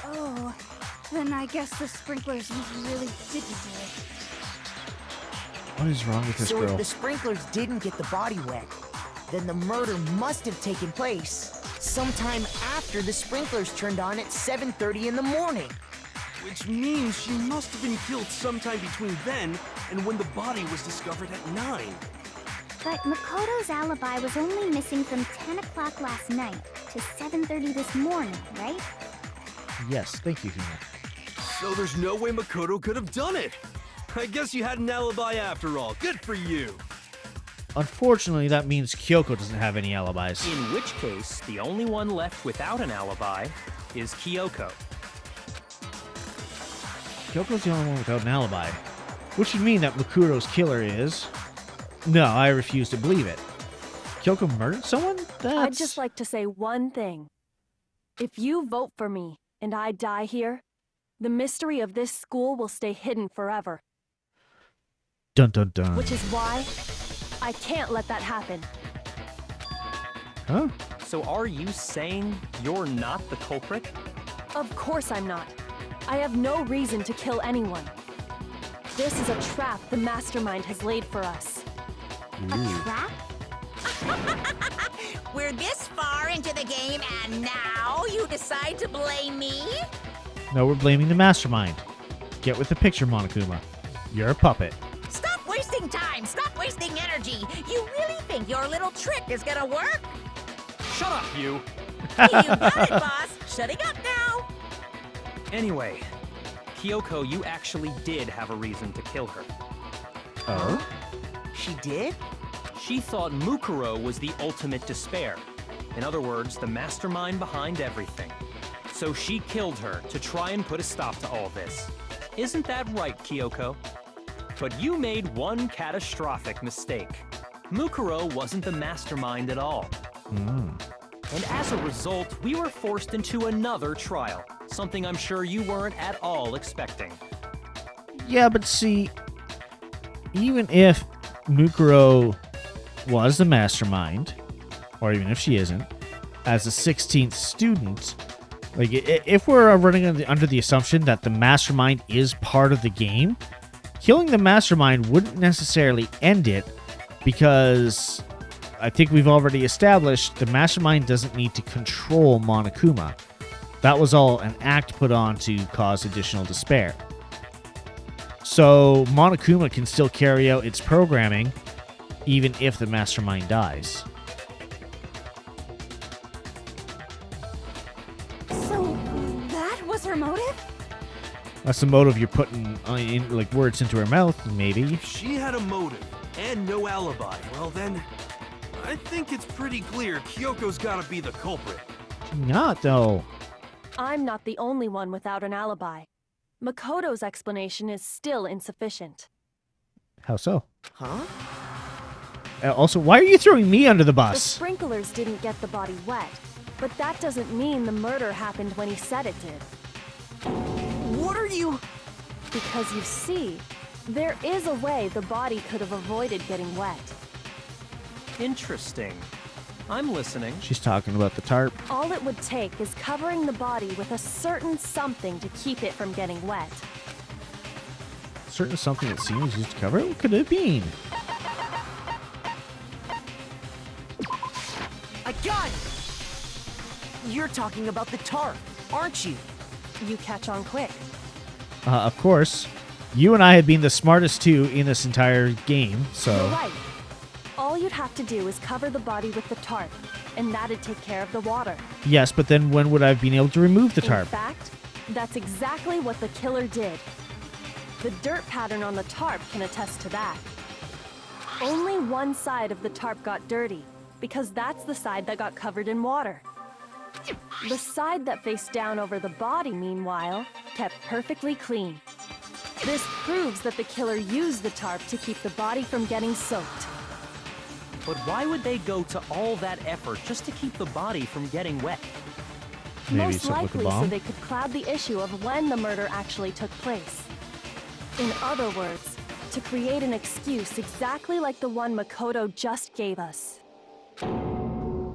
Oh, then I guess the sprinklers really didn't do it. What is wrong with this So girl? if the sprinklers didn't get the body wet, then the murder must have taken place sometime after the sprinklers turned on at 7:30 in the morning. Which means she must have been killed sometime between then and when the body was discovered at 9. But Makoto's alibi was only missing from 10 o'clock last night to 7:30 this morning, right? Yes, thank you, Hina. So there's no way Makoto could have done it. I guess you had an alibi after all. Good for you. Unfortunately, that means Kyoko doesn't have any alibis. In which case, the only one left without an alibi is Kyoko. Kyoko's the only one without an alibi. Which would mean that Makuro's killer is... No, I refuse to believe it. Kyoko murdered someone? That's... I'd just like to say one thing. If you vote for me and I die here, the mystery of this school will stay hidden forever. Dun dun dun. Which is why I can't let that happen. Huh? So are you saying you're not the culprit? Of course I'm not. I have no reason to kill anyone. This is a trap the mastermind has laid for us. A trap? We're this far into the game and now you decide to blame me? No, we're blaming the mastermind. Get with the picture, Monokuma. You're a puppet. Stop wasting time! Stop wasting energy! You really think your little trick is gonna work? Shut up, you! You got it, boss! Shutting up now! Anyway, Kyoko, you actually did have a reason to kill her. Oh? She did? She thought Mukuro was the ultimate despair. In other words, the mastermind behind everything. So she killed her to try and put a stop to all this. Isn't that right, Kyoko? But you made one catastrophic mistake. Mukuro wasn't the mastermind at all. And as a result, we were forced into another trial. Something I'm sure you weren't at all expecting. Yeah, but see, even if Mukuro was the mastermind, or even if she isn't, as a 16th student, Like, if we're running under the assumption that the mastermind is part of the game, killing the mastermind wouldn't necessarily end it, because I think we've already established the mastermind doesn't need to control Monokuma. That was all an act put on to cause additional despair. So Monokuma can still carry out its programming even if the mastermind dies. So that was her motive? That's the motive you're putting in, like, words into her mouth, maybe. If she had a motive and no alibi, well then, I think it's pretty clear Kyoko's gotta be the culprit. Not, though. I'm not the only one without an alibi. Makoto's explanation is still insufficient. How so? Huh? Also, why are you throwing me under the The bus? sprinklers didn't get the body wet, but that doesn't mean the murder happened when he said it did. What are you... Because you see, there is a way the body could have avoided getting wet. Interesting. I'm listening. She's talking about the tarp. All it would take is covering the body with a certain something to keep it from getting wet. Certain something that seems used to cover it? What could it have been? I got it! You're talking about the tarp, aren't you? You catch on quick. Of course. You and I have been the smartest two in this entire game, so... You're right. All you'd have to do is cover the body with the tarp, and that'd take care of the water. Yes, but then when would I have been able to remove the In tarp? fact, that's exactly what the killer did. The dirt pattern on the tarp can attest to that. Only one side of the tarp got dirty, because that's the side that got covered in water. The side that faced down over the body, meanwhile, kept perfectly clean. This proves that the killer used the tarp to keep the body from getting soaked. But why would they go to all that effort just to keep the body from getting wet? Maybe Most something with the likely so bomb? they could cloud the issue of when the murder actually took place. In other words, to create an excuse exactly like the one Makoto just gave us. Why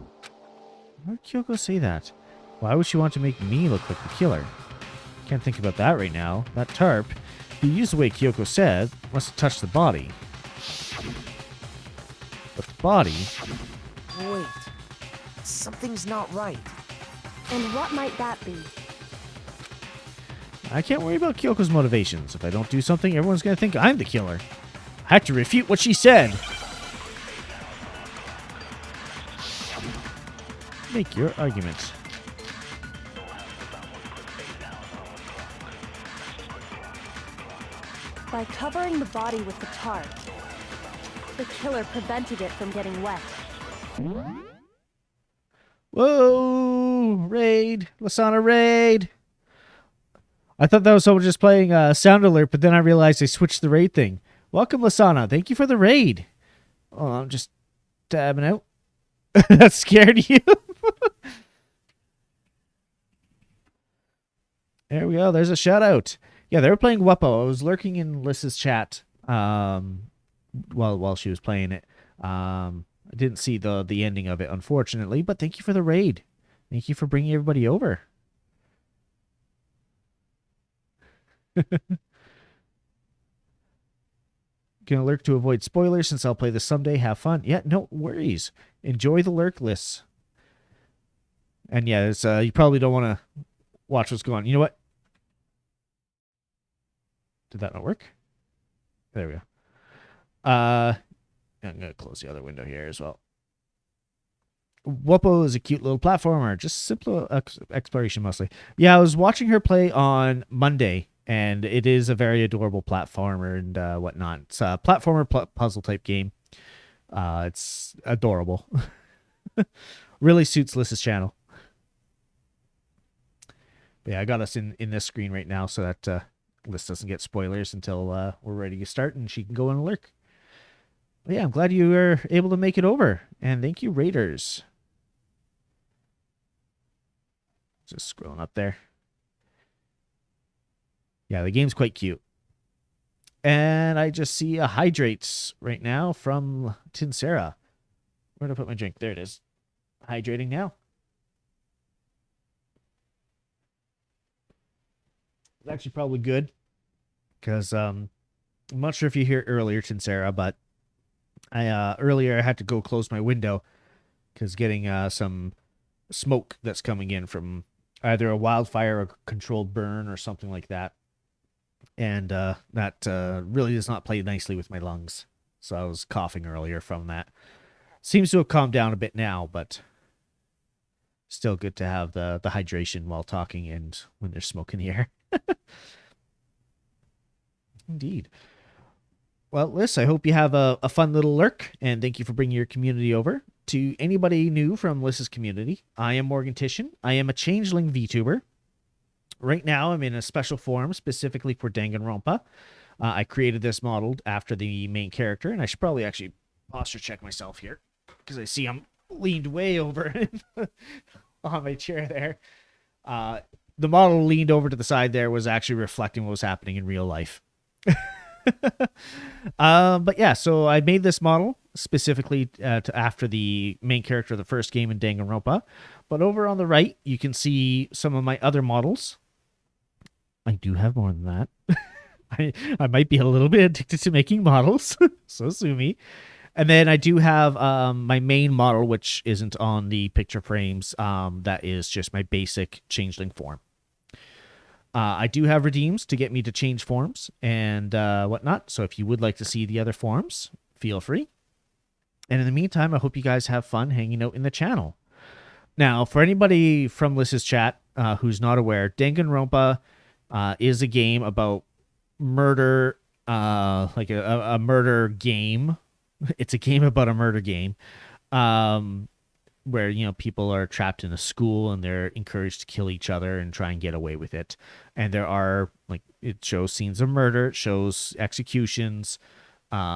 would Kyoko say that? Why would she want to make me look like the killer? Can't think about that right now. That tarp, if you use the way Kyoko said, must have touched the body. But the body... Wait. Something's not right. And what might that be? I can't worry about Kyoko's motivations. If I don't do something, everyone's going to think I'm the killer. I have to refute what she said. Make your argument. By covering the body with the tarp, the killer prevented it from getting wet. Whoa! Raid! Lasana raid! I thought that was someone just playing Sound Alert, but then I realized they switched the raid thing. Welcome, Lasana. Thank you for the raid. Oh, I'm just dabbing out. That scared you? There we go. There's a shout out. Yeah, they were playing Wepo. I was lurking in Lissa's chat while she was playing it. I didn't see the ending of it, unfortunately, but thank you for the raid. Thank you for bringing everybody over. Gonna lurk to avoid spoilers since I'll play this someday. Have fun. Yeah, no worries. Enjoy the lurk lists. And yeah, it's, you probably don't want to watch what's going on. You know what? Did that not work? There we go. I'm going to close the other window here as well. Wuppo is a cute little platformer. Just simple exploration mostly. Yeah, I was watching her play on Monday, and it is a very adorable platformer and whatnot. It's a platformer puzzle type game. It's adorable. Really suits Lissa's channel. But yeah, I got us in this screen right now so that Liz doesn't get spoilers until we're ready to start and she can go and lurk. But yeah, I'm glad you were able to make it over. And thank you, Raiders. Just scrolling up there. Yeah, the game's quite cute. And I just see a Hydrates right now from Tinsera. Where did I put my drink? There it is. Hydrating now. It's actually probably good because I'm not sure if you hear earlier, Tinsera, but earlier I had to go close my window because getting some smoke that's coming in from either a wildfire or a controlled burn or something like that. And that really does not play nicely with my lungs. So I was coughing earlier from that. Seems to have calmed down a bit now, but still good to have the hydration while talking and when there's smoke in the air. Indeed. Well, Liz, I hope you have a fun little lurk, and thank you for bringing your community over. To anybody new from Liz's community, I am Morgantician. I am a changeling VTuber. Right now, I'm in a special forum specifically for Danganronpa. I created this model after the main character, and I should probably actually posture check myself here, because I see I'm leaned way over on my chair there. The model leaned over to the side there was actually reflecting what was happening in real life. But yeah, so I made this model specifically to after the main character of the first game in Danganronpa. But over on the right, you can see some of my other models. I do have more than that. I might be a little bit addicted to making models, so sue me. And then I do have my main model, which isn't on the picture frames. That is just my basic changeling form. I do have redeems to get me to change forms and whatnot. So if you would like to see the other forms, feel free. And in the meantime, I hope you guys have fun hanging out in the channel. Now, for anybody from Liz's chat who's not aware, Danganronpa is a game about murder, like a murder game. It's a game about a murder game. Where, you know, people are trapped in a school and they're encouraged to kill each other and try and get away with it. And there are, like, it shows scenes of murder, it shows executions,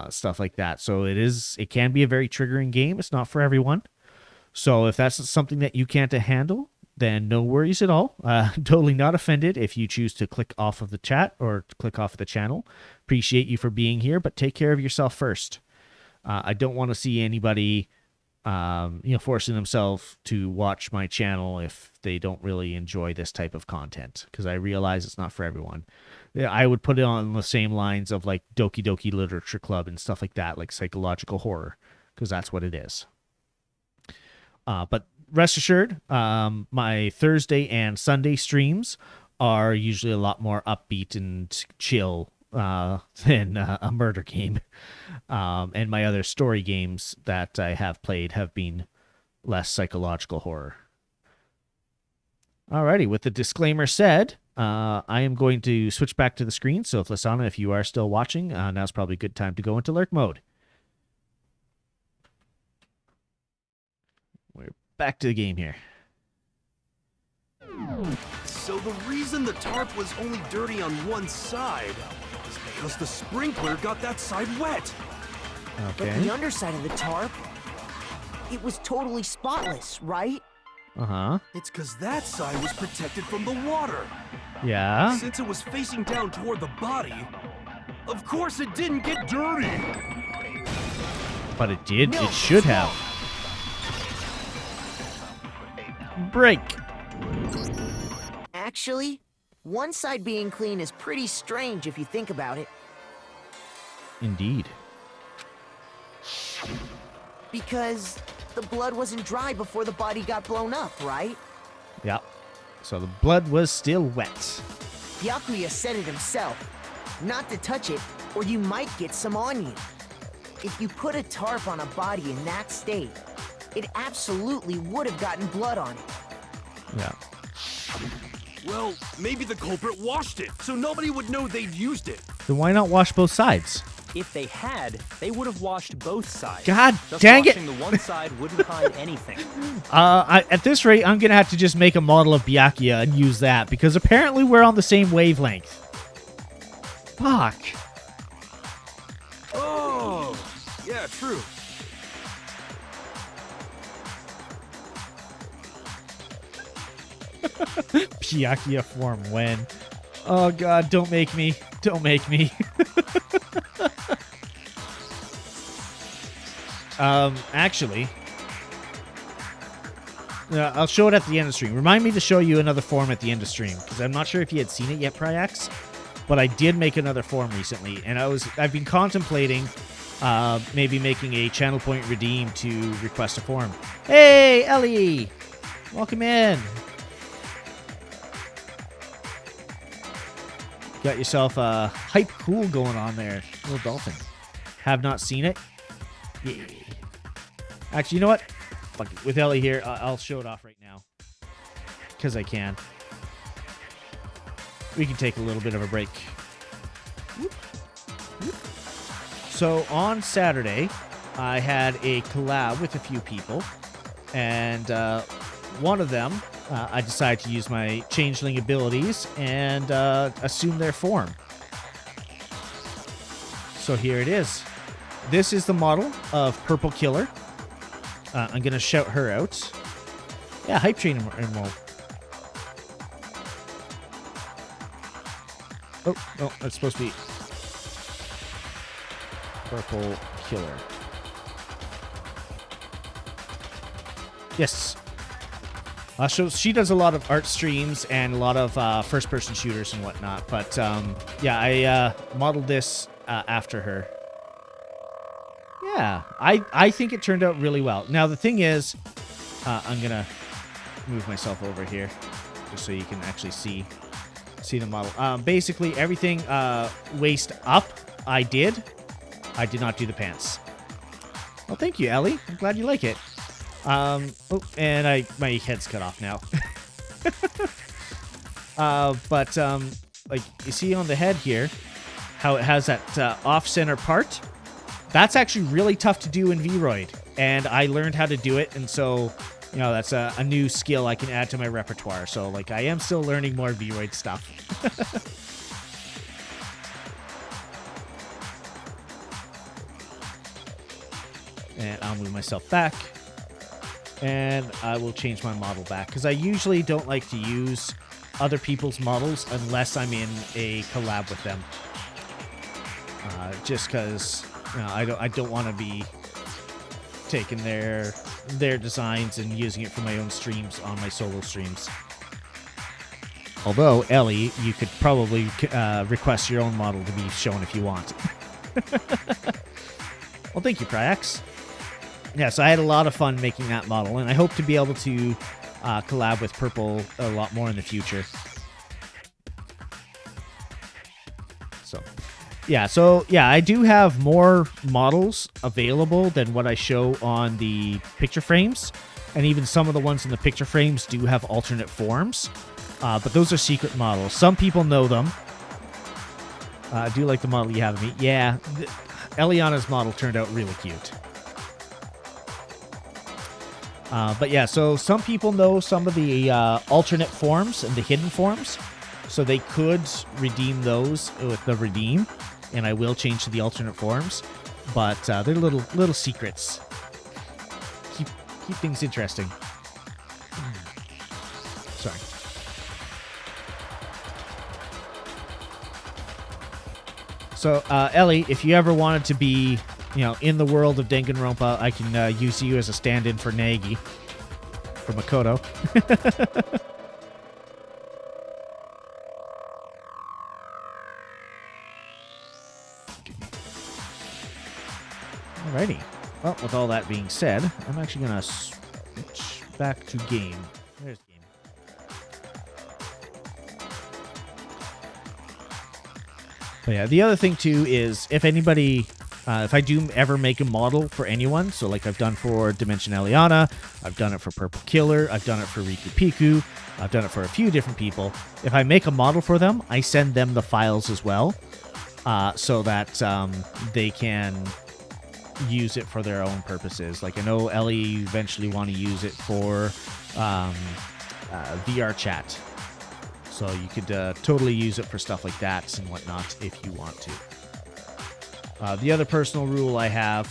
stuff like that. So it can be a very triggering game. It's not for everyone. So if that's something that you can't handle, then no worries at all. Totally not offended if you choose to click off of the chat or click off of the channel. Appreciate you for being here, but take care of yourself first. I don't want to see anybody forcing themselves to watch my channel if they don't really enjoy this type of content, because I realize it's not for everyone. I would put it on the same lines of like Doki Doki Literature Club and stuff like that, like psychological horror, because that's what it is. But rest assured, my Thursday and Sunday streams are usually a lot more upbeat and chill than a murder game. And my other story games that I have played have been less psychological horror. Alrighty, with the disclaimer said, I am going to switch back to the screen. So if Lasana, if you are still watching, now's probably a good time to go into lurk mode. We're back to the game here. So the reason the tarp was only dirty on one side is because the sprinkler got that side wet. But the underside of the tarp, it was totally spotless, right? Uh-huh. It's because that side was protected from the water. Yeah. Since it was facing down toward the body, of course it didn't get dirty. But it did. It should have. Break. Actually, one side being clean is pretty strange if you think about it. Indeed. Because the blood wasn't dry before the body got blown up, right? Yep. So the blood was still wet. Byakuya said it himself. Not to touch it, or you might get some on you. If you put a tarp on a body in that state, it absolutely would have gotten blood on it. Yeah. Well, maybe the culprit washed it, so nobody would know they'd used it. Then why not wash both sides? If they had, they would have washed both sides. God Just dang it! washing the one side wouldn't hide anything. At this rate, I'm gonna have to just make a model of Byakuya and use that, because apparently we're on the same wavelength. Fuck. Oh, yeah, true. Byakuya form when? Oh god, don't make me. Don't make me. I'll show it at the end of the stream. Remind me to show you another form at the end of stream, because I'm not sure if you had seen it yet, Pryax, but I did make another form recently, and I've been contemplating maybe making a channel point redeem to request a form. Hey, Ellie! Welcome in. Got yourself a hype cool going on there, little dolphin. Have not seen it? Yeah. Actually, you know what? Fuck it. With Ellie here, I'll show it off right now. Because I can. We can take a little bit of a break. So on Saturday, I had a collab with a few people. And one of them, I decided to use my changeling abilities and assume their form. So here it is. This is the model of Purple Killer. I'm going to shout her out. Yeah, Hype Train enrolled. Oh, that's supposed to be Purple Killer. Yes. So she does a lot of art streams and a lot of first-person shooters and whatnot. But yeah, I modeled this after her. Yeah, I think it turned out really well. Now, the thing is, I'm going to move myself over here just so you can actually see the model. Basically, everything waist up, I did. I did not do the pants. Well, thank you, Ellie. I'm glad you like it. Oh, and my head's cut off now. But like you see on the head here, how it has that off-center part. That's actually really tough to do in VRoid, and I learned how to do it, and so, you know, that's a new skill I can add to my repertoire. So, like, I am still learning more VRoid stuff. And I'll move myself back, and I will change my model back, because I usually don't like to use other people's models unless I'm in a collab with them. Just because... No, I don't want to be taking their designs and using it for my own streams on my solo streams. Although, Ellie, you could probably request your own model to be shown if you want. Well, thank you, Pryax. Yeah, so I had a lot of fun making that model, and I hope to be able to collab with Purple a lot more in the future. So yeah, I do have more models available than what I show on the picture frames, and even some of the ones in the picture frames do have alternate forms, but those are secret models. Some people know them. I do like the model you have of me. Yeah, Eliana's model turned out really cute. But yeah, so some people know some of the alternate forms and the hidden forms, so they could redeem those with the redeem. And I will change to the alternate forms, but they're little secrets. Keep things interesting. Sorry. So Ellie, if you ever wanted to be, you know, in the world of Danganronpa, I can use you as a stand-in for Nagi for Makoto. Alrighty. Well, with all that being said, I'm actually going to switch back to game. There's game. But yeah, the other thing too is if anybody, if I do ever make a model for anyone, so like I've done for Dimension Eliana, I've done it for Purple Killer, I've done it for Riku Piku, I've done it for a few different people. If I make a model for them, I send them the files as well, so that they can use it for their own purposes. Like I know Ellie eventually want to use it for VR chat, so you could totally use it for stuff like that and whatnot if you want to. The other personal rule I have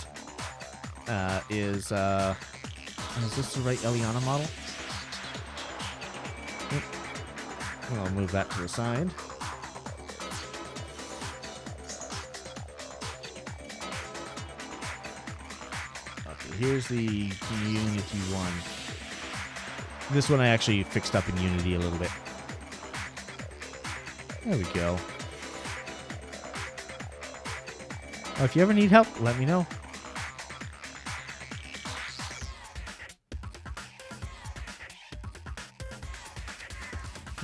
is this the right Eliana model? I'll move that to the side. Here's the Unity one. This one I actually fixed up in Unity a little bit. There we go. Oh, if you ever need help, let me know.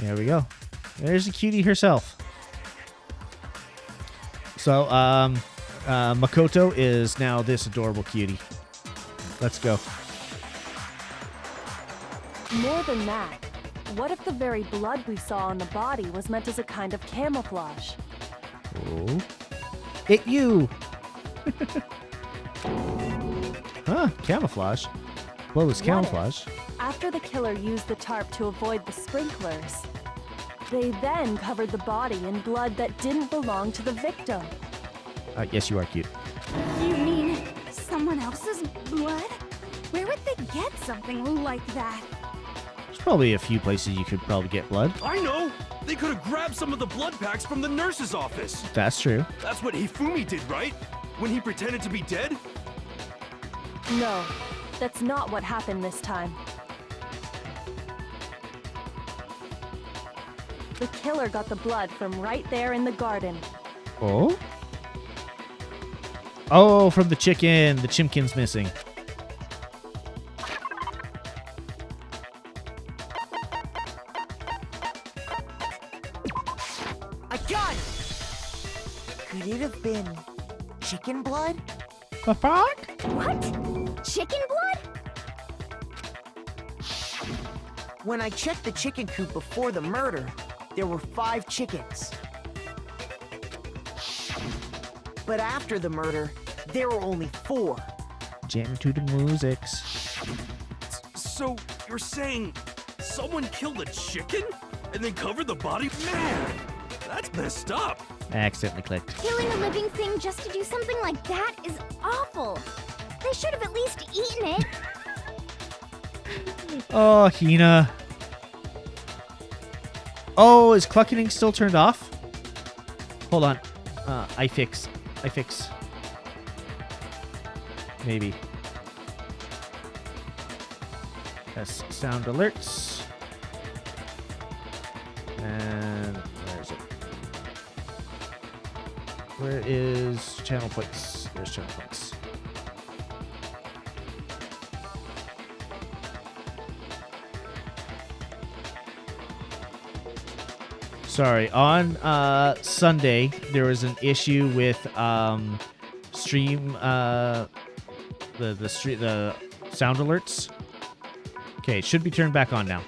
There we go. There's the cutie herself. So, Makoto is now this adorable cutie. Let's go. More than that, what if the very blood we saw on the body was meant as a kind of camouflage? Oh. It you! Huh, camouflage. What was camouflage? After the killer used the tarp to avoid the sprinklers, they then covered the body in blood that didn't belong to the victim. Yes, you are cute. You mean someone else's blood? Where would they get something like that? There's probably a few places you could probably get blood. I know! They could have grabbed some of the blood packs from the nurse's office. That's true. That's what Hifumi did, right? When he pretended to be dead? No, that's not what happened this time. The killer got the blood from right there in the garden. Oh? Oh, from the chicken. The chimkin's missing. A gun! Could it have been chicken blood? The fuck? What? Chicken blood? When I checked the chicken coop before the murder, there were 5 chickens. But after the murder, there were only 4. Jam to the musics. So, you're saying someone killed a chicken and then covered the body? Man, that's messed up. I accidentally clicked. Killing a living thing just to do something like that is awful. They should have at least eaten it. Oh, Hina. Oh, is clucking still turned off? Hold on. iFix. Maybe. Yes, sound alerts. And where is it? Where is channel points? There's channel points. Sorry, on Sunday there was an issue with stream the sound alerts. Okay, it should be turned back on now.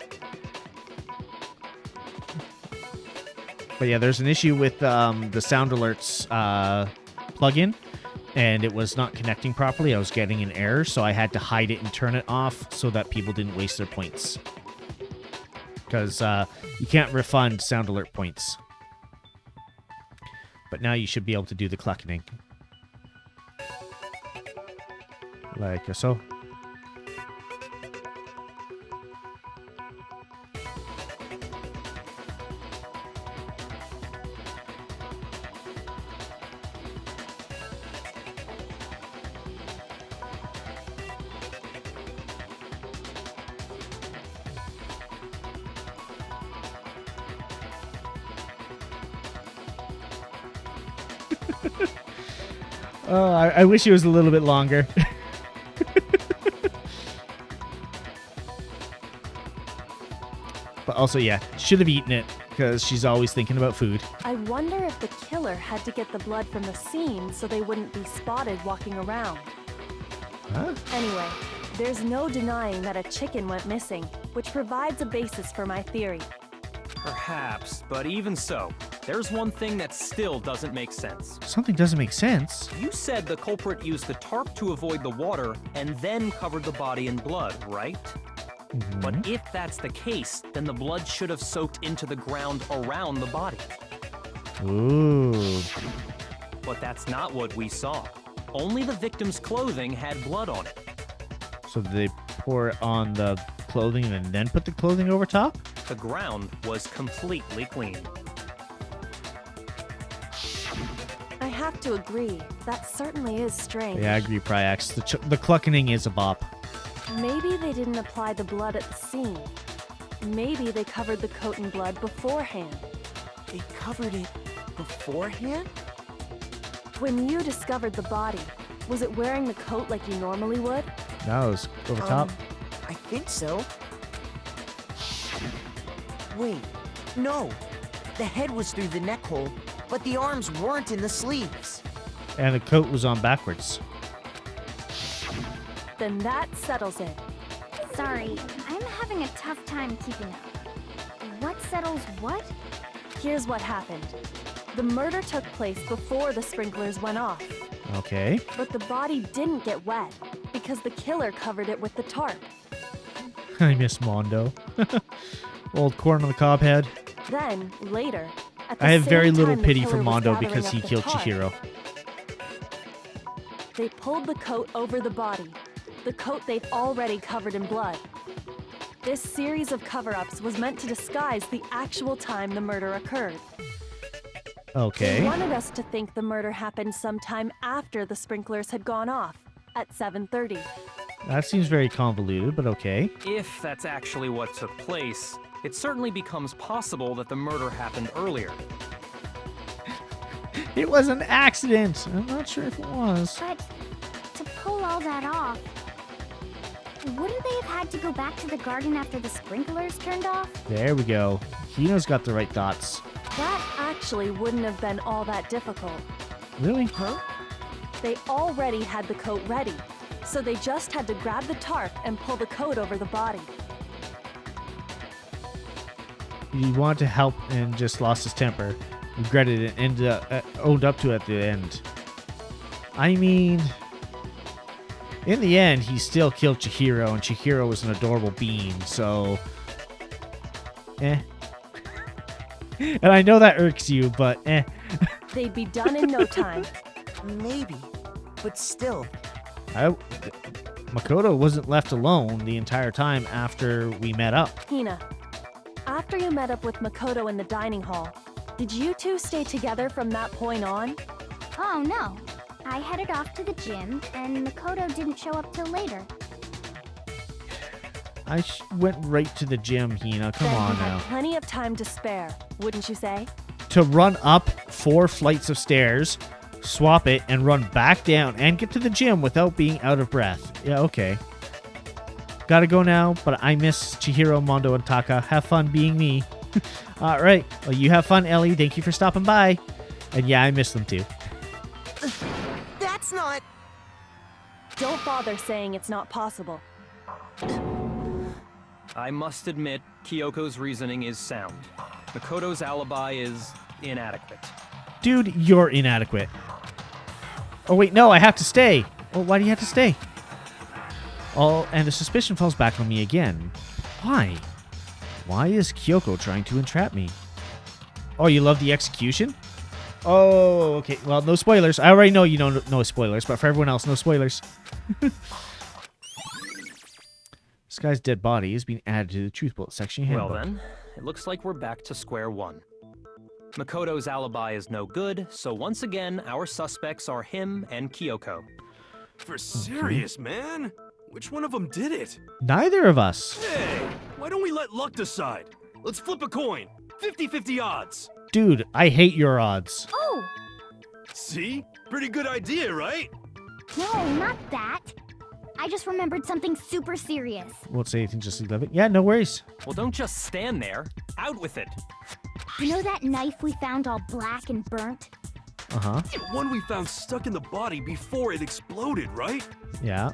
But yeah, there's an issue with the sound alerts plugin, and it was not connecting properly. I was getting an error, so I had to hide it and turn it off so that people didn't waste their points. Because you can't refund sound alert points. But now you should be able to do the clucking. Like so. Oh, I wish it was a little bit longer. But also, yeah, should have eaten it because she's always thinking about food. I wonder if the killer had to get the blood from the scene so they wouldn't be spotted walking around. Huh? Anyway, there's no denying that a chicken went missing, which provides a basis for my theory. Perhaps, but even so, there's one thing that still doesn't make sense. Something doesn't make sense. You said the culprit used the tarp to avoid the water and then covered the body in blood, right? Mhm. But if that's the case, then the blood should have soaked into the ground around the body. Ooh. But that's not what we saw. Only the victim's clothing had blood on it. So did they pour it on the clothing and then put the clothing over top? The ground was completely clean. I have to agree, that certainly is strange. Yeah, I agree, Pryax. The clucking is a bop. Maybe they didn't apply the blood at the scene, Maybe they covered the coat in blood beforehand. They covered it beforehand? When you discovered the body, was it wearing the coat like you normally would? That was over top. I think so. Wait, no. The head was through the neck hole, but the arms weren't in the sleeves. And the coat was on backwards. Then that settles it. Sorry, I'm having a tough time keeping up. What settles what? Here's what happened. The murder took place before the sprinklers went off, Okay. but the body didn't get wet because the killer covered it with the tarp. I miss Mondo. Old corn on the cob head. Then, later, at the I have same very little time the pity killer for was Mondo gathering because up he the killed tarp, Chihiro. They pulled the coat over the body, the coat they'd already covered in blood. This series of cover-ups was meant to disguise the actual time the murder occurred. They Okay. wanted us to think the murder happened sometime after the sprinklers had gone off, at 7:30. That seems very convoluted, but okay. If that's actually what took place, it certainly becomes possible that the murder happened earlier. It was an accident. I'm not sure if it was. But to pull all that off, wouldn't they have had to go back to the garden after the sprinklers turned off? There we go. Hino's got the right thoughts. That actually wouldn't have been all that difficult. Really? Huh? They already had the coat ready, so they just had to grab the tarp and pull the coat over the body. He wanted to help and just lost his temper. Regretted it and owned up to it at the end. I mean, in the end, he still killed Chihiro, and Chihiro was an adorable being, so... Eh. And I know that irks you, but eh. They'd be done in no time. Maybe, but still. Makoto wasn't left alone the entire time after we met up. Hina, after you met up with Makoto in the dining hall, did you two stay together from that point on? Oh no. I headed off to the gym, and Makoto didn't show up till later. I went right to the gym, Hina. Come Then on you had now. plenty of time to spare, wouldn't you say? To run up 4 flights of stairs, swap it, and run back down and get to the gym without being out of breath. Yeah, okay. Gotta go now, but I miss Chihiro, Mondo, and Taka. Have fun being me. All right. Well, you have fun, Ellie. Thank you for stopping by. And yeah, I miss them too. That's not... Don't bother saying it's not possible. I must admit, Kyoko's reasoning is sound. Makoto's alibi is inadequate. Dude, you're inadequate. Oh, wait, no, I have to stay. Oh, why do you have to stay? Oh, and the suspicion falls back on me again. Why? Why is Kyoko trying to entrap me? Oh, you love the execution? Oh, okay. Well, no spoilers. I already know you know no spoilers, but for everyone else, no spoilers. This guy's dead body is being added to the Truth Bullet section handbook. Well then, it looks like we're back to square one. Makoto's alibi is no good, so once again, our suspects are him and Kyoko. For serious, man? Which one of them did it? Neither of us. Hey, why don't we let luck decide? Let's flip a coin. 50-50 odds. Dude, I hate your odds. Oh! See? Pretty good idea, right? No, not that. I just remembered something super serious. Won't say anything, just leave it. Yeah, no worries. Well, don't just stand there. Out with it. You know that knife we found all black and burnt? Uh-huh. The one we found stuck in the body before it exploded, right? Yeah.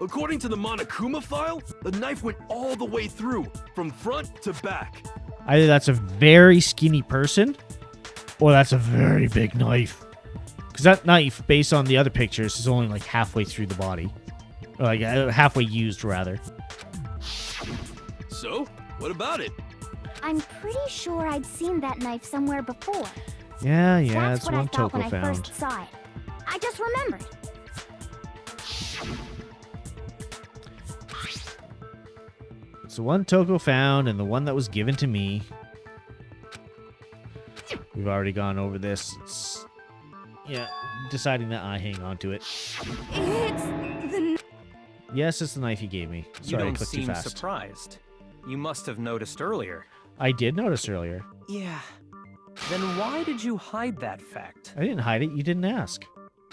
According to the Monokuma file, the knife went all the way through, from front to back. Either that's a very skinny person, or that's a very big knife. Because that knife, based on the other pictures, is only like halfway through the body. Or like halfway used, rather. So, what about it? I'm pretty sure I'd seen that knife somewhere before. Yeah, That's it's what I one thought when Toko I found. first saw it. I just remembered. It's the one Toko found and the one that was given to me. We've already gone over this. It's, yeah, deciding that I hang on to it. It's the... Yes, it's the knife you gave me. You Sorry, I don't clicked too seem fast. surprised. You must have noticed earlier. I did notice earlier. Yeah, Then why did you hide that fact? I didn't hide it. You didn't ask.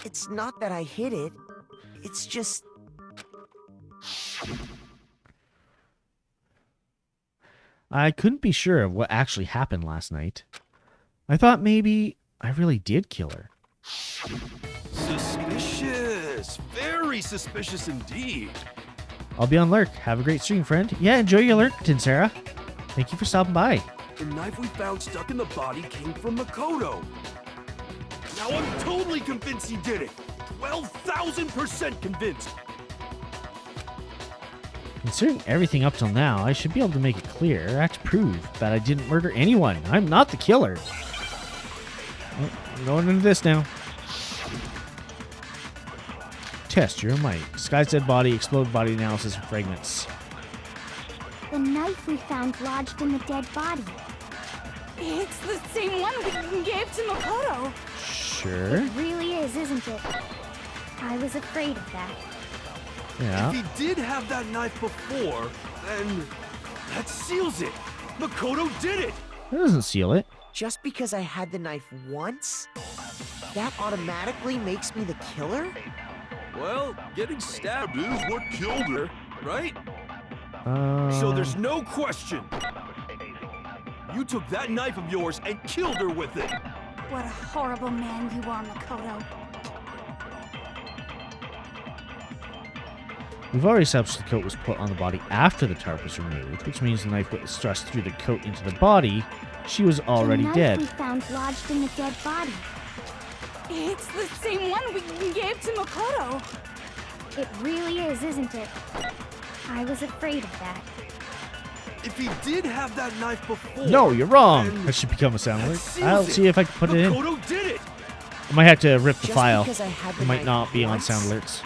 it's not that I hid it. It's just... I couldn't be sure of what actually happened last night. I thought maybe I really did kill her. Suspicious. Very suspicious indeed. I'll be on lurk. Have a great stream, friend. Yeah, enjoy your lurk, Tinsara. Thank you for stopping by. The knife we found stuck in the body came from Makoto. Now I'm totally convinced he did it. 12,000% convinced. Considering everything up till now, I should be able to make it clear. I have to prove that I didn't murder anyone. I'm not the killer. Oh, I'm going into this now. Test your might. Disguised dead body, exploded body analysis and fragments. The knife we found lodged in the dead body. It's the same one we gave to Makoto. Sure. It really is, isn't it? I was afraid of that. Yeah. If he did have that knife before, then that seals it. Makoto did it. That doesn't seal it. Just because I had the knife once, that automatically makes me the killer? Well, getting stabbed is what killed her, right? Uh, So there's no question. You took that knife of yours and killed her with it. What a horrible man you are, Makoto. We've already established the coat was put on the body after the tarp was removed, which means the knife was thrust through the coat into the body. She was already the knife dead. we found lodged in the dead body. It's the same one we gave to Makoto. It really is, isn't it? I was afraid of that. If he did have that knife before... No, you're wrong. then That should become a sound that alert. seals I'll it. see if I can put it in. Makoto did it. I might have to rip the Just file. because I had the It might knife not be on once, sound alerts.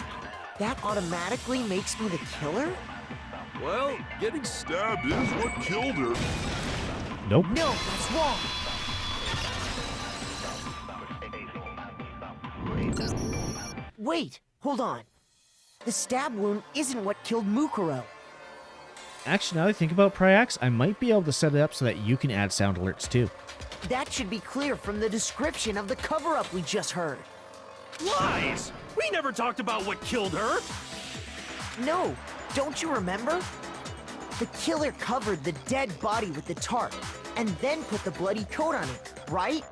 that automatically makes me the killer? Well, getting stabbed is what killed her. Nope. No, that's wrong. Wait, hold on. The stab wound isn't what killed Mukuro. Actually, now that I think about Pryax, I might be able to set it up so that you can add sound alerts too. That should be clear from the description of the cover-up we just heard. Lies! We never talked about what killed her. No, don't you remember? The killer covered the dead body with the tarp and then put the bloody coat on it, right?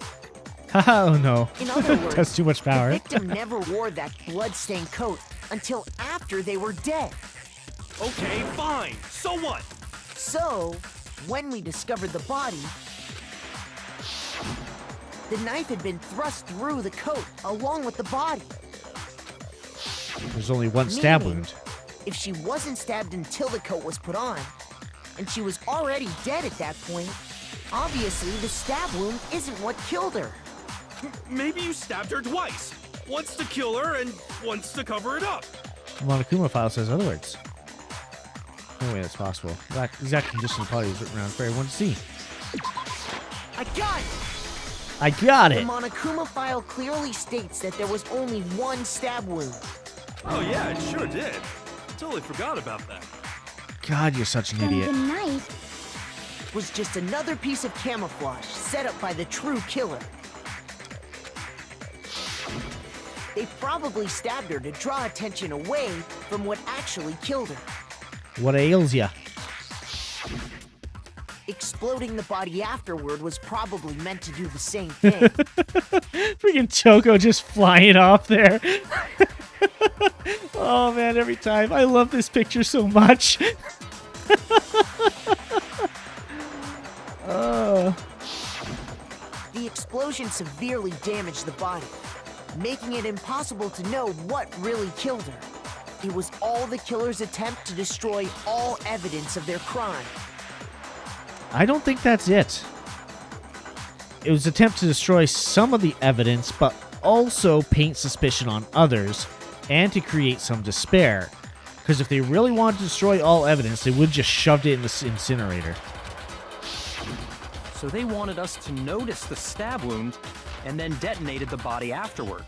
Oh no. In other words, That's too much the power. victim never wore that blood-stained coat until after they were dead. Okay, fine. So what? So, when we discovered the body, the knife had been thrust through the coat along with the body. There's only one stab Meaning, wound. If she wasn't stabbed until the coat was put on, and she was already dead at that point, obviously the stab wound isn't what killed her. Maybe you stabbed her twice. Once to kill her and once to cover it up. The Monokuma file says other words. No way that's possible. That exact condition of the body was written around for everyone to see. I got it! I got The it! Monokuma file clearly states that there was only one stab wound. Oh yeah, it sure did. Totally forgot about that. God, you're such an And idiot. the knife, Was just another piece of camouflage set up by the true killer. They probably stabbed her to draw attention away from what actually killed her. What ails ya? Exploding the body afterward was probably meant to do the same thing. Freaking Choco just flying off there. Oh man, every time. I love this picture so much. Oh. The explosion severely damaged the body, making it impossible to know what really killed her. It was all the killer's attempt to destroy all evidence of their crime. I don't think that's it. It was an attempt to destroy some of the evidence, but also paint suspicion on others, and to create some despair. Because if they really wanted to destroy all evidence, they would have just shoved it in the incinerator. So they wanted us to notice the stab wound and then detonated the body afterward.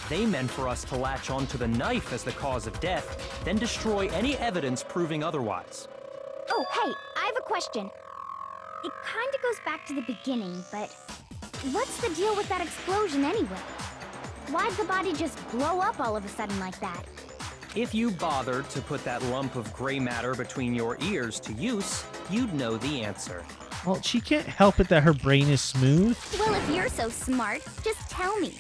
They meant for us to latch onto the knife as the cause of death, then destroy any evidence proving otherwise. Oh, hey, I have a question. It kinda goes back to the beginning, but what's the deal with that explosion anyway? Why'd the body just blow up all of a sudden like that? If you bothered to put that lump of gray matter between your ears to use, you'd know the answer. Well, she can't help it that her brain is smooth. Well, if you're so smart, just tell me.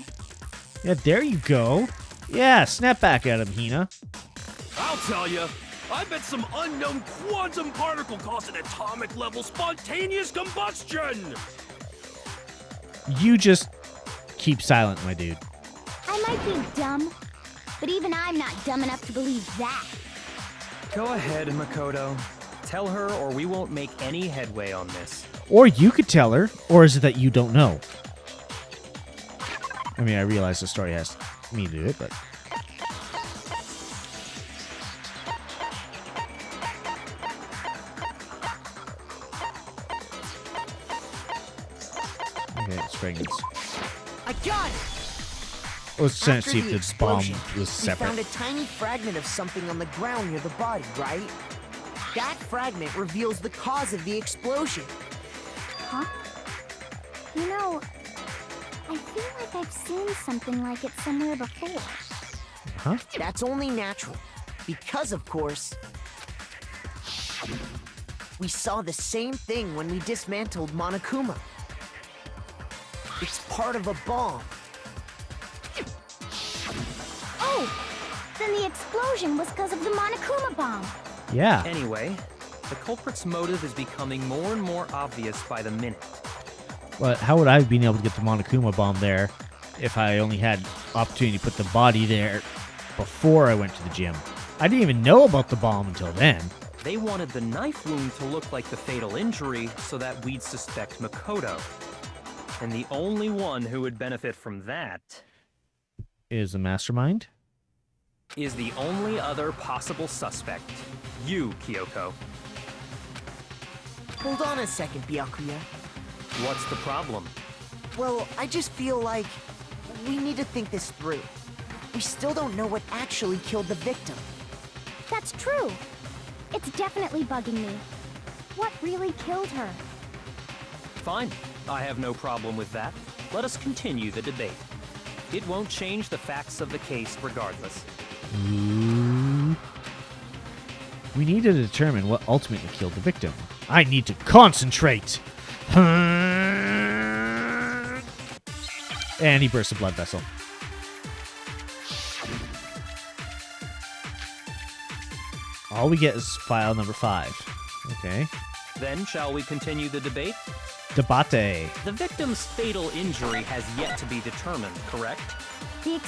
Yeah, there you go. Yeah, snap back at him, Hina. I'll tell you. I bet some unknown quantum particle caused an atomic level spontaneous combustion. You just keep silent, my dude. I might be dumb, but even I'm not dumb enough to believe that. Go ahead, Makoto. Tell her or we won't make any headway on this. Or you could tell her, or is it that you don't know? I mean, I realize the story has me do it, but... Okay, it's fragments. I got it! Let's try and After see the if the bomb explosion, was we separate. found a tiny fragment of something on the ground near the body, right? That fragment reveals the cause of the explosion. Huh? You know, I feel like I've seen something like it somewhere before. Huh? That's only natural, because of course, we saw the same thing when we dismantled Monokuma. It's part of a bomb. Oh! Then the explosion was because of the Monokuma bomb. Yeah. Anyway, the culprit's motive is becoming more and more obvious by the minute. But how would I have been able to get the Monokuma bomb there if I only had opportunity to put the body there before I went to the gym? I didn't even know about the bomb until then. They wanted the knife wound to look like the fatal injury so that we'd suspect Makoto. And the only one who would benefit from that Is the mastermind? is the only other possible suspect. You, Kyoko. Hold on a second, Byakuya. What's the problem? Well, I just feel like we need to think this through. We still don't know what actually killed the victim. That's true. It's definitely bugging me. What really killed her? Fine. I have no problem with that. Let us continue the debate. It won't change the facts of the case regardless. Ooh. We need to determine what ultimately killed the victim. I need to concentrate. And he bursts a blood vessel. All we get is file number 5. Okay. Then, shall we continue the debate? Debate. The victim's fatal injury has yet to be determined, correct? The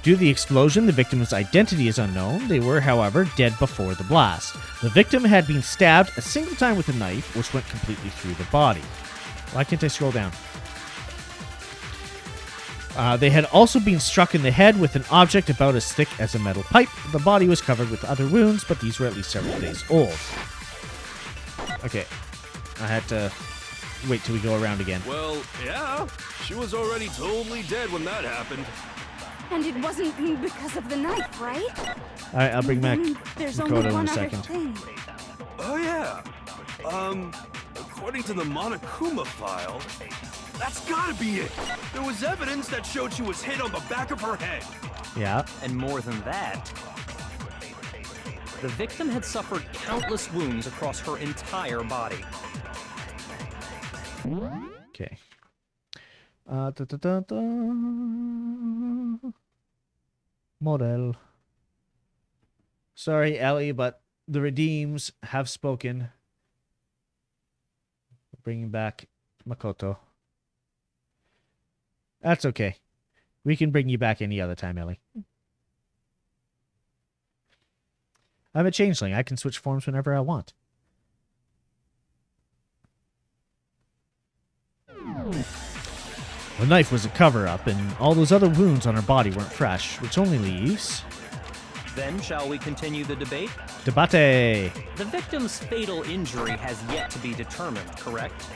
Due to the explosion, the victim's identity is unknown. They were, however, dead before the blast. The victim had been stabbed a single time with a knife, which went completely through the body. Why can't I scroll down? They had also been struck in the head with an object about as thick as a metal pipe. The body was covered with other wounds, but these were at least several days old. Okay. I had to wait till we go around again. Well, yeah. She was already totally dead when that happened. And it wasn't because of the knife, right? Alright, I'll bring back There's Makoto only in one a other second. thing. Oh, yeah. According to the Monokuma file, that's gotta be it. There was evidence that showed she was hit on the back of her head. Yeah. And more than that, the victim had suffered countless wounds across her entire body. Okay. Model. Sorry, Ellie, but the Redeems have spoken. Bringing back Makoto. That's okay. We can bring you back any other time, Ellie. I'm a changeling. I can switch forms whenever I want. The knife was a cover-up, and all those other wounds on her body weren't fresh, which only leaves... Then, shall we continue the debate? Debate! The victim's fatal injury has yet to be determined, correct?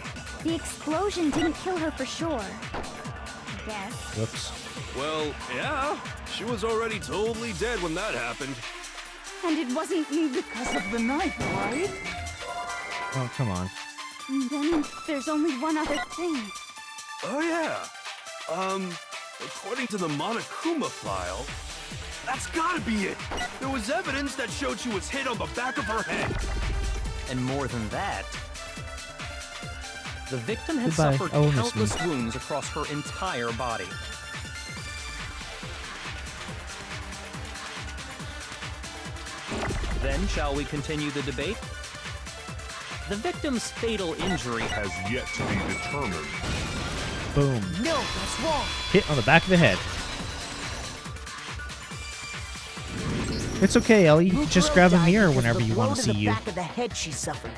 The explosion didn't kill her for sure. I guess. Whoops. Well, yeah. She was already totally dead when that happened. And it wasn't because of the knife, right? Oh, come on. And then there's only one other thing. Oh, yeah. According to the Monokuma file, that's gotta be it. There was evidence that showed she was hit on the back of her head. And more than that, the victim had Goodbye. suffered Oh, miss me. countless wounds across her entire body. Then, shall we continue the debate? The victim's fatal injury Has yet to be determined. Boom. No, that's wrong. Hit on the back of the head. It's okay, Ellie. Just Mukuro grab a died mirror because whenever of the you blow want to to see the you. back of the head she suffered.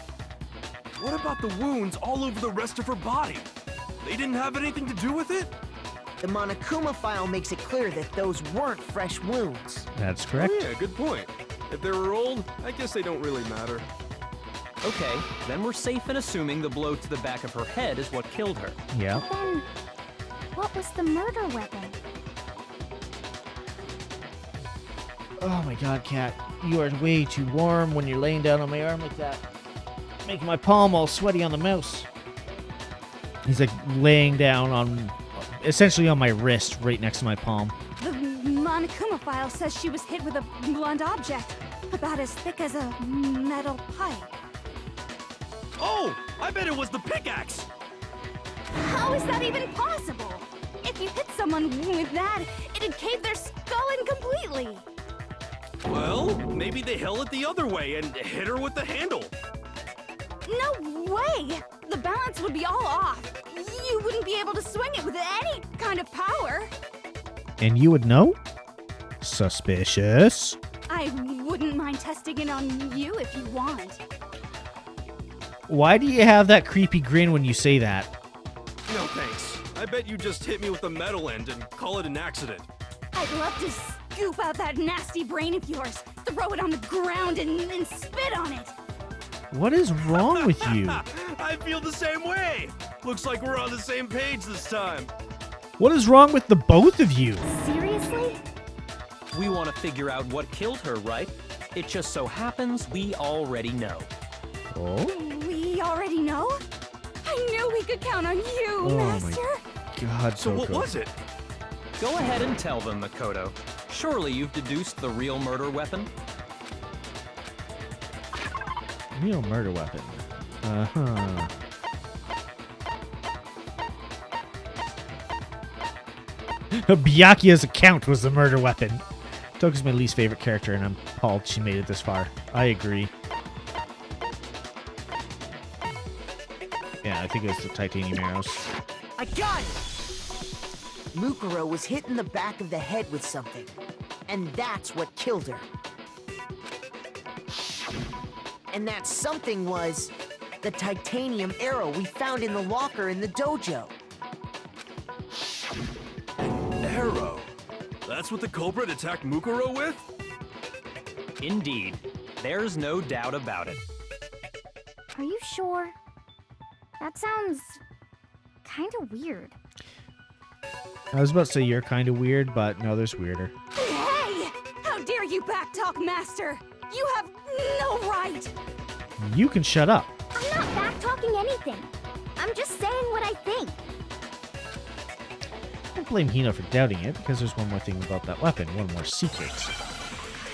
What about the wounds all over the rest of her body? They didn't have anything to do with it? The Monokuma file makes it clear that those weren't fresh wounds. That's correct. Oh, yeah, good point. If they were old, I guess they don't really matter. Okay, then we're safe in assuming the blow to the back of her head is what killed her. Yeah. Then, what was the murder weapon? Oh my god, Cat. You are way too warm when you're laying down on my arm like that. Making my palm all sweaty on the mouse. He's like laying down on, essentially on my wrist, right next to my palm. The Monokuma file says she was hit with a blunt object, about as thick as a metal pipe. Oh, I bet it was the pickaxe. How is that even possible? If you hit someone with that, it'd cave their skull in completely. Well, maybe they held it the other way and hit her with the handle. No way! The balance would be all off. You wouldn't be able to swing it with any kind of power. And you would know? Suspicious. I wouldn't mind testing it on you if you want. Why do you have that creepy grin when you say that? No thanks. I bet you just hit me with the metal end and call it an accident. I'd love to scoop out that nasty brain of yours, throw it on the ground and spit on it. What is wrong with you? I feel the same way. Looks like we're on the same page this time. What is wrong with the both of you? Seriously? We want to figure out what killed her, right? It just so happens we already know. Oh? We already know? I knew we could count on you, Oh my Master. God, So what Coco. was it? Go ahead and tell them, Makoto. Surely you've deduced the real murder weapon? Real murder weapon. Uh-huh. Byakuya's account was the murder weapon. Toku's my least favorite character, and I'm appalled she made it this far. I agree. Yeah, I think it was the titanium arrows. I got it! Mukuro was hit in the back of the head with something. And that's what killed her. And that something was the titanium arrow we found in the locker in the dojo. Arrow. That's what the culprit attacked Mukuro with? Indeed. There's no doubt about it. Are you sure? That sounds kind of weird. I was about to say you're kind of weird, but no, there's weirder. Hey! How dare you backtalk, Master? You have no right! You can shut up. I'm not back-talking anything. I'm just saying what I think. Don't blame Hino for doubting it, because there's one more thing about that weapon, one more secret.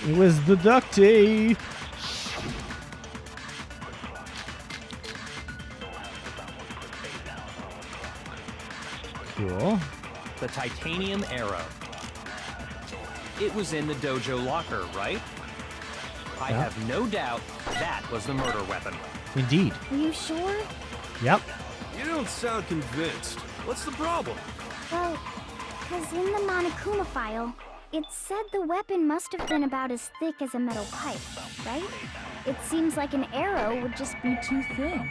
It was the duct tape. Cool. The titanium arrow. It was in the dojo locker, right? I Yeah. have no doubt that was the murder weapon. Indeed. Are you sure? Yep. You don't sound convinced. What's the problem? Well, because in the Monokuma file, it said the weapon must have been about as thick as a metal pipe, right? It seems like an arrow would just be too thin.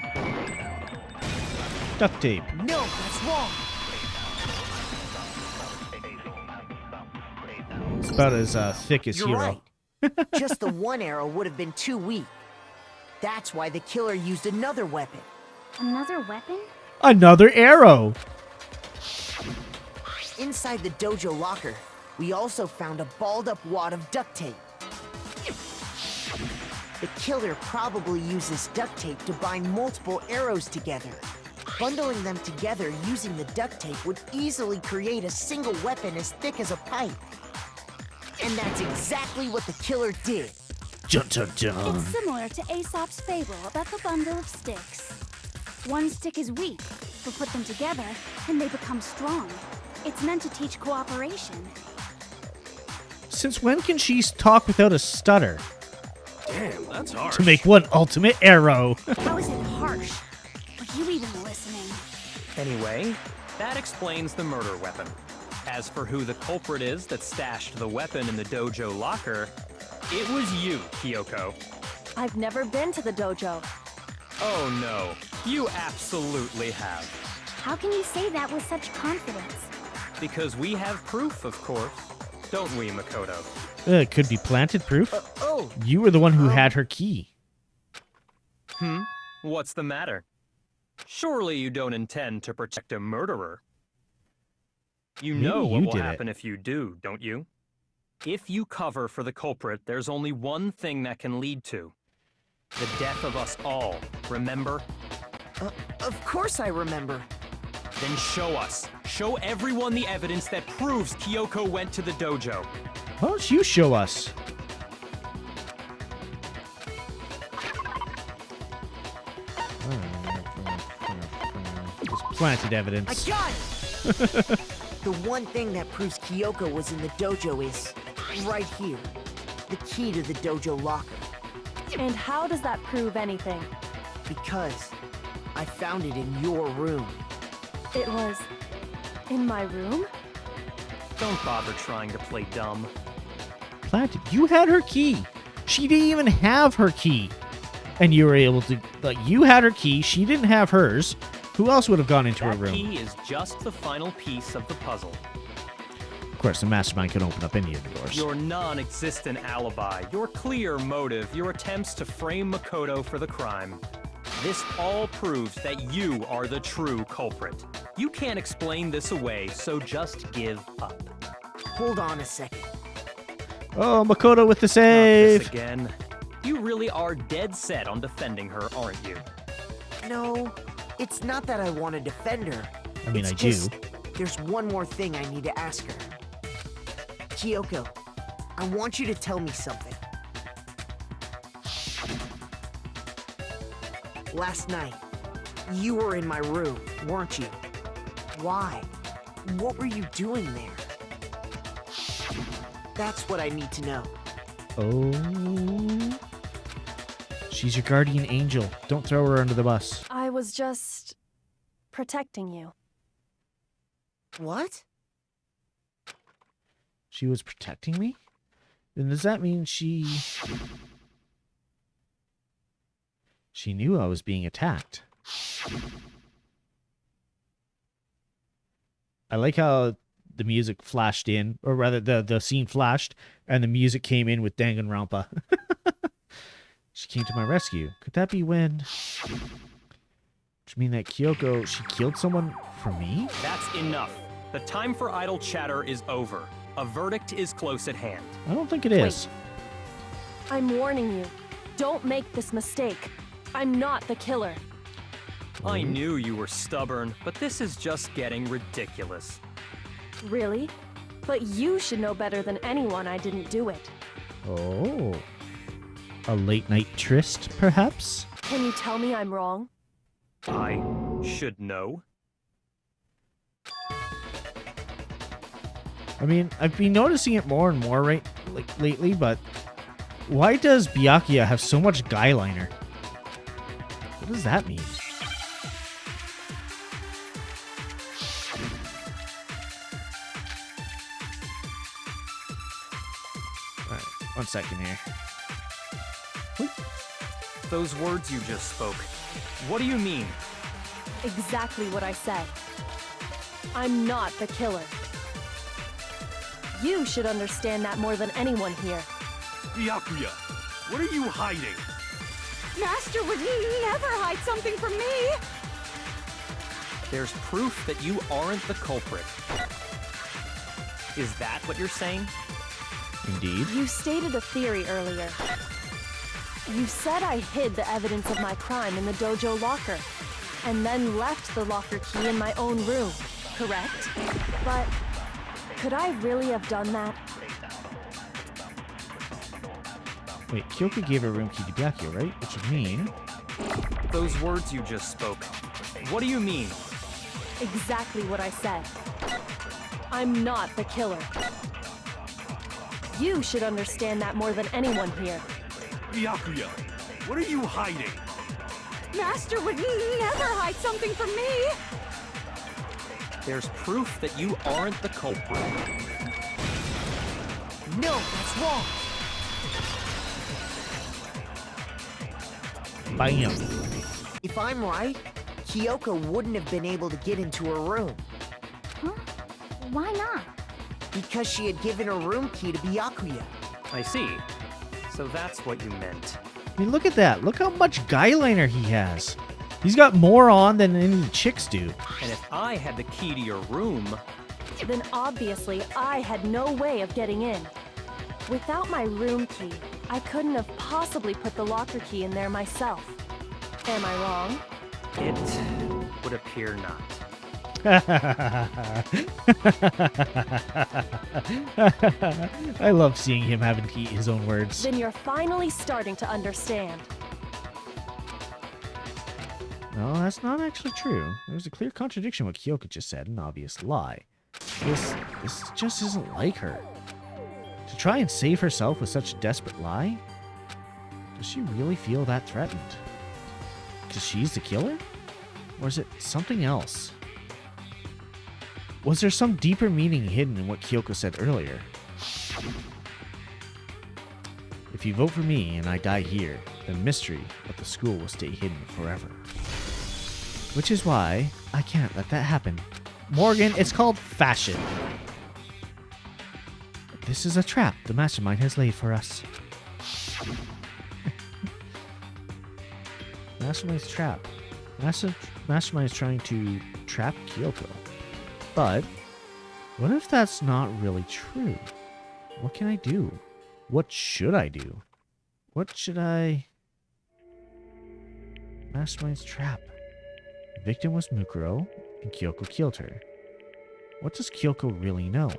Duct tape. No, that's wrong. It's about as thick as You're Hero. right. Just the one arrow would have been too weak. That's why the killer used another weapon. Another weapon? Another arrow. Inside the dojo locker, we also found a balled-up wad of duct tape. The killer probably uses duct tape to bind multiple arrows together. Bundling them together using the duct tape would easily create a single weapon as thick as a pipe. And that's exactly what the killer did. Dun, dun, dun. It's similar to Aesop's fable about the bundle of sticks. One stick is weak, but put them together and they become strong. It's meant to teach cooperation. Since when can she talk without a stutter? Damn, that's harsh. To make one ultimate arrow. How is it harsh? Are you even listening? Anyway, that explains the murder weapon. As for who the culprit is that stashed the weapon in the dojo locker, it was you, Kyoko. I've never been to the dojo. Oh no, you absolutely have. How can you say that with such confidence? Because we have proof, of course. Don't we, Makoto? It could be planted proof. Oh, You were the one who had her key. What's the matter? Surely you don't intend to protect a murderer. You Maybe know what you will did it. happen if you do, don't you? If you cover for the culprit, there's only one thing that can lead to. The death of us all, remember? of course I remember. Then show us. Show everyone the evidence that proves Kyoko went to the dojo. Why don't you show us? Just planted I evidence. got it! The one thing that proves Kyoko was in the dojo is right here. The key to the dojo locker. And how does that prove anything? Because I found it in your room. It was in my room? Don't bother trying to play dumb. Planted. You had her key. She didn't even have her key. And you were able to, like, you had her key. She didn't have hers. Who else would have gone into her That room? key is just the final piece of the puzzle. Of course, the mastermind can open up any of the doors. Your non-existent alibi, your clear motive, your attempts to frame Makoto for the crime. This all proves that you are the true culprit. You can't explain this away, so just give up. Hold on a second. Oh, Makoto with the Not this save. again. You really are dead set on defending her, aren't you? No, it's not that I want to defend her. I mean, It's I do. just, there's one more thing I need to ask her. Kyoko, I want you to tell me something. Last night, you were in my room, weren't you? Why? What were you doing there? That's what I need to know. Oh. She's your guardian angel. Don't throw her under the bus. I was just protecting you. What? She was protecting me? Then does that mean she knew I was being attacked? I like how the music flashed in, or rather the scene flashed, and the music came in with Danganronpa. She came to my rescue. Could that be when... Which mean that Kyoko, she killed someone for me? That's enough. The time for idle chatter is over. A verdict is close at hand. I don't think it is. I'm warning you. Don't make this mistake. I'm not the killer. I knew you were stubborn, but this is just getting ridiculous. Really? But you should know better than anyone I didn't do it. Oh. A late night tryst, perhaps? Can you tell me I'm wrong? I should know. I mean, I've been noticing it more and more lately, but why does Byakuya have so much guy liner? What does that mean? Alright, 1 second here. Those words you just spoke, what do you mean? Exactly what I said. I'm not the killer. You should understand that more than anyone here. Byakuya, what are you hiding? Master would never hide something from me! There's proof that you aren't the culprit. Is that what you're saying? Indeed. You stated a theory earlier. You said I hid the evidence of my crime in the dojo locker, and then left the locker key in my own room, correct? But could I really have done that? Wait, Kyoko gave her room key to Byakuya, right? Which would mean... Those words you just spoke. What do you mean? Exactly what I said. I'm not the killer. You should understand that more than anyone here. Byakuya, what are you hiding? Master would never hide something from me! There's proof that you aren't the culprit. No, that's wrong. Bam. If I'm right, Kyoko wouldn't have been able to get into her room Huh? Why not? because she had given her room key to Byakuya. I see. So that's what you meant. I mean, look at that. Look how much guy liner he has. He's got more on than any chicks do. And if I had the key to your room, Then obviously I had no way of getting in. Without my room key, I couldn't have possibly put the locker key in there myself. Am I wrong? it would appear not. I love seeing him having to eat his own words. Then you're finally starting to understand. No, that's not actually true. There's a clear contradiction what Kyoko just said, an obvious lie. This just isn't like her. To try and save herself with such a desperate lie? Does she really feel that threatened? Because she's the killer? Or is it something else? Was there some deeper meaning hidden in what Kyoko said earlier? If you vote for me and I die here, the mystery of the school will stay hidden forever. Which is why I can't let that happen. Morgan, it's called fashion. This is a trap the mastermind has laid for us. Mastermind's trap. Mastermind is trying to trap Kyoko. But what if that's not really true? What can I do? What should I do? What should I... Mastermind's trap. The victim was Mukuro, and Kyoko killed her. What does Kyoko really know?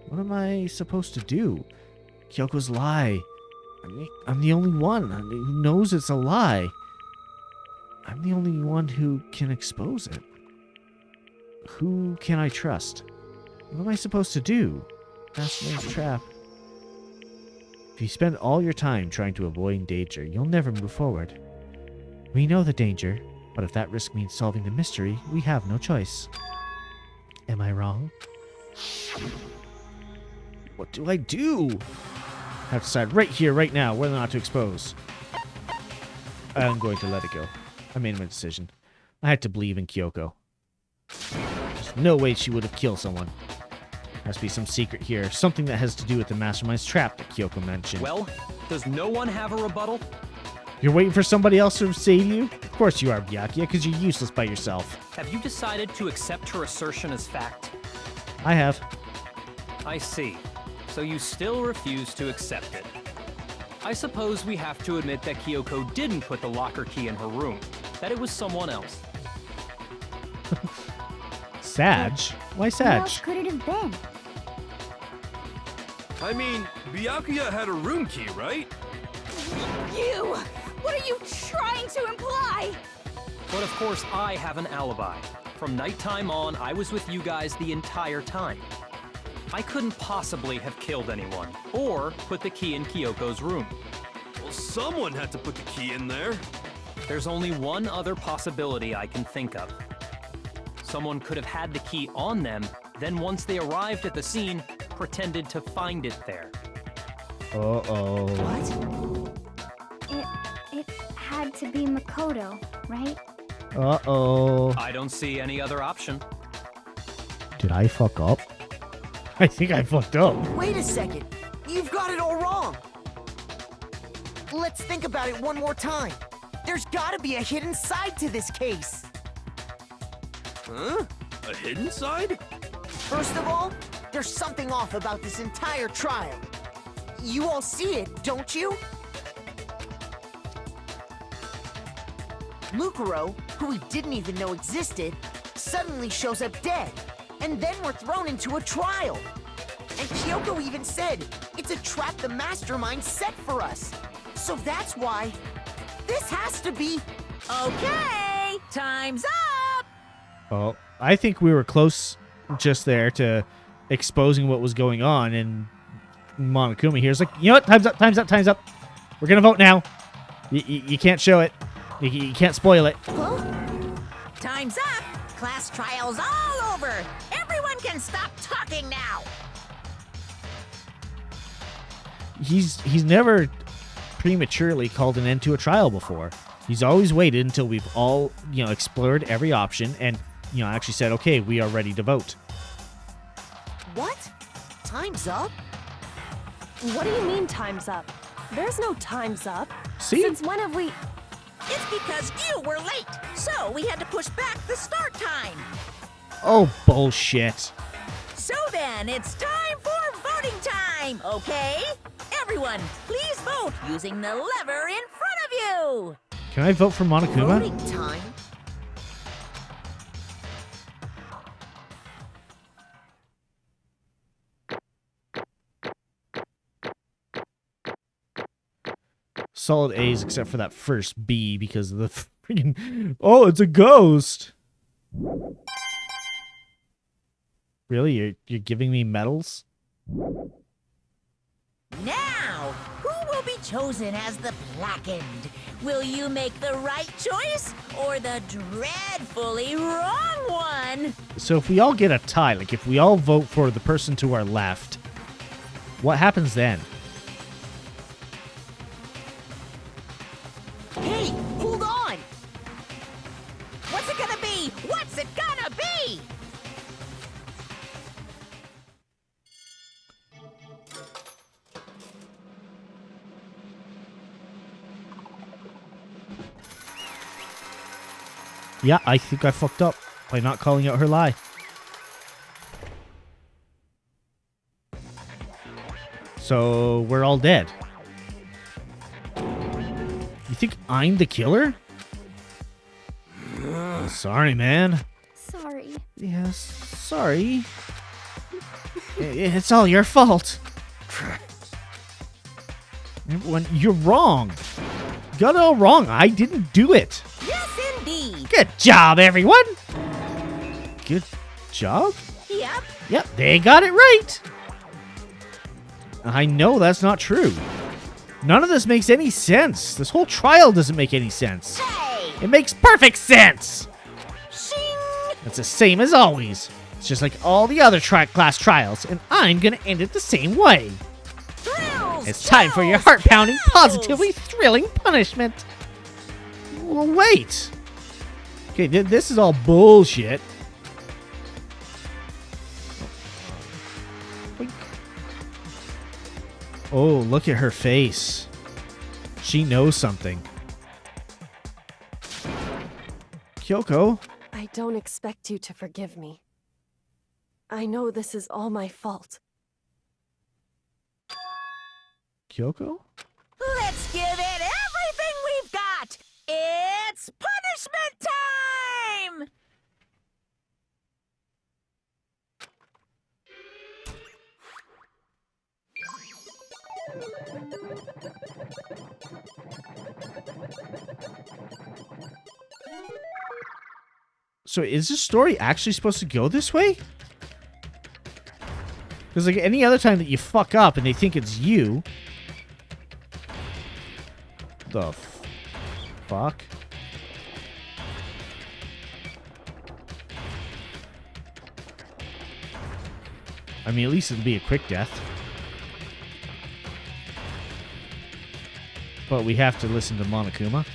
What am I supposed to do? Kyoko's lie. I'm the only one who knows it's a lie. I'm the only one who can expose it. Who can I trust? What am I supposed to do? Mastermind's trap. If you spend all your time trying to avoid danger, you'll never move forward. We know the danger, but if that risk means solving the mystery, we have no choice. Am I wrong? What do I do? I have to decide right here, right now, whether or not to expose. I'm going to let it go. I made my decision. I had to believe in Kyoko. There's no way she would have killed someone. Must be some secret here. Something that has to do with the mastermind's trap that Kyoko mentioned. Well, does no one have a rebuttal? You're waiting for somebody else to save you? Of course you are, Byakuya, because you're useless by yourself. Have you decided to accept her assertion as fact? I have. I see. So you still refuse to accept it. I suppose we have to admit that Kyoko didn't put the locker key in her room. That it was someone else. Sag? Why Who else Sag? could it have been? I mean, Byakuya had a room key, right? You! What are you trying to imply? But of course I have an alibi. From nighttime on, I was with you guys the entire time. I couldn't possibly have killed anyone, or put the key in Kyoko's room. Well, someone had to put the key in there. There's only one other possibility I can think of. Someone could have had the key on them, then once they arrived at the scene, pretended to find it there. Uh-oh. It had to be Makoto, right? Uh-oh. I don't see any other option. Did I fuck up? I think I fucked up. Wait a second. You've got it all wrong. Let's think about it one more time. There's gotta be a hidden side to this case. Huh? A hidden side? First of all, there's something off about this entire trial. You all see it, don't you? Mukuro, who we didn't even know existed, suddenly shows up dead. And then we're thrown into a trial. And Kyoko even said, it's a trap the mastermind set for us. So that's why this has to be... Okay, time's up! Oh, I think we were close just there to exposing what was going on, and Monokuma here's like, you know what? Time's up, time's up, time's up. We're gonna vote now. You can't show it. You can't spoil it. Time's up! Class trial's all over! Everyone can stop talking now! He's never prematurely called an end to a trial before. He's always waited until we've all, explored every option and, actually said, okay, we are ready to vote. What? Time's up? What do you mean time's up? There's no time's up. See? Since when have we... It's because you were late, so we had to push back the start time. Oh, bullshit. So then, it's time for voting time, okay? Everyone, please vote using the lever in front of you. Can I vote for Monokuma? Voting time? Solid A's except for that first B because of the freaking... Oh, it's a ghost! Really? You're giving me medals? Now, who will be chosen as the blackened? Will you make the right choice or the dreadfully wrong one? So if we all get a tie, like if we all vote for the person to our left, what happens then? Hey, hold on! What's it gonna be? What's it gonna be? Yeah, I think I fucked up by not calling out her lie. So we're all dead. You think I'm the killer? Sorry, man. Sorry. Yes, sorry. It's all your fault. Everyone, you're wrong. You got it all wrong. I didn't do it. Yes, indeed. Good job, everyone. Good job? Yep. Yep, they got it right. I know that's not true. None of this makes any sense. This whole trial doesn't make any sense. Hey! It makes perfect sense. Shing! It's the same as always. It's just like all the other class trials, and I'm gonna end it the same way. Thrills! It's time for your chills, heart-pounding, kills! positively thrilling punishment. Well, wait. Okay, this is all bullshit. Oh, look at her face. She knows something. Kyoko? I don't expect you to forgive me. I know this is all my fault. Kyoko? Let's give it everything we've got! It's punishment time! So is this story actually supposed to go this way? Because like any other time that you fuck up and they think it's you... The fuck? I mean, at least it'll be a quick death. But we have to listen to Monokuma.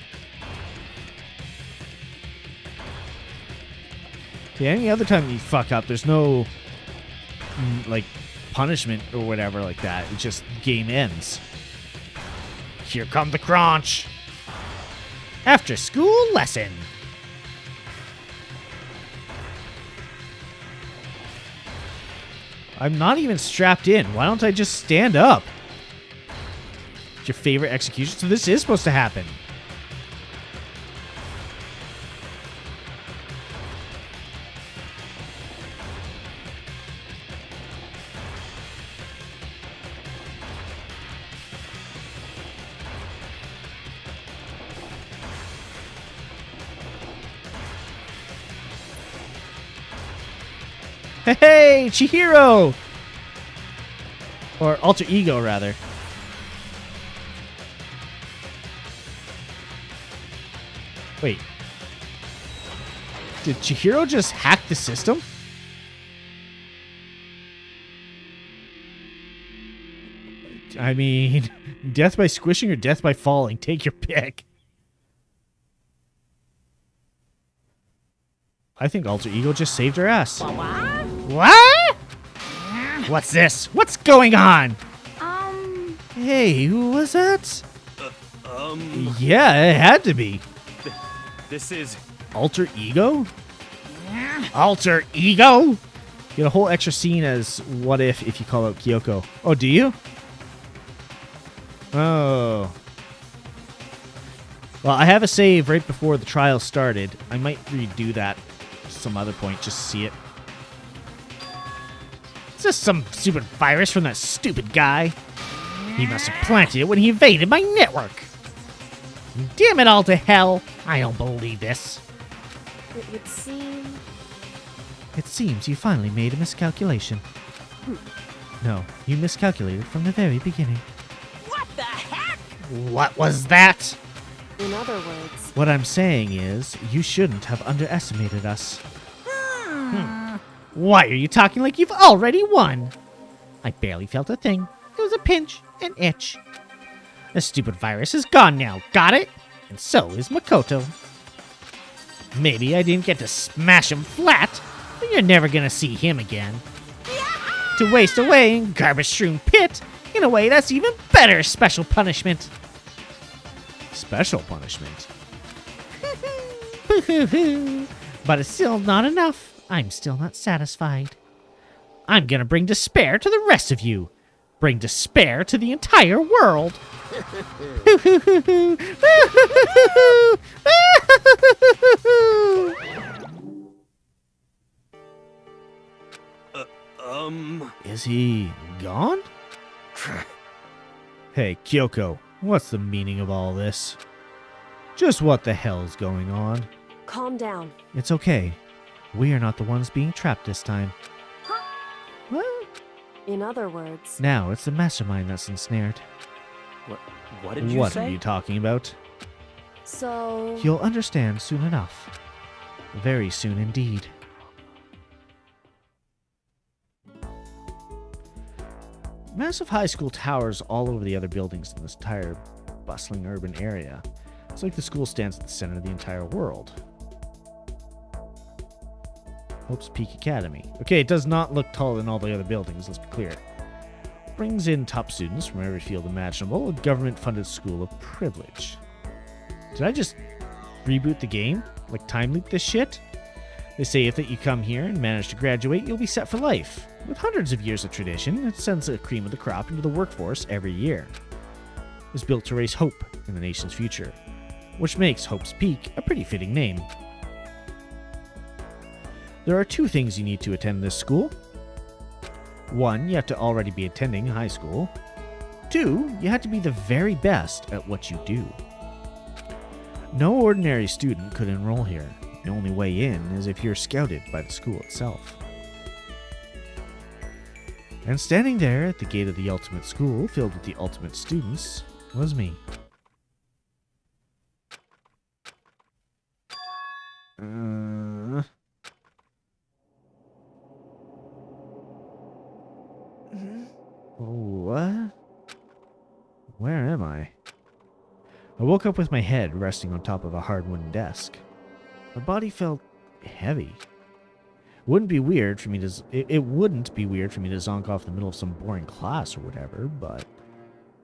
Yeah, any other time you fuck up, there's no, like, punishment or whatever like that. It's just game ends. Here come the crunch. After school lesson. I'm not even strapped in. Why don't I just stand up? It's your favorite execution? So this is supposed to happen. Hey, Chihiro! Or Alter Ego, rather. Wait. Did Chihiro just hack the system? I mean, death by squishing or death by falling? Take your pick. I think Alter Ego just saved her ass. What? What's this? What's going on? Hey, who was that? Yeah, it had to be. This is... Alter Ego? Alter Ego? Get a whole extra scene as what if you call out Kyoko. Oh, do you? Oh. Well, I have a save right before the trial started. I might redo that some other point just to see it. Is this some stupid virus from that stupid guy? He must have planted it when he invaded my network. Damn it all to hell. I don't believe this. It would seem... It seems you finally made a miscalculation. No, you miscalculated from the very beginning. What the heck? What was that? In other words... What I'm saying is, you shouldn't have underestimated us. Why are you talking like you've already won? I barely felt a thing. It was a pinch, an itch. The stupid virus is gone now, got it? And so is Makoto. Maybe I didn't get to smash him flat, but you're never gonna see him again. To waste away in garbage-strewn pit, in a way that's even better special punishment. Special punishment? But it's still not enough. I'm still not satisfied. I'm gonna bring despair to the rest of you. Bring despair to the entire world. Is he gone? Hey, Kyoko, what's the meaning of all this? Just what the hell's going on? Calm down. It's okay. We are not the ones being trapped this time. What? In other words... Now it's the mastermind that's ensnared. What did you What say? are you talking about? So... You'll understand soon enough. Very soon indeed. Massive high school towers all over the other buildings in this entire bustling urban area. It's like the school stands at the center of the entire world. Hope's Peak Academy. Okay, it does not look taller than all the other buildings, let's be clear. Brings in top students from every field imaginable, a government-funded school of privilege. Did I just reboot the game? Like time loop this shit? They say if you come here and manage to graduate, you'll be set for life. With hundreds of years of tradition, it sends the cream of the crop into the workforce every year. It was built to raise hope in the nation's future, which makes Hope's Peak a pretty fitting name. There are two things you need to attend this school. One, you have to already be attending high school. Two, you have to be the very best at what you do. No ordinary student could enroll here. The only way in is if you're scouted by the school itself. And standing there at the gate of the ultimate school, filled with the ultimate students, was me. What? Where am I? I woke up with my head resting on top of a hard wooden desk. My body felt heavy. It wouldn't be weird for me to zonk off in the middle of some boring class or whatever, but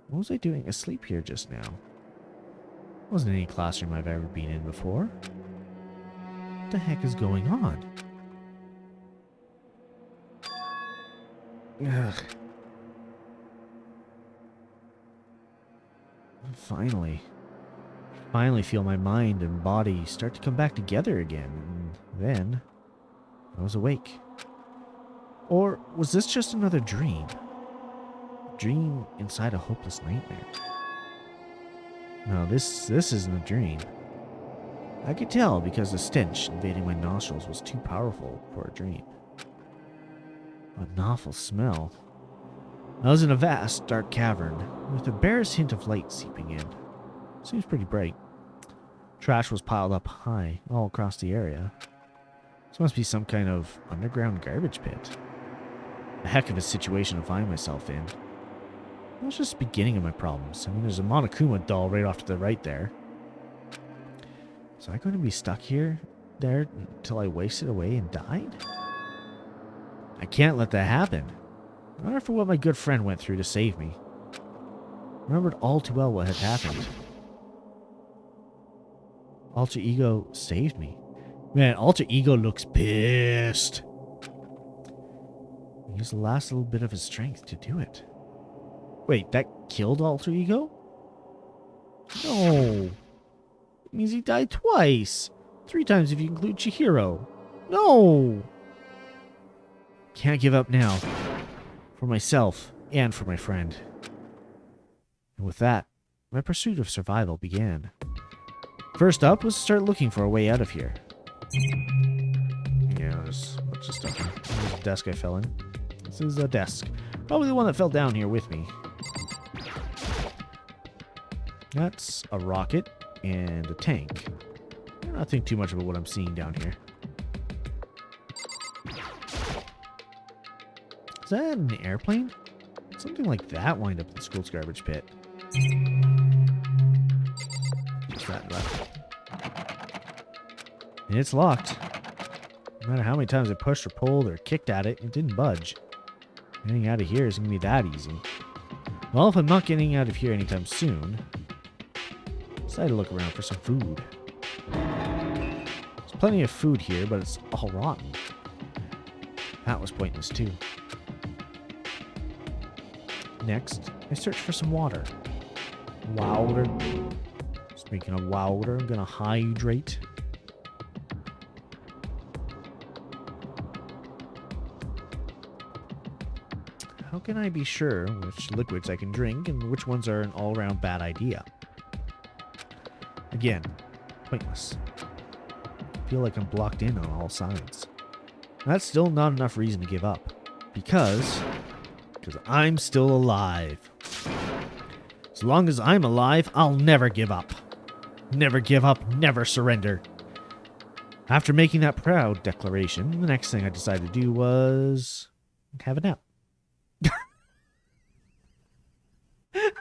what was I doing asleep here just now? Wasn't any classroom I've ever been in before. What the heck is going on? Ugh. Finally feel my mind and body start to come back together again. And then I was awake. Or was this just another dream? Dream inside a hopeless nightmare. No, this isn't a dream. I could tell because the stench invading my nostrils was too powerful for a dream. An awful smell. I was in a vast, dark cavern with a barest hint of light seeping in. Seems pretty bright. Trash was piled up high all across the area. This must be some kind of underground garbage pit. A heck of a situation to find myself in. That was just the beginning of my problems. I mean, there's a Monokuma doll right off to the right there. So I'm going to be stuck there until I wasted away and died? I can't let that happen. Not after what my good friend went through to save me. I remembered all too well what had happened. Alter Ego saved me. Man, Alter Ego looks pissed. He used the last little bit of his strength to do it. Wait, that killed Alter Ego? No. It means he died twice. 3 times if you include Chihiro. No. Can't give up now. For myself and for my friend. And with that, my pursuit of survival began. First up was to start looking for a way out of here. Yeah, there's a bunch of stuff. There's a desk I fell in. This is a desk. Probably the one that fell down here with me. That's a rocket and a tank. I don't think too much about what I'm seeing down here. Is that an airplane? Something like that wind up in the school's garbage pit. Just that left. And it's locked. No matter how many times I pushed or pulled or kicked at it, it didn't budge. Getting out of here isn't going to be that easy. Well, if I'm not getting out of here anytime soon, I decided to look around for some food. There's plenty of food here, but it's all rotten. That was pointless too. Next, I searched for some water. Water. Speaking of water, I'm gonna hydrate. How can I be sure which liquids I can drink and which ones are an all-around bad idea? Again, pointless. I feel like I'm blocked in on all sides. That's still not enough reason to give up. Because I'm still alive. As long as I'm alive, I'll never give up. Never give up, never surrender. After making that proud declaration, the next thing I decided to do was have a nap.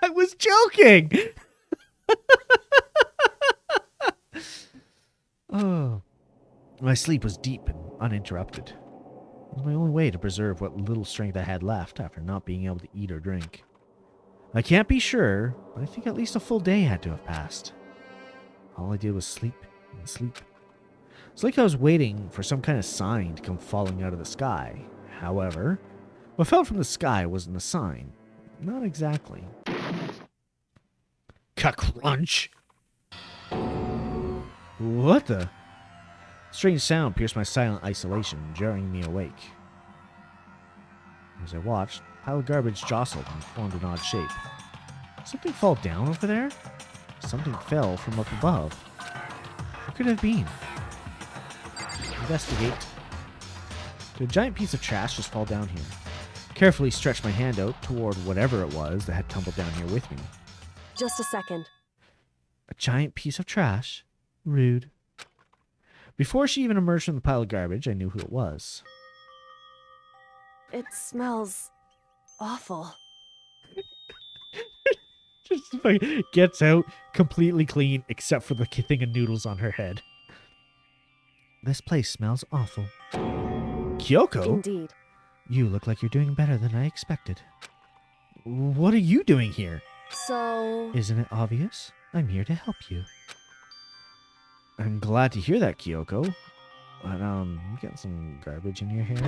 I was joking! Oh. My sleep was deep and uninterrupted. It was my only way to preserve what little strength I had left after not being able to eat or drink. I can't be sure, but I think at least a full day had to have passed. All I did was sleep and sleep. It's like I was waiting for some kind of sign to come falling out of the sky. However, what fell from the sky wasn't a sign. Not exactly. Ka-crunch! What the? Strange sound pierced my silent isolation, jarring me awake. As I watched, a pile of garbage jostled and formed an odd shape. Something fall down over there? Something fell from up above. What could it have been? Investigate. Did a giant piece of trash just fall down here? Carefully stretched my hand out toward whatever it was that had tumbled down here with me. Just a second. A giant piece of trash? Rude. Before she even emerged from the pile of garbage, I knew who it was. It smells awful. Just fucking gets out completely clean, except for the thing of noodles on her head. This place smells awful. Kyoko? Indeed. You look like you're doing better than I expected. What are you doing here? So... Isn't it obvious? I'm here to help you. I'm glad to hear that, Kyoko. But, you got some garbage in your hair?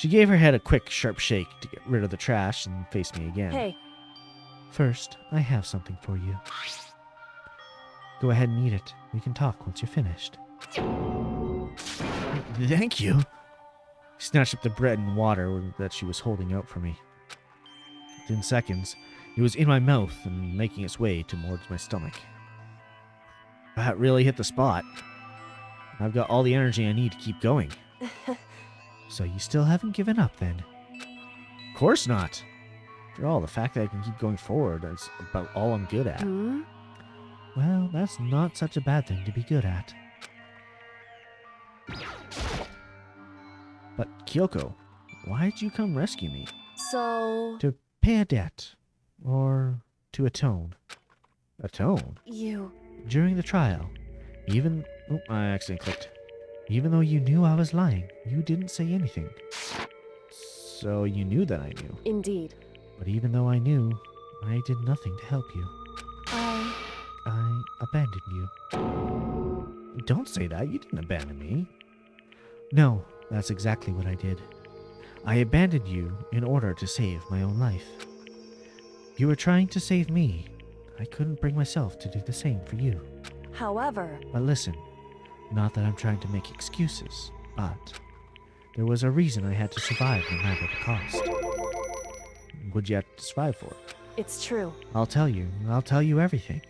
She gave her head a quick, sharp shake to get rid of the trash and faced me again. Hey, First, I have something for you. Go ahead and eat it. We can talk once you're finished. Thank you. She snatched up the bread and water that she was holding out for me. Within seconds, it was in my mouth and making its way towards my stomach. That really hit the spot. I've got all the energy I need to keep going. So you still haven't given up, then? Of course not. After all, the fact that I can keep going forward is about all I'm good at. Well, that's not such a bad thing to be good at. But Kyoko, why'd you come rescue me? so To pay a debt. Or to atone. Atone? you... During the trial, even... Oh, I accidentally clicked. Even though you knew I was lying, you didn't say anything. So you knew that I knew. Indeed. But even though I knew, I did nothing to help you. I abandoned you. Don't say that. You didn't abandon me. No, that's exactly what I did. I abandoned you in order to save my own life. You were trying to save me. I couldn't bring myself to do the same for you. However, But listen, not that I'm trying to make excuses, but there was a reason I had to survive no matter the cost. What'd you have to survive for? it's true. I'll tell you. I'll tell you everything.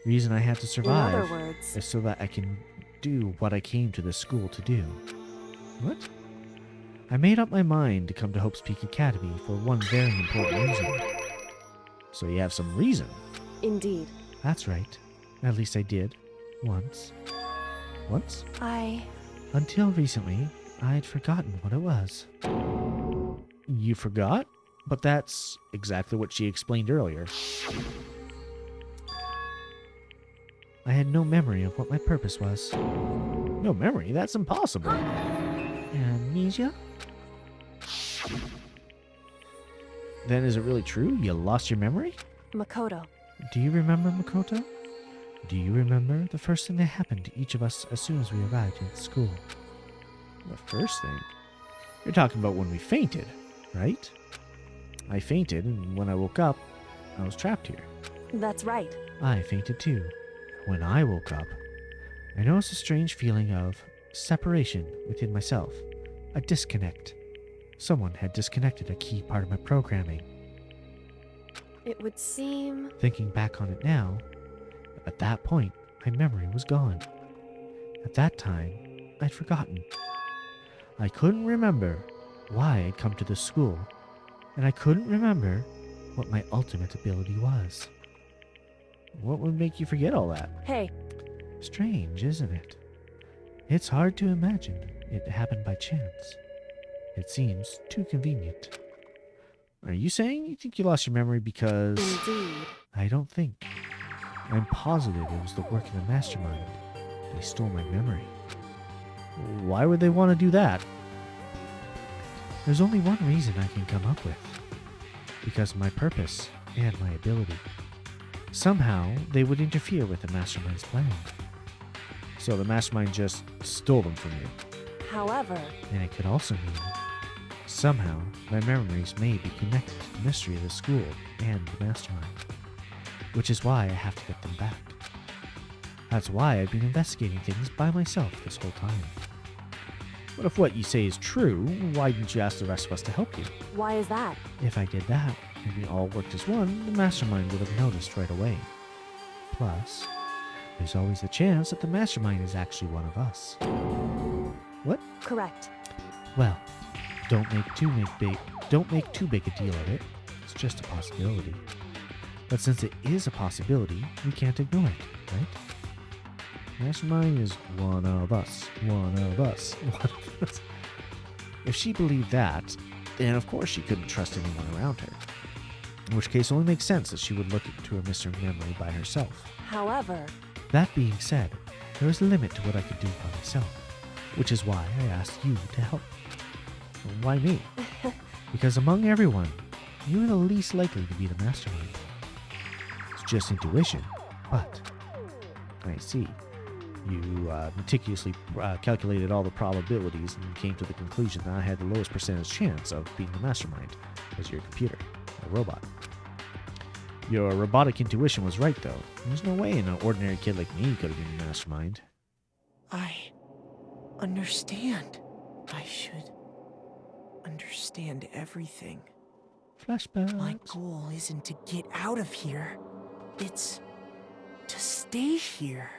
The reason I had to In survive other words, is so that I can do what I came to this school to do. What? I made up my mind to come to Hope's Peak Academy for one very important reason. So you have some reason. indeed. That's right. At least I did. Once. Once? Until recently, I'd forgotten what it was. You forgot? But that's exactly what she explained earlier. I had no memory of what my purpose was. No memory? That's impossible. Amnesia? Then is it really true? You lost your memory? Makoto. Do you remember, Makoto? Do you remember the first thing that happened to each of us as soon as we arrived at school? The first thing? You're talking about when we fainted, right? I fainted, and when I woke up, I was trapped here. That's right. I fainted too. When I woke up, I noticed a strange feeling of separation within myself, a disconnect. Someone had disconnected a key part of my programming. It would seem... Thinking back on it now, at that point, my memory was gone. At that time, I'd forgotten. I couldn't remember why I'd come to this school, and I couldn't remember what my ultimate ability was. What would make you forget all that? Hey, Strange, isn't it? It's hard to imagine it happened by chance. It seems too convenient. Are you saying you think you lost your memory because... indeed. I don't think. I'm positive it was the work of the mastermind. They stole my memory. Why would they want to do that? There's only one reason I can come up with. Because of my purpose and my ability. Somehow, they would interfere with the mastermind's plan. So the mastermind just stole them from you. However, And it could also mean somehow my memories may be connected to the mystery of the school and the mastermind. Which is why I have to get them back. That's why I've been investigating things by myself this whole time. But if what you say is true, why didn't you ask the rest of us to help you? why is that? If I did that, and we all worked as one, the mastermind would have noticed right away. Plus, there's always the chance that the mastermind is actually one of us. What? Correct. Well, don't make too big a deal of it. It's just a possibility. But since it is a possibility, we can't ignore it, right? Mastermind is one of us. One of us. One of us. If she believed that, then of course she couldn't trust anyone around her. In which case, it only makes sense that she would look into her missing memory by herself. However, That being said, there is a limit to what I could do by myself, which is why I asked you to help. Why me? Because among everyone, you are the least likely to be the mastermind. It's just intuition, but I see. You meticulously calculated all the probabilities and came to the conclusion that I had the lowest percentage chance of being the mastermind as your computer, a robot. Your robotic intuition was right, though. There's no way an ordinary kid like me could have been the mastermind. I understand. I should understand everything. Flashbacks. My goal isn't to get out of here. It's to stay here.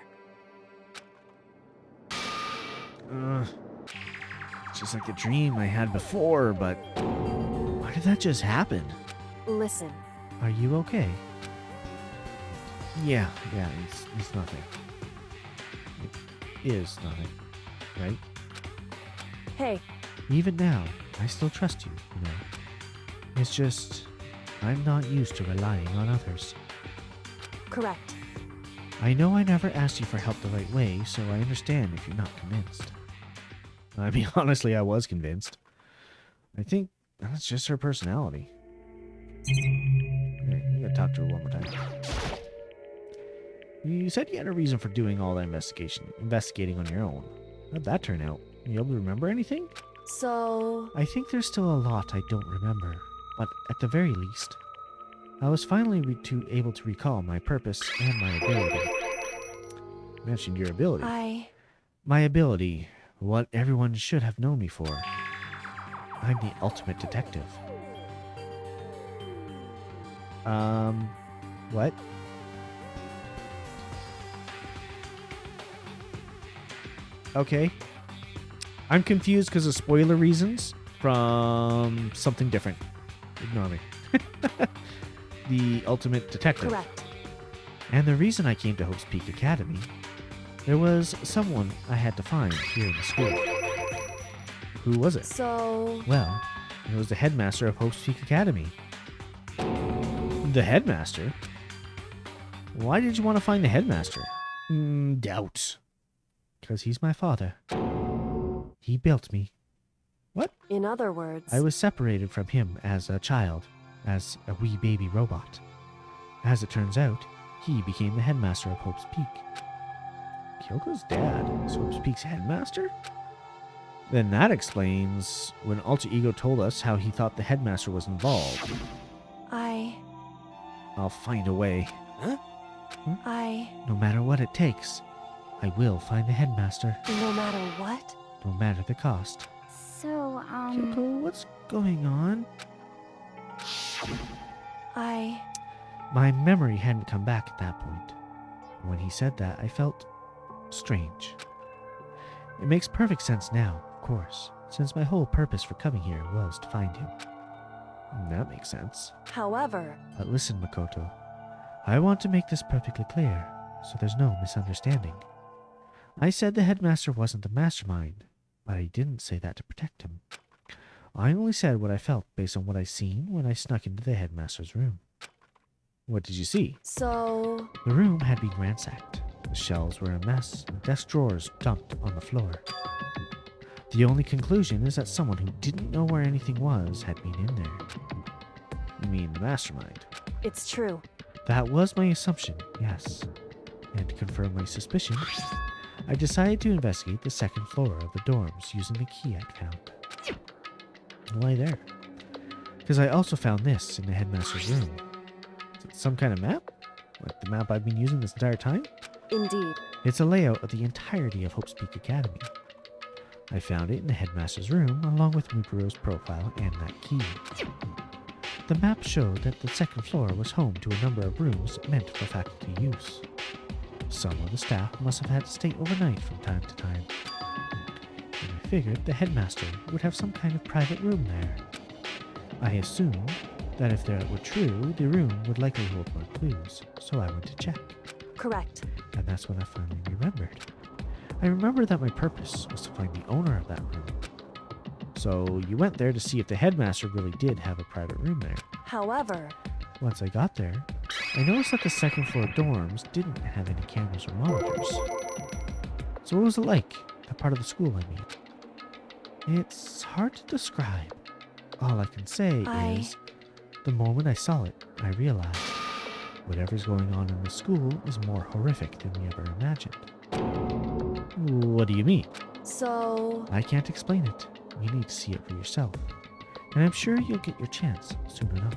Just like the dream I had before, but why did that just happen? Listen, Are you okay? Yeah, it's nothing. It is nothing, right? hey, Even now, I still trust you, you know. It's just, I'm not used to relying on others. correct. I know I never asked you for help the right way, so I understand if you're not convinced. I mean, honestly, I was convinced. I think that's just her personality. Okay, I'm gonna talk to her one more time. You said you had a reason for doing all that investigating on your own. How'd that turn out? You able to remember anything? So, I think there's still a lot I don't remember, but at the very least, I was finally able to recall my purpose and my ability. You mentioned your ability. My ability, what everyone should have known me for. I'm the ultimate detective. What? Okay. I'm confused because of spoiler reasons from something different. Ignore me. The ultimate detective. correct. And the reason I came to Hope's Peak Academy, there was someone I had to find here in the school. Who was it? So, Well, it was the headmaster of Hope's Peak Academy. The headmaster? Why did you want to find the headmaster? Doubt. Because he's my father. He built me. What? in other words, I was separated from him as a child, as a wee baby robot. As it turns out, he became the headmaster of Hope's Peak. Kyoko's dad is Hope's Peak's headmaster? Then that explains when Alter Ego told us how he thought the headmaster was involved. I'll find a way. No matter what it takes, I will find the headmaster. no matter what? No matter the cost. So, Kyoko, what's going on? I My memory hadn't come back at that point. When he said that, I felt strange. It makes perfect sense now, of course, since my whole purpose for coming here was to find him. That makes sense. However, But listen, Makoto. I want to make this perfectly clear, so there's no misunderstanding. I said the headmaster wasn't the mastermind, but I didn't say that to protect him. I only said what I felt based on what I seen when I snuck into the headmaster's room. What did you see? so, The room had been ransacked. The shelves were a mess, and desk drawers dumped on the floor. The only conclusion is that someone who didn't know where anything was had been in there. You mean the mastermind? it's true. That was my assumption, yes. And to confirm my suspicion, I decided to investigate the second floor of the dorms using the key I'd found. Why there? Because I also found this in the headmaster's room. Is it some kind of map? Like the map I've been using this entire time? Indeed. It's a layout of the entirety of Hope's Peak Academy. I found it in the headmaster's room along with Mukuro's profile and that key. The map showed that the second floor was home to a number of rooms meant for faculty use. Some of the staff must have had to stay overnight from time to time. And I figured the headmaster would have some kind of private room there. I assumed that if that were true, the room would likely hold more clues, so I went to check. Correct. And that's when I finally remembered. I remembered that my purpose was to find the owner of that room. So you went there to see if the headmaster really did have a private room there. However, Once I got there, I noticed that the second floor dorms didn't have any cameras or monitors. So what was it like, that part of the school I mean? It's hard to describe. All I can say is, the moment I saw it, I realized whatever's going on in the school is more horrific than we ever imagined. What do you mean? So, I can't explain it. You need to see it for yourself. And I'm sure you'll get your chance soon enough.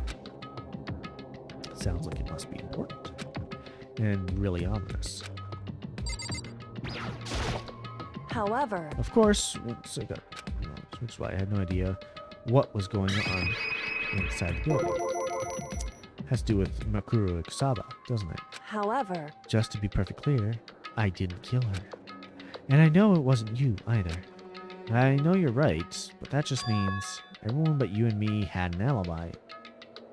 Sounds like it must be important. And really ominous. however, Of course, which is why I had no idea what was going on inside the building. Has to do with Makuro Ikusaba, doesn't it? however, Just to be perfectly clear, I didn't kill her. And I know it wasn't you either. I know you're right, but that just means everyone but you and me had an alibi.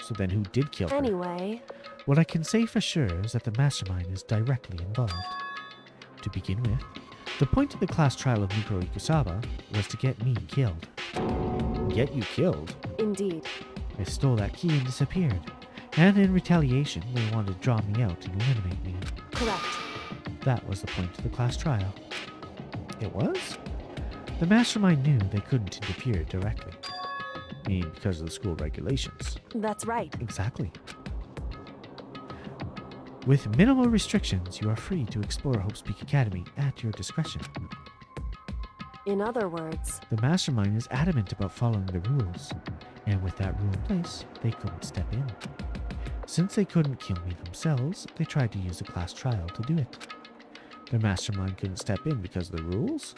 So then who did kill her? anyway, What I can say for sure is that the mastermind is directly involved. To begin with, the point of the class trial of Mikuro Ikusaba was to get me killed. Get you killed? indeed. I stole that key and disappeared. And in retaliation, they wanted to draw me out and eliminate me. Correct. That was the point of the class trial. It was? The mastermind knew they couldn't interfere directly. I mean, because of the school regulations. That's right. Exactly. With minimal restrictions, you are free to explore Hope's Peak Academy at your discretion. In other words, The mastermind is adamant about following the rules, and with that rule in place, they couldn't step in. Since they couldn't kill me themselves, they tried to use the class trial to do it. The mastermind couldn't step in because of the rules?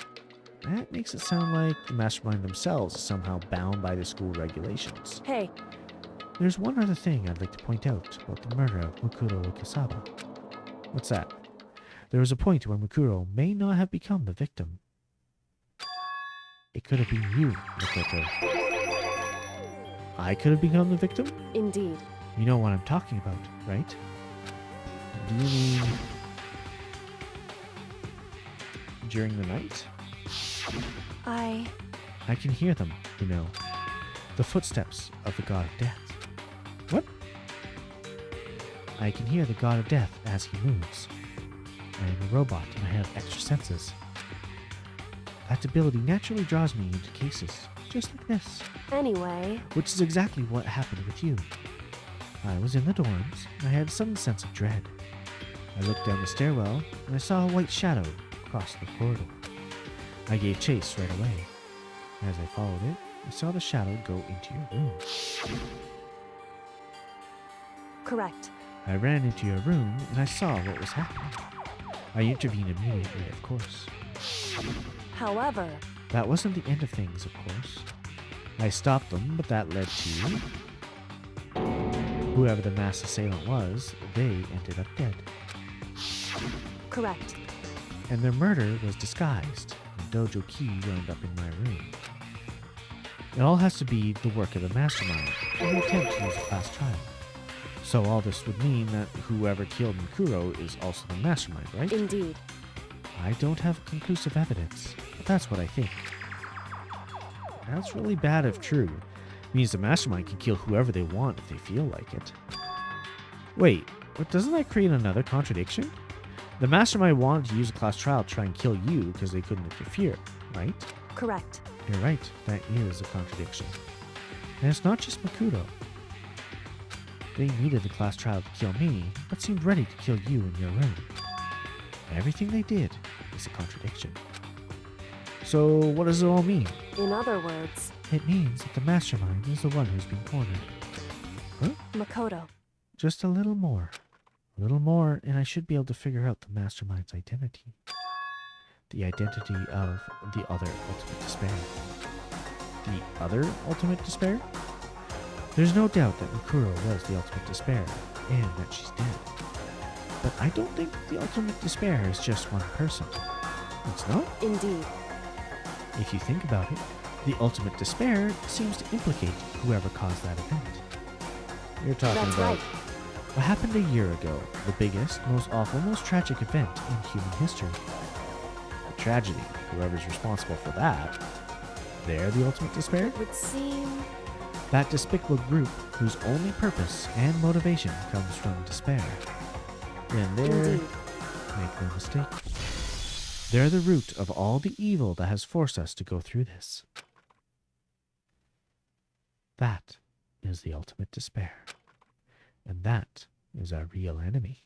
That makes it sound like the mastermind themselves is somehow bound by the school regulations. hey, There's one other thing I'd like to point out about the murder of Mukuro Ikusaba. What's that? There was a point where Mukuro may not have become the victim. It could have been you, Makoto. I could have become the victim? indeed. You know what I'm talking about, right? Do you mean during the night? I can hear them, you know. The footsteps of the god of death. What? I can hear the god of death as he moves. I am a robot and I have extra senses. That ability naturally draws me into cases, just like this. Anyway, Which is exactly what happened with you. I was in the dorms, and I had a sudden sense of dread. I looked down the stairwell, and I saw a white shadow cross the corridor. I gave chase right away. As I followed it, I saw the shadow go into your room. correct. I ran into your room, and I saw what was happening. I intervened immediately, of course. However, That wasn't the end of things, of course. I stopped them, but that led to... Whoever the mass assailant was, they ended up dead. correct. And their murder was disguised. The dojo key wound up in my room. It all has to be the work of the mastermind, and the attempt to use a class trial. So all this would mean that whoever killed Mikuro is also the mastermind, right? Indeed. I don't have conclusive evidence, but that's what I think. That's really bad if true. It means the mastermind can kill whoever they want if they feel like it. Wait, but doesn't that create another contradiction? The mastermind wanted to use a class trial to try and kill you because they couldn't interfere, right? Correct. You're right, that is a contradiction. And it's not just Makuto. They needed the class trial to kill me, but seemed ready to kill you in your room. Everything they did is a contradiction. So what does it all mean? In other words, It means that the mastermind is the one who's been cornered. Makoto. Just a little more. A little more, and I should be able to figure out the mastermind's identity. The identity of the other ultimate despair. The other ultimate despair? There's no doubt that Mikuro was the ultimate despair, and that she's dead. But I don't think the ultimate despair is just one person. It's not? Indeed. If you think about it, the ultimate despair seems to implicate whoever caused that event. You're talking That's about right. what happened a year ago, the biggest, most awful, most tragic event in human history. A tragedy. Whoever's responsible for that, they're the ultimate despair? It would seem That despicable group whose only purpose and motivation comes from despair. Then they're, indeed. make no mistake, they're the root of all the evil that has forced us to go through this. That is the ultimate despair. And that is our real enemy.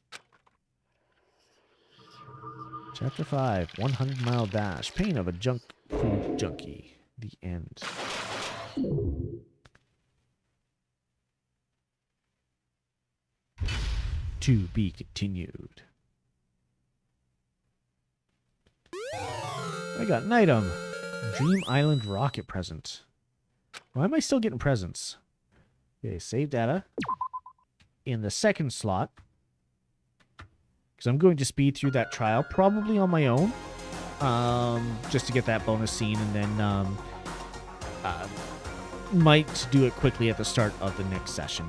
Chapter 5, 100-mile dash. Pain of a junk food junkie. The end. To be continued. I got an item. Dream Island rocket present. Why am I still getting presents? Okay, save data. In the second slot. Because I'm going to speed through that trial, probably on my own. Just to get that bonus scene, and then might do it quickly at the start of the next session.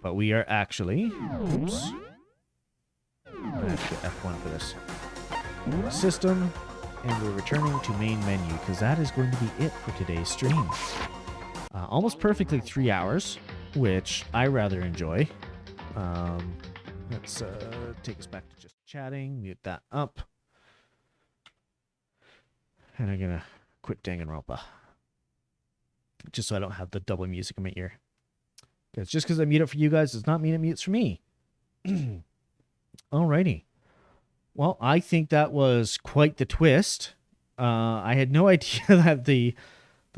But we are actually... Oops. I'm going to have to get F1 for this. System, and we're returning to main menu, because that is going to be it for today's stream. Almost perfectly 3 hours, which I rather enjoy. Let's take us back to just chatting, mute that up. And I'm going to quit Danganronpa. Just so I don't have the double music in my ear. Because just because I mute it for you guys does not mean it mutes for me. Alrighty. Well, I think that was quite the twist. I had no idea that the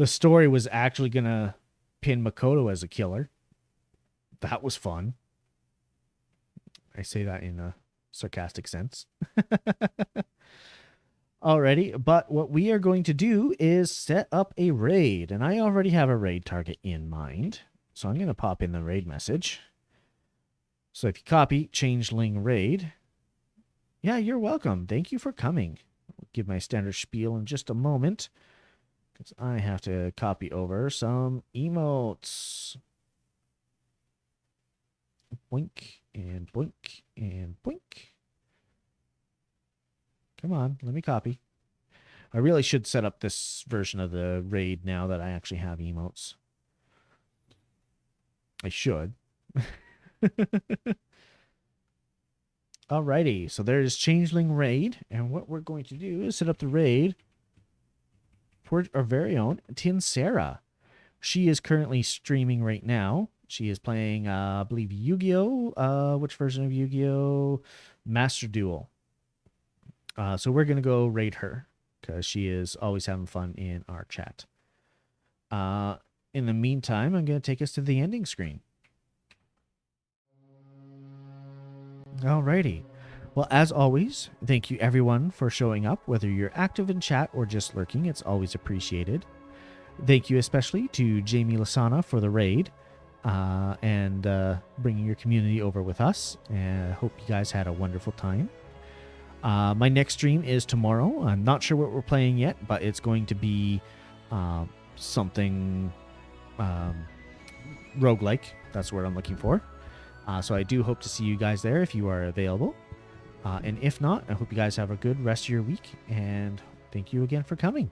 story was actually going to pin Makoto as a killer. That was fun. I say that in a sarcastic sense. Alrighty, but what we are going to do is set up a raid. And I already have a raid target in mind. So I'm going to pop in the raid message. So if you copy changeling raid... Yeah, you're welcome. Thank you for coming. I'll give my standard spiel in just a moment, because I have to copy over some emotes. Boink, and boink, and boink. Come on, let me copy. I really should set up this version of the raid now that I actually have emotes. I should. Alrighty, so there's Changeling Raid, and what we're going to do is set up the raid for our very own Tin Sarah. She is currently streaming right now. She is playing, I believe, Yu-Gi-Oh! Which version of Yu-Gi-Oh? Master Duel. So we're going to go raid her, because she is always having fun in our chat. In the meantime, I'm going to take us to the ending screen. Alrighty. Well, as always, thank you everyone for showing up, whether you're active in chat or just lurking. It's always appreciated. Thank you especially to Jamie Lasana for the raid and bringing your community over with us. And I hope you guys had a wonderful time. My next stream is tomorrow. I'm not sure what we're playing yet, but it's going to be something roguelike. That's what I'm looking for. So I do hope to see you guys there if you are available. And if not, I hope you guys have a good rest of your week. And thank you again for coming.